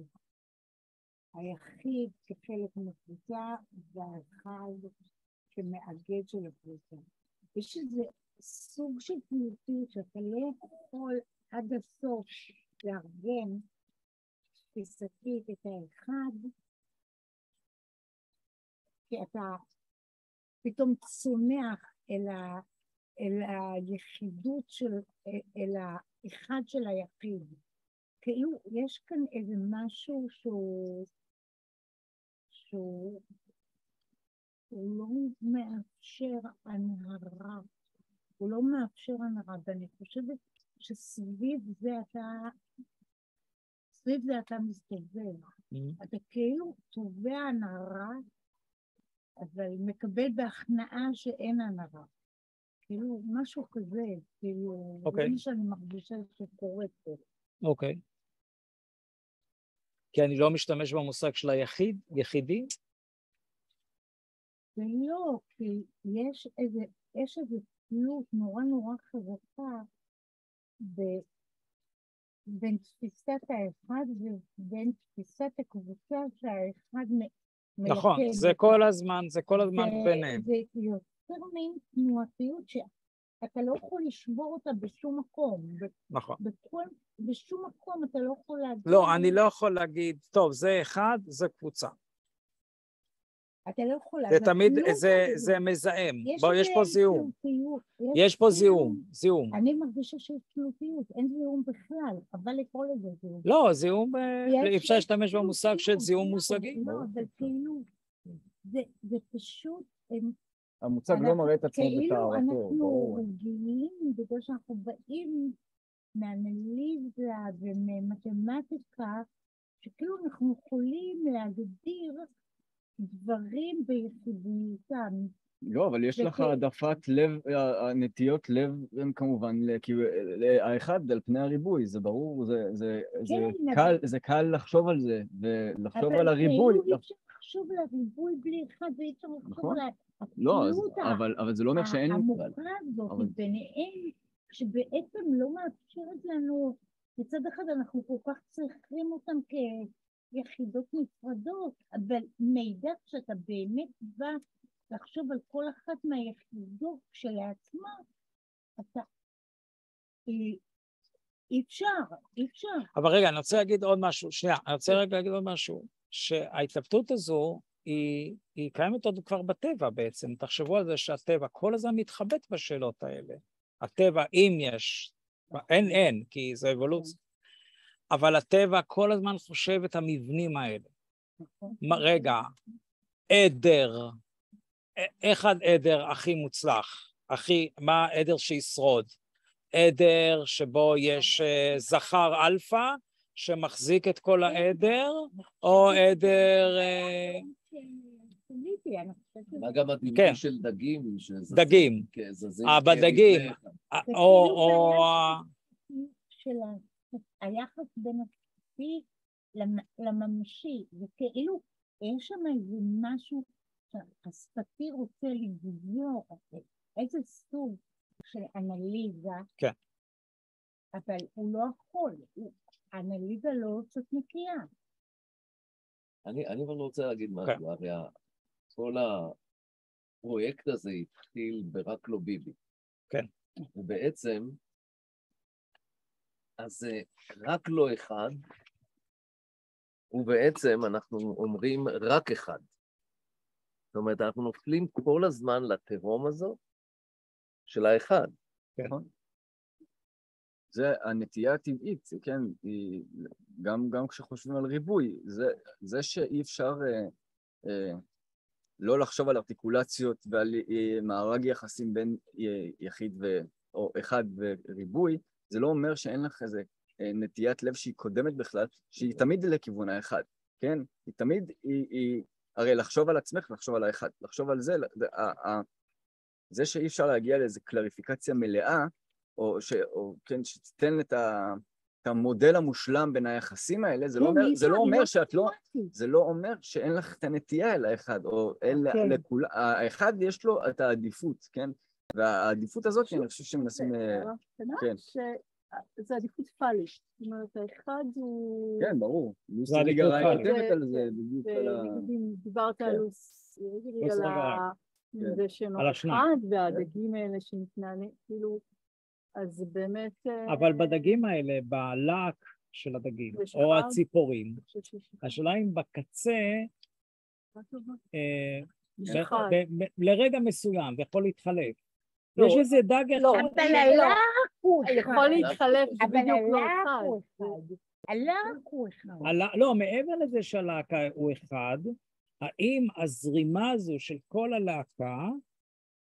Speaker 3: היחיד כחלק מקבוצה והאחד כמאגד של הקבוצה. יש איזה סוג של תנועתיות שאתה לא יכול עד הסוף לארגן תפיסתית את האחד, כי אתה פתאום צונח אל היחידות אל האחד של היחיד. כאילו יש כאן איזה משהו שהוא לא מאפשר הנהרה, הוא לא מאפשר הנהרה, ואני חושבת שסביב זה אתה מסתובב. אתה כאילו תובע הנהרה, אבל מקבל בהכנעה שאין הנהרה. כאילו משהו כזה, כאילו, זה מה שאני מרגישה שקורה פה.
Speaker 1: אוקיי. כי אני לא משתמש במושג של יחידי?
Speaker 3: ולא, כי יש איזה תלות נורא חזקה בין תפיסת האחד ובין תפיסת הקבוצה שהאחד מלכד.
Speaker 1: נכון, זה כל הזמן ביניהם.
Speaker 3: זה יותר מין תנועתיות שאתה לא יכול לשבור אותה בשום מקום.
Speaker 1: נכון.
Speaker 3: בשום מקום אתה לא יכול להגיד.
Speaker 1: לא, אני לא יכול להגיד, טוב, זה אחד, זה קבוצה.
Speaker 3: אתה לא יכול להגיד.
Speaker 1: זה תמיד, זה מזהם. בוא, יש פה זיהום. יש פה זיהום.
Speaker 3: אני מרגישה שיש תלותיות, אין זיהום בכלל, אבל לקרוא לזה זיהום.
Speaker 1: לא, זיהום, אפשר להשתמש במושג של זיהום מושגי.
Speaker 3: לא, אבל כאילו, זה פשוט...
Speaker 2: המושג לא מראה את עצמו בתארתו.
Speaker 3: אנחנו רגילים, בגלל שאנחנו באים מאנליזה וממתמטיקה, שכאילו אנחנו יכולים להגדיר דברים ביחידותם,
Speaker 2: לא, אבל יש לך העדפת לב, הנטיות לב הם כמובן, האחד על פני הריבוי, זה ברור, זה קל לחשוב על זה, ולחשוב על הריבוי.
Speaker 3: אבל אי אפשר לחשוב על הריבוי בלי אחד, ואי אפשר לחשוב על
Speaker 2: הפעילות. לא, אבל זה לא אומר שאין...
Speaker 3: המוכרה הזאת ביניהם, שבעצם לא מאפשרת לנו, מצד אחד אנחנו כל כך צריכים אותם כיחידות נפרדות, אבל מידע שאתה באמת בא לחשוב על כל אחת מהיחידות שלעצמה, אתה... אי אפשר.
Speaker 1: אבל רגע, אני רוצה להגיד עוד משהו, שנייה, אני רוצה רגע להגיד עוד משהו, שההתלבטות הזו היא קיימת עוד כבר בטבע בעצם, תחשבו על זה שהטבע כל הזמן מתחבט בשאלות האלה, הטבע אם יש, אין, כי זה אבולוציה, אבל הטבע כל הזמן חושב את המבנים האלה. רגע, עדר, איך העדר הכי מוצלח? מה העדר שישרוד? עדר שבו יש זכר אלפא שמחזיק את כל העדר, או עדר...
Speaker 6: מה גם הדימוי של דגים?
Speaker 1: דגים. בדגים. או...
Speaker 3: של היחס בין הספי לממשי, וכאילו יש שם איזה משהו שהשפתי רוצה לגזור, איזה סוג של אנליזה,
Speaker 1: כן.
Speaker 3: אבל הוא לא יכול, האנליזה לא יוצאת נקייה.
Speaker 6: אני אבל רוצה להגיד משהו, הרי כל הפרויקט הזה התחיל ברק לא ביבי.
Speaker 1: כן.
Speaker 6: ובעצם, אז רק לא אחד, ובעצם אנחנו אומרים רק אחד. זאת אומרת, אנחנו נופלים כל הזמן לתהום הזו של האחד.
Speaker 1: כן.
Speaker 2: זה הנטייה הטבעית, כן, גם כשחושבים על ריבוי, זה שאי אפשר לא לחשוב על ארטיקולציות ועל מארג יחסים בין יחיד או אחד וריבוי, זה לא אומר שאין לך איזה נטיית לב שהיא קודמת בכלל, שהיא תמיד לכיוון האחד, כן? היא תמיד, הרי לחשוב על עצמך, לחשוב על האחד, לחשוב על זה שאי אפשר להגיע לאיזו קלריפיקציה מלאה, או כן, שתתן את המודל המושלם בין היחסים האלה, זה לא אומר שאין לך את הנטייה אל האחד, או האחד יש לו את העדיפות, כן? והעדיפות הזאת, אני חושב שמנסים...
Speaker 7: זה עדיפות פאלית, זאת אומרת, האחד הוא...
Speaker 2: כן, ברור. זה עדיפות פאלית. על זה, בדיוק על ה...
Speaker 7: דיברת על זה שנור אחד, והדגים האלה שמתנהלים, כאילו, אז זה באמת...
Speaker 1: אבל בדגים האלה, בלק של הדגים, או הציפורים, השאלה אם בקצה, לרגע מסוים, זה יכול להתחלף. יש איזה דג אחד...
Speaker 3: אבל הלק הוא אחד.
Speaker 7: יכול להתחלף, זה בדיוק לא אחד.
Speaker 3: הלק הוא אחד.
Speaker 1: לא, מעבר לזה שהלק הוא אחד, האם הזרימה הזו של כל הלהקה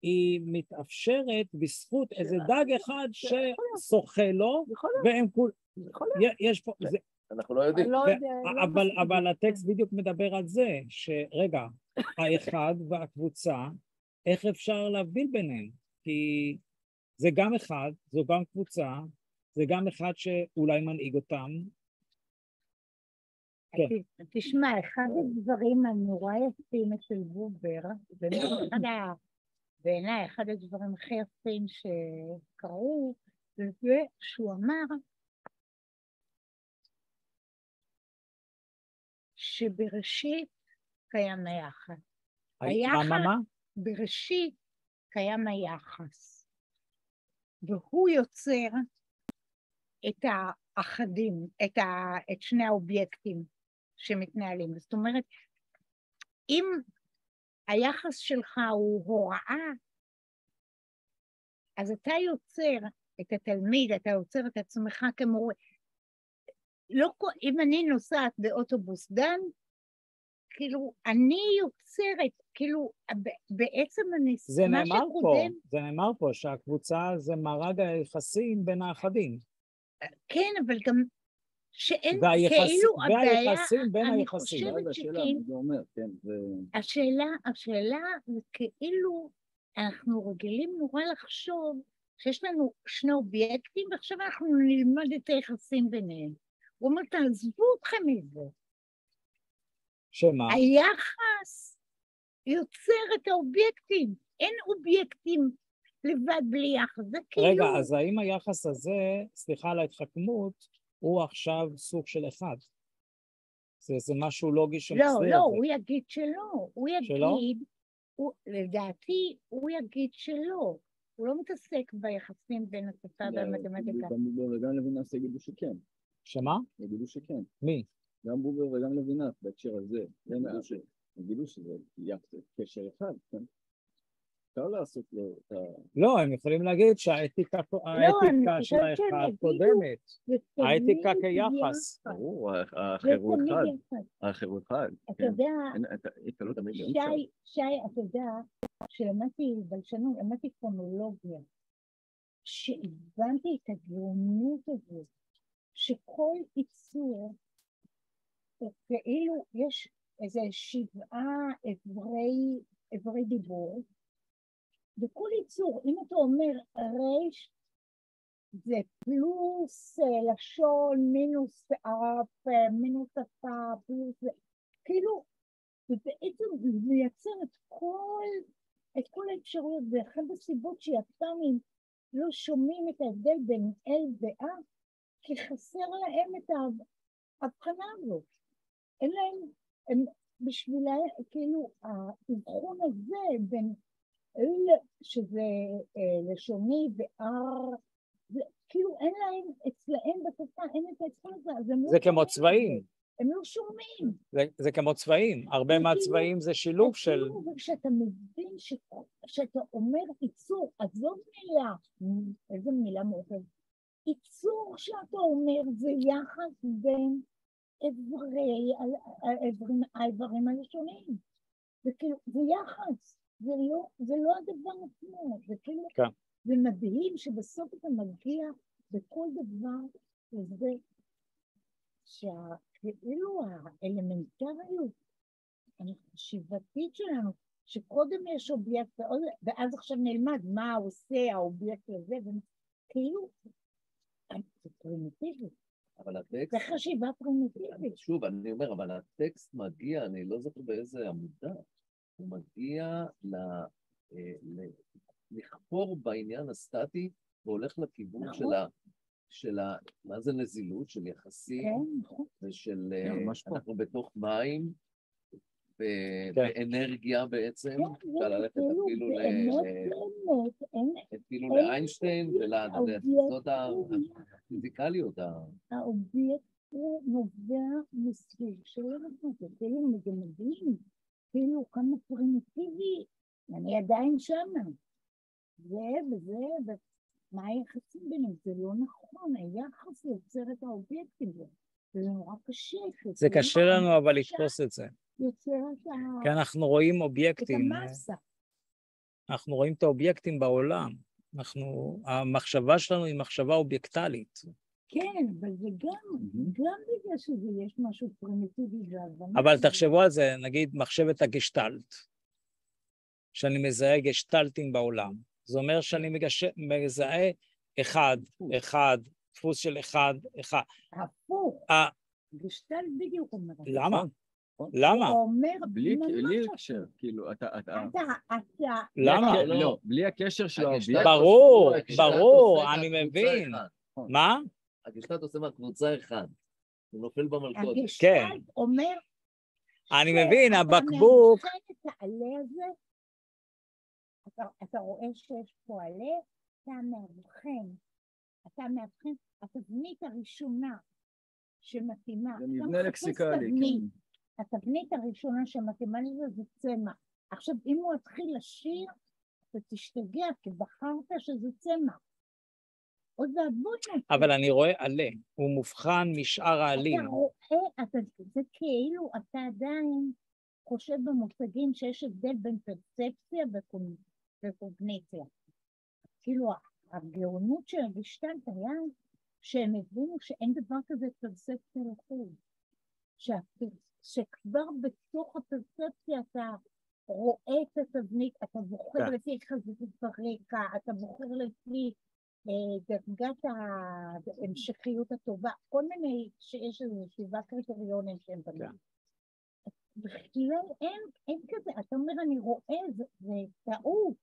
Speaker 1: היא מתאפשרת בזכות איזה דג אחד ששוחה לו, והם כול... יש פה...
Speaker 6: אנחנו לא יודעים.
Speaker 1: אבל הטקסט בדיוק מדבר על זה, שרגע, האחד והקבוצה, איך אפשר להבדיל ביניהם? כי זה גם אחד, זו גם קבוצה, זה גם אחד שאולי מנהיג אותם.
Speaker 3: תשמע, אחד הדברים הנורא יפים אצל בובר, בעיניי אחד הדברים הכי יפים שקראו, זה שהוא אמר שבראשית קיים היחס.
Speaker 1: מה?
Speaker 3: בראשית קיים היחס, והוא יוצר את האחדים, את שני האובייקטים שמתנהלים. זאת אומרת, אם היחס שלך הוא הוראה, אז אתה יוצר את התלמיד, אתה יוצר את עצמך כמורה. לא, אם אני נוסעת באוטובוס דן, כאילו, אני יוצרת, כאילו, בעצם אני...
Speaker 1: זה נאמר פה שהקבוצה זה מארג היחסים בין האחדים.
Speaker 3: כן, אבל גם שאין כאילו הבעיה,
Speaker 1: והיחסים בין היחסים.
Speaker 3: אני חושבת שכן, השאלה זה כאילו אנחנו רגילים נורא לחשוב שיש לנו שני אובייקטים, ועכשיו אנחנו נלמד את היחסים ביניהם. הוא אומר, תעזבו אתכם מזה.
Speaker 1: שמה?
Speaker 3: היחס יוצר את האובייקטים. אין אובייקטים לבד בלי יחס. זה כאילו...
Speaker 1: רגע, אז האם היחס הזה, סליחה על ההתחכמות, הוא עכשיו סוג של אחד? זה משהו לוגי שמסביר את זה.
Speaker 3: לא, הוא יגיד שלא. הוא
Speaker 1: שלא?
Speaker 3: יגיד, לדעתי, הוא יגיד שלא. הוא לא מתעסק ביחסים בין השפה והמתמטיקה.
Speaker 2: גם בובר וגם לוינס יגידו שכן.
Speaker 1: שמה?
Speaker 2: יגידו שכן.
Speaker 1: מי?
Speaker 2: גם בובר וגם לוינס בהקשר הזה. יגידו שזה קשר אחד, כן? אפשר לעשות לו את ה...
Speaker 1: לא, הם יכולים להגיד שהאתיקה של האחד קודמת. האתיקה כיחס.
Speaker 6: ברור, האחר הוא אחד. האחר הוא אחד.
Speaker 3: אתה יודע, שי, אתה יודע, כשלמדתי בלשנות, למדתי פונולוגיה, שהבנתי את הגאונות הזאת, שכל ייצור, כאילו יש איזה 7 אברי דיבור, וכל ייצור, אם אתה אומר רש, זה פלוס לשון, מינוס אף, מינוס שפה, פלוס, כאילו, ובעצם מייצר את כל האפשרויות, ואחת הסיבות שיפנים לא שומעים את ההבדל בין אל ואה, כי חסר להם את ההבחנה הזאת. אין להם, הם בשבילם, כאילו, האבחון הזה בין שזה לשוני ואר, כאילו אין להם, אצלהם בשפה, אין את האצפון הזה, אז הם לא...
Speaker 1: זה כמו צבעים.
Speaker 3: הם לא שומעים.
Speaker 1: זה כמו צבעים, הרבה מהצבעים זה שילוב של...
Speaker 3: וכשאתה מבין שאתה אומר ייצור, אז זאת מילה, איזה מילה מורכבת, ייצור שאתה אומר זה יחס בין האיברים הלשוניים, וכאילו זה יחס. זה לא הדבר עצמו, זה כאילו, זה מדהים שבסוף אתה מגיע בכל דבר לזה שכאילו האלמנטריות החשיבתית שלנו, שקודם יש אובייקט, ואז עכשיו נלמד מה עושה האובייקט הזה, וכאילו, זה פרימיטיבי.
Speaker 6: אבל הטקסט...
Speaker 3: זה חשיבה פרימיטיבית.
Speaker 6: שוב, אני אומר, אבל הטקסט מגיע, אני לא זוכר באיזה עמודה, הוא מגיע לחפור בעניין הסטטי, והולך לכיוון של מה זה נזילות, של יחסים, ושל אנחנו בתוך מים, באנרגיה בעצם, אפשר ללכת אפילו לאיינשטיין, ולתפיסות הפיזיקליות.
Speaker 3: האובייקט נובע מסביב שלא נתנו, כאילו מגמדים, כאילו כמה פרימיטיבי, אני עדיין שמה. זה וזה, מה היחסים ביניהם? זה לא נכון, היחס יוצר את האובייקטים, זה נורא קשה.
Speaker 1: זה קשה לנו אבל לתפוס את זה.
Speaker 3: יוצר את
Speaker 1: כי אנחנו רואים אובייקטים.
Speaker 3: את המסה.
Speaker 1: אנחנו רואים את האובייקטים בעולם. המחשבה שלנו היא מחשבה אובייקטלית.
Speaker 3: כן, אבל זה גם בגלל שזה יש משהו פרימיטיבי והבנה.
Speaker 1: אבל תחשבו על זה, נגיד מחשבת הגשטלט, שאני מזהה גשטלטים בעולם. זה אומר שאני מזהה אחד, דפוס של אחד.
Speaker 3: הפוך, גשטלט בדיוק אומר.
Speaker 1: למה? למה?
Speaker 3: הוא אומר,
Speaker 2: בלי הקשר, כאילו, אתה...
Speaker 1: למה?
Speaker 2: לא, בלי הקשר של האובייקט.
Speaker 1: ברור, אני מבין. מה?
Speaker 6: הגשטלט עושה מהקבוצה אחד, הוא נופל במלכות.
Speaker 3: הגשטלט אומר...
Speaker 1: אני מבין, הבקבוק...
Speaker 3: אתה מאבחן את העלה הזה, אתה רואה שיש פה עלה, אתה מאבחן, התבנית הראשונה שמתאימה.
Speaker 2: זה מבנה לקסיקלי, כן.
Speaker 3: התבנית הראשונה שמתאימה לזה זה צמח. עכשיו, אם הוא התחיל לשיר, אתה תשתגע, כי בחרת שזה צמח.
Speaker 1: אבל אני רואה עלה, הוא מובחן משאר העלים.
Speaker 3: אתה רואה, זה כאילו אתה עדיין חושב במושגים שיש הבדל בין פרספציה וקוגניציה. כאילו הגאונות של הגשטלט היה שהם הבינו שאין דבר כזה פרספציה לחוד. שכבר בתוך הפרספציה אתה רואה את התבנית, אתה בוחר לפי חזית ברקע, אתה בוחר לפי דרגת ההמשכיות הטובה, כל מיני שיש איזה 7 קריטריונים שהם בנים. בכלל אין כזה, אתה אומר אני רואה, זה טעות,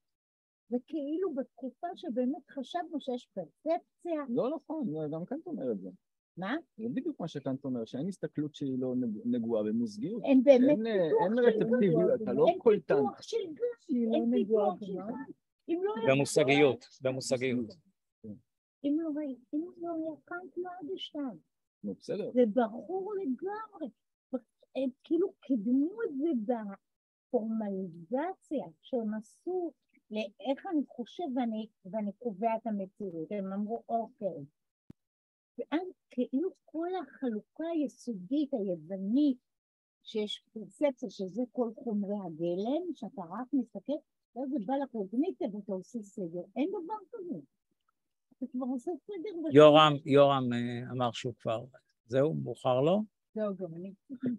Speaker 3: וכאילו בתקופה שבאמת חשבנו שיש פרספציה.
Speaker 2: לא נכון, גם קאנט אומר את זה.
Speaker 3: מה?
Speaker 2: זה בדיוק מה שקאנט אומר, שאין הסתכלות שהיא לא נגועה במוסגיות.
Speaker 3: אין באמת
Speaker 2: אין רצפטיביות, אתה לא קולטן.
Speaker 3: אין פיתוח של גל, אין פיתוח של גל.
Speaker 1: במושגיות.
Speaker 3: אם לא היה קאנט לא עד השתיים.
Speaker 2: נו, בסדר.
Speaker 3: זה ברור לגמרי. הם כאילו קידמו את זה בפורמליזציה שהם עשו לאיך אני חושב ואני קובע את המציאות. הם אמרו אוקיי. ואז כאילו כל החלוקה היסודית היוונית שיש פרספציה שזה כל חומרי הגלם, שאתה רק מסתכל, ואז זה בא לקוגניציה ואתה עושה סדר. אין דבר כזה. אתה כבר עושה סדר.
Speaker 1: יורם אמר שהוא כבר, זהו, מאוחר לו?
Speaker 3: זהו, גם אני.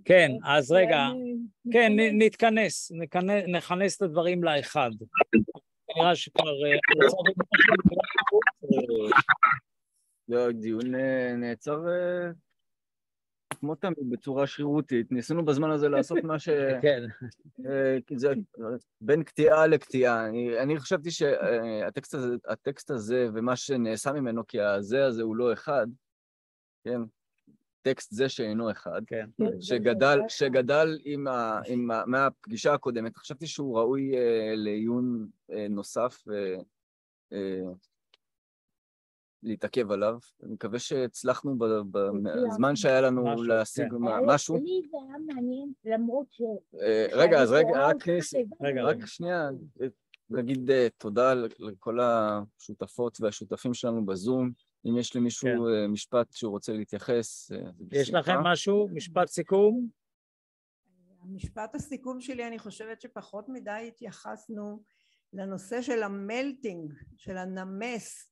Speaker 1: כן, אז רגע, כן, נכנס את הדברים לאחד. נראה שכבר...
Speaker 2: לא, דיון נעצר כמו תמיד בצורה שרירותית. ניסינו בזמן הזה לעשות מה ש...
Speaker 1: כן.
Speaker 2: זה בין קטיעה לקטיעה. אני חשבתי שהטקסט הזה ומה שנעשה ממנו, כי הזה הוא לא אחד, כן? טקסט זה שאינו אחד,
Speaker 1: כן.
Speaker 2: שגדל מהפגישה הקודמת. חשבתי שהוא ראוי לעיון נוסף להתעכב עליו. אני מקווה שהצלחנו בזמן שהיה לנו להשיג משהו.
Speaker 3: לי זה היה מעניין, למרות ש...
Speaker 2: רגע, אז רק שנייה, נגיד תודה לכל השותפות והשותפים שלנו בזום. אם יש למישהו משפט שהוא רוצה להתייחס,
Speaker 1: יש לכם משהו? משפט סיכום?
Speaker 4: המשפט הסיכום שלי, אני חושבת שפחות מדי התייחסנו לנושא של המלטינג, של הנמס,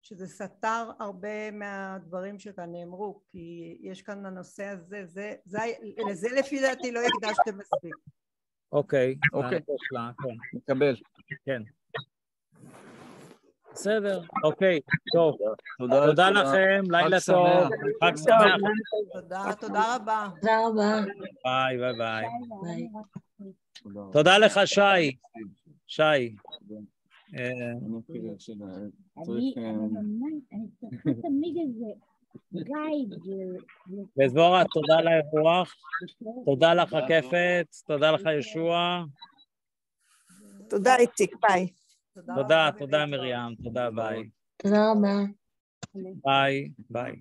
Speaker 4: שזה סתר הרבה מהדברים שכאן נאמרו, כי יש כאן הנושא הזה, לזה לפי דעתי לא הקדשתם מספיק.
Speaker 1: אוקיי.
Speaker 2: מקבל.
Speaker 1: כן. בסדר, אוקיי, טוב. תודה לכם, לילה טוב, חג שמח.
Speaker 4: תודה רבה.
Speaker 9: תודה רבה.
Speaker 1: ביי. תודה לך, שי.
Speaker 3: אני צריך תמיד איזה גייד.
Speaker 1: וזבורה, תודה לאירוח, תודה לך הקפת, תודה לך ישוע.
Speaker 8: תודה איציק, ביי.
Speaker 1: תודה מרים, תודה ביי.
Speaker 9: תודה רבה.
Speaker 1: ביי.